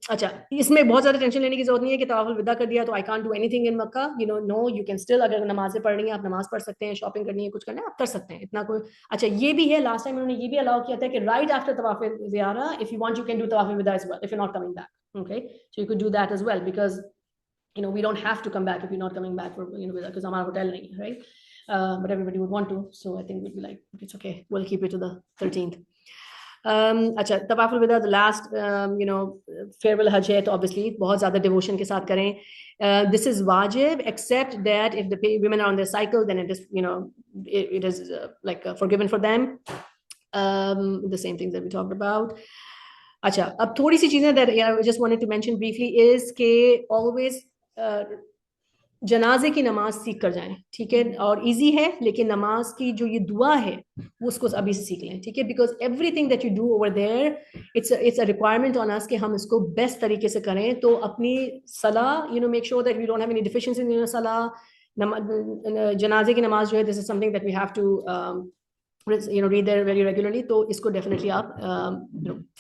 अच्छा, इसमें बहुत ज़्यादा टेंशन लेने की जरूरत नहीं है कि तवाफ विदा कर दिया तो I can't do anything in Makkah. No, you can still, अगर नमाज़ें पढ़नी है आप नमाज पढ़ सकते हैं, शॉपिंग करनी है, कुछ करना है आप कर सकते हैं, इतना कोई. अच्छा, ये भी है, लास्ट टाइम उन्होंने ये भी अलाउ किया था कि right after तवाफ ज़ियारा, if you want you can do तवाफ विदा as well if you're not coming back, okay? So you could do that as well, because we don't have to come back if you're not coming back for because हमारा hotel नहीं है, right? But everybody would want to, so I think we'd be like, it's okay, we'll keep it to the 13th. अच्छा, तवाफुल विदा the last farewell हज है, तो obviously बहुत ज़्यादा डिवोशन के साथ करें. This is wajib, except that if the women are on their cycle, then it is, it is forgiven for them. The same things that we talked about. अच्छा, अब थोड़ी सी चीजें that I just wanted to mention briefly is कि always जनाजे की नमाज सीख कर जाएं, ठीक है. और इजी है, लेकिन नमाज की जो ये दुआ है वो उसको अभी से सीख लें, ठीक है. Because everything that you do over there, it's a requirement on us कि हम इसको बेस्ट तरीके से करें. तो अपनी सलाह, make sure that we don't have any deficiency in सलाह. जनाजे की नमाज जो है, this is something that we have to read there very regularly. तो इसको definitely आप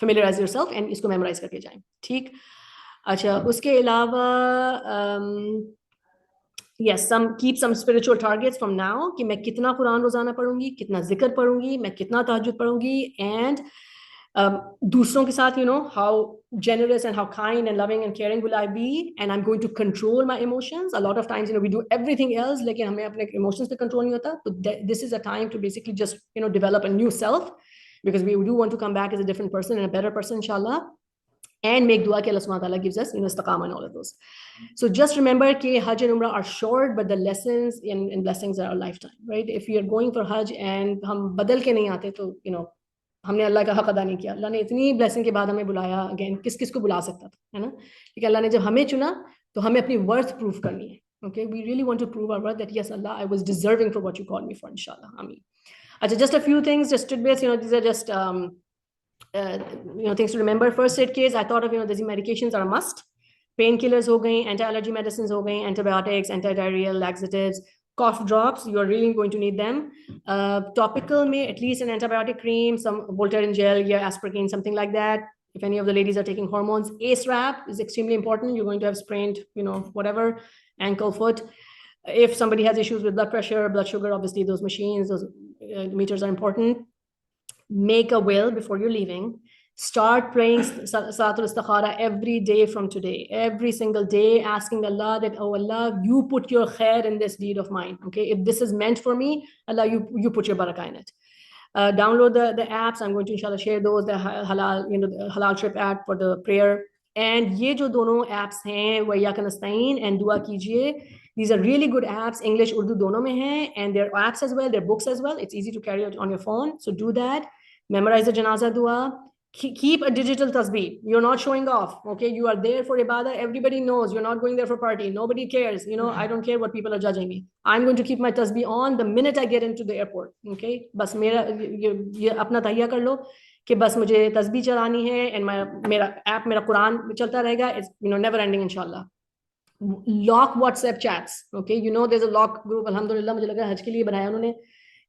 familiarize yourself and इसको memorize करके जाएं, ठीक. अच्छा, उसके अलावा yes, keep some spiritual targets from now कि मैं कितना कुरान रोजाना पढ़ूंगी, कितना जिक्र पढ़ूंगी, मैं कितना तहज्जुद पढ़ूंगी. And दूसरों के साथ, how generous and how kind and loving and caring will I be, and I'm going to control my emotions. A lot of times, we do everything else, लेकिन हमें अपने emotions पे control नहीं होता. So this is a time to basically just, develop a new self, because we do want to come back as a different person and a better person, inshallah. And make dua कि Allah subhanahu wa ta'ala gives us, istiqamah and all of those. So just remember कि Hajj and Umrah are short, but the lessons and blessings are a lifetime, right? If you are going for Hajj and हम बदल के नहीं आते, तो हमने अल्लाह का हक अदा नहीं किया. अल्लाह ने इतनी ब्लेसिंग के बाद हमें बुलाया. अगेन, किस किस को बुला सकता था, है ना. लेकिन अल्लाह ने जब हमें चुना, तो हमें अपनी वर्थ प्रूव करनी है. Okay, we really want to prove our worth, that yes, Allah, I was deserving for what you called me for, inshallah. Ameen. Just a few things, just tidbits, these are just things to remember. First aid kits, I thought of, these medications are a must. Painkillers ho gayi, anti-allergy medicines ho gayi, antibiotics, antidiarrheal laxatives, cough drops, you are really going to need them. Topical may at least an antibiotic cream, some Voltaren gel, aspartame, something like that. If any of the ladies are taking hormones, ACE wrap is extremely important. You're going to have sprained, whatever, ankle, foot. If somebody has issues with blood pressure, blood sugar, obviously those machines, those meters are important. Make a will before you're leaving. Start praying Salatul Istikhara every day from today, every single day, asking Allah that, oh Allah, you put your khair in this deed of mine. Okay, if this is meant for me, Allah, you put your barakah in it. Download the apps. I'm going to inshallah share those, the halal, the halal trip app for the prayer. And ये जो दोनों apps हैं, वैयाक नस्ताइन and दुआ कीजिए, these are really good apps. English, Urdu दोनों में हैं, and they're apps as well, they're books as well. It's easy to carry it on your phone. So do that. Memorize the janaza dua. Keep a digital tasbih. You're not showing off. Okay, you are there for ibadah. Everybody knows you're not going there for party. Nobody cares. I don't care what people are judging me. I'm going to keep my tasbih on the minute I get into the airport. Okay, बस मेरा ये अपना तहिया कर लो कि बस मुझे तस्बीह चलानी है, and मेरा ऐप, मेरा कुरान चलता रहेगा. It's never ending, inshallah. Lock WhatsApp chats. Okay, there's a lock group. Alhamdulillah, मुझे लगा हज के लिए बनाया उन्होंने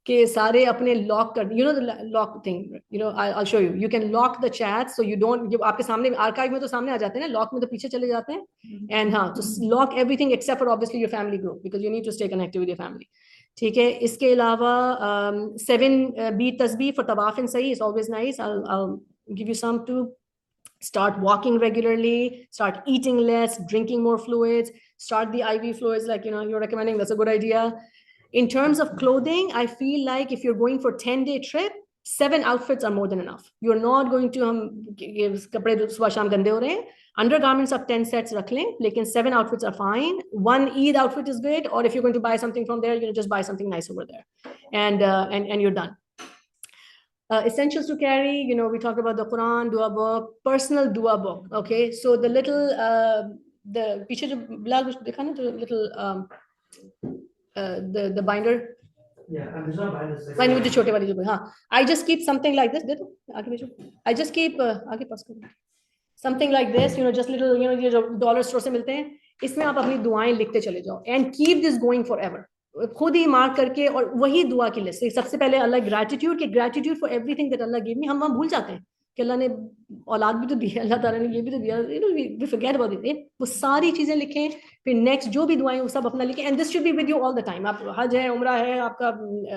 कि सारे अपने लॉक कर, the lock thing, I'll show you. You can lock the chat, so you don't, आपके सामने आर्काइव में तो सामने आ जाते हैं ना, लॉक में तो पीछे चले जाते हैं. And हाँ, to lock everything except for obviously your family group, because you need to stay connected with your family. ठीक है. इसके अलावा 7 beat tasbih for tawaf and sa'i is always nice. I'll give you some too. Start walking regularly, start eating less, drinking more fluids, start the IV fluids like you're recommending. That's a good idea. In terms of clothing, I feel like if you're going for 10-day trip, 7 outfits are more than enough. You're not going to kapde subah sham gande ho rahe hain. Undergarments of 10 sets rakh lein, lekin 7 outfits are fine. One Eid outfit is good, or if you're going to buy something from there, just buy something nice over there, and you're done. Essentials to carry, we talked about the Quran, dua book, personal dua book. Okay, so the little the piche jo Bilal dekha na, the little the binder. Yeah, and there's not binders. Binder with the छोटे वाली जो, हाँ. I just keep something like this. दे दो, आगे भेजो. I just keep आगे पास करो. Something like this, just little, ये जो dollar store से मिलते हैं, इसमें आप अपनी दुआएं लिखते चले जाओ, and keep this going forever. खुद ही मार्क करके, और वही दुआ की लिस्ट. सबसे पहले अल्लाह ग्रेटिट्यूड, कि gratitude for everything that Allah give me. हम भूल जाते हैं कि अल्लाह ने औलाद भी तो दी है, अल्लाह ताला ने ये भी तो दिया, वी फॉरगेट अबाउट इट. वो सारी चीजें लिखें, फिर नेक्स्ट जो भी दुआएं वो सब अपना लिखें, and this should be with you all the time. आप हज है, उम्रा है, आपका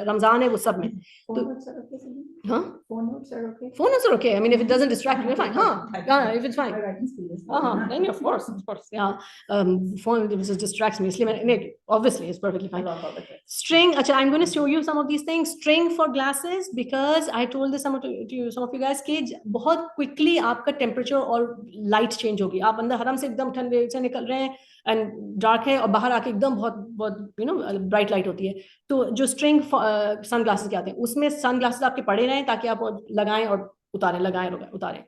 रमजान है, वो सब में. तो हाँ, phone notes are okay. I mean, if it doesn't distract you, fine. हाँ, if it's fine. हाँ नहीं of course yeah phone just distracts me इसलिए मैंने obviously it's perfectly fine. String, अच्छा I'm going to show you some of these things. String for glasses because I told this some of you guys कि बहुत quickly आपका temperature और light change होगी. आप अंदर हरम से एकदम ठंडे से निकल रहे हैं and dark है और बाहर आके एकदम बहुत bright light होती है. तो जो string sunglasses के आते हैं उसमें sunglasses आपके पड़े रहें ताकि आप लगाएं और उतारें.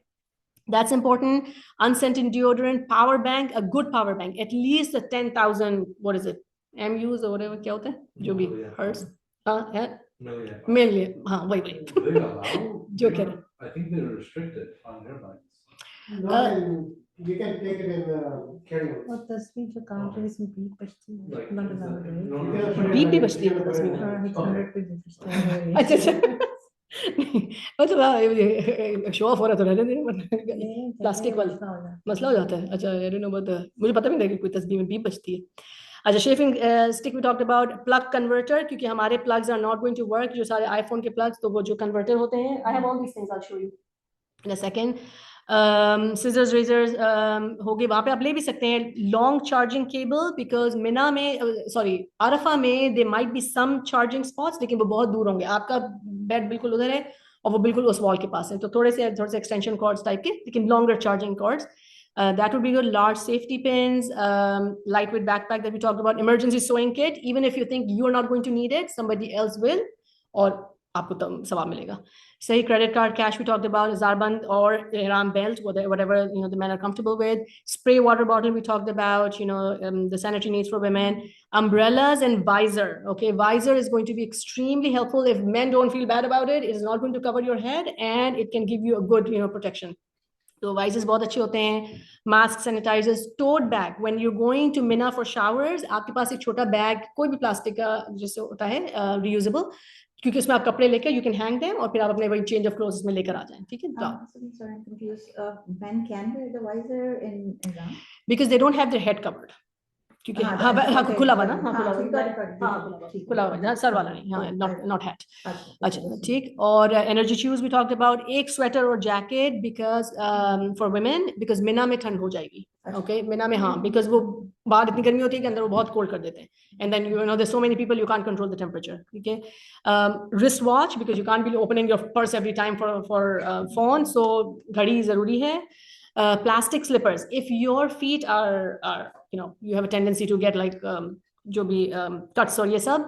That's important. Unscented deodorant, power bank, a good power bank, at least a 10,000, what is it? MUs or whatever, क्या होता है? जो भी hertz. Million. हाँ, वही. जो कह रहे हैं. I think they're restricted on airlines. No, you can take it in carry-on. और तस्वीर जो काउंटर है इसमें बीप बजती है Like, not remember right? no, beep भी बजती है तस्वीर में. हाँ, it's 100 पे बजती है अच्छा शो ऑफ हो रहा तो रहने दें प्लास्टिक वाला मसला हो जाता है. अच्छा आई डोंट नो बट मुझे पता भी नहीं कि कोई तस्वीर में बीप बजती है. अच्छा shaving stick we talked about. Plug converter, क्योंकि हमारे plugs are not going to work, जो सारे आईफोन के प्लग्स, तो वो जो कन्वर्टर होते हैं. I have all these things, I will show you in a second. Scissors razors हो गए, वहाँ पे आप ले भी सकते हैं. Long charging cable, because Mina में अरफा में they might be some charging spots, लेकिन वो बहुत दूर होंगे. आपका बेड बिल्कुल उधर है और वो बिल्कुल उस वॉल के पास है, तो थोड़े से एक्सटेंशन कॉर्ड्स टाइप के, लेकिन longer charging cords. That would be good. Large safety pins, lightweight backpack that we talked about, emergency sewing kit. Even if you think you are not going to need it, somebody else will, और आपको तो सवाब मिलेगा. Say credit card, cash we talked about, Zarband or Ihram belt, whatever the men are comfortable with. Spray water bottle we talked about, the sanitary needs for women. Umbrellas and visor. Okay, visor is going to be extremely helpful if men don't feel bad about it. It is not going to cover your head and it can give you a good protection. तो visors बहुत अच्छे होते हैं. Mask, sanitizers, tote bag. When you going to Mina for showers, आपके पास एक छोटा bag, कोई भी प्लास्टिक का जैसे होता है रीयूजेबल, क्योंकि उसमें आप कपड़े लेकर यू कैन हैंग देम और फिर आप अपने वही चेंज ऑफ क्लोथ्स में लेकर आ जाएं. ठीक है. sorry I'm confused. Men can wear the visor in Iran because they don't have their head covered, क्योंकि हाँ खुला हुआ ना, खुला हुआ सर वाला नहीं, हाँ नॉट हैट. अच्छा ठीक. और एनर्जी शूज भी टॉक्ड अबाउट. एक स्वेटर और jacket because for women, because Mina में ठंड हो जाएगी. ओके मिना में, हाँ, बिकॉज वो बाहर इतनी गर्मी होती है कि अंदर वो बहुत कोल्ड कर देते हैं. And then there so many people, you can't control the temperature. ठीक है. Wrist watch, because you can't be opening your purse every time for phone, so घड़ी जरूरी है. Plastic slippers, if your feet are you have a tendency to get like जो भी cuts और ये सब,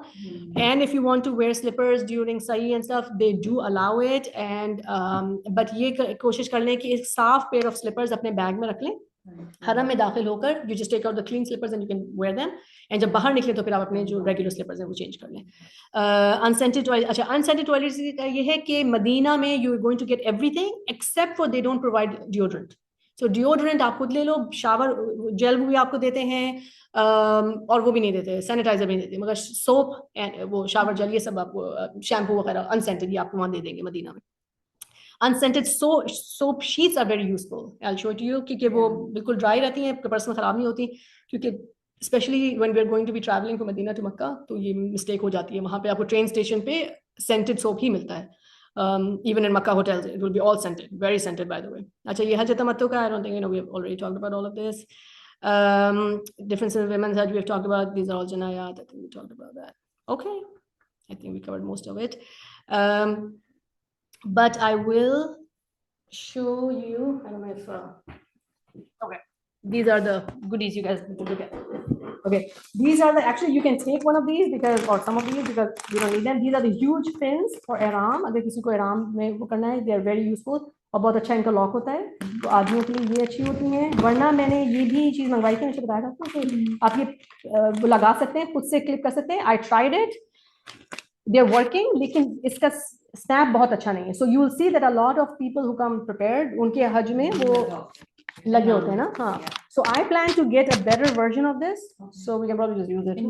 and if you want to wear slippers during sahi and stuff, they do allow it, and but ये कोशिश कर लें कि एक साफ pair of slippers अपने बैग में रख लें. हरम में दाखिल होकर you just take out the clean slippers and you can wear them, and जब बाहर निकले तो फिर आप अपने जो regular slippers हैं वो change कर लें. Unscented toilet, अच्छा unscented toilets ये है कि मदीना में you are going to get everything except for they don't provide deodorant. So deodorant आप खुद ले लो, शावर जेल भी आपको देते हैं, और वो भी नहीं देते, सैनिटाइजर भी नहीं देते, मगर सोप वो शावर जेल ये सब आपको, शैम्पू वगैरह अनसेंटेड ये आपको वहाँ दे देंगे मदीना में. Unscented soap sheets are very useful. I will show it to you, क्योंकि वो बिल्कुल ड्राई रहती हैं, पर्स में खराब नहीं होती, क्योंकि specially when we are going to be travelling from Medina to Mecca, तो ये मिस्टेक हो जाती है. वहाँ पे आपको ट्रेन स्टेशन पे सेंटेड सोप ही मिलता है. Even in Makkah hotels, it will be all scented, very scented, by the way. अच्छा ये हज तमत्तु का, I don't think we have already talked about all of this. Differences in women's hajj we have talked about. These are all janayat. I think we talked about that. Okay, I think we covered most of it. But I will show you. I don't know if okay. These are the goodies you guys need to look at. Okay, these are actually you can take one of these or some of these because you don't need them. These are the huge pins for ihram. अगर किसी को ihram में वो करना है, they are very useful और बहुत अच्छा इनका लॉक होता है, तो आदमियों के लिए ये अच्छी होती हैं. वरना मैंने ये भी चीज़ मंगवाई थी, मुझे बताया था कि आप ये लगा सकते हैं, खुद से क्लिप कर सकते हैं. I tried it, they are working, लेकिन इसका स्नैप बहुत अच्छा नहीं है. So you will see that a lot of people who come prepared, उनके हज में वो लगे होते हैं ना. हाँ, so I plan to get a better version of this, so we can probably just use it.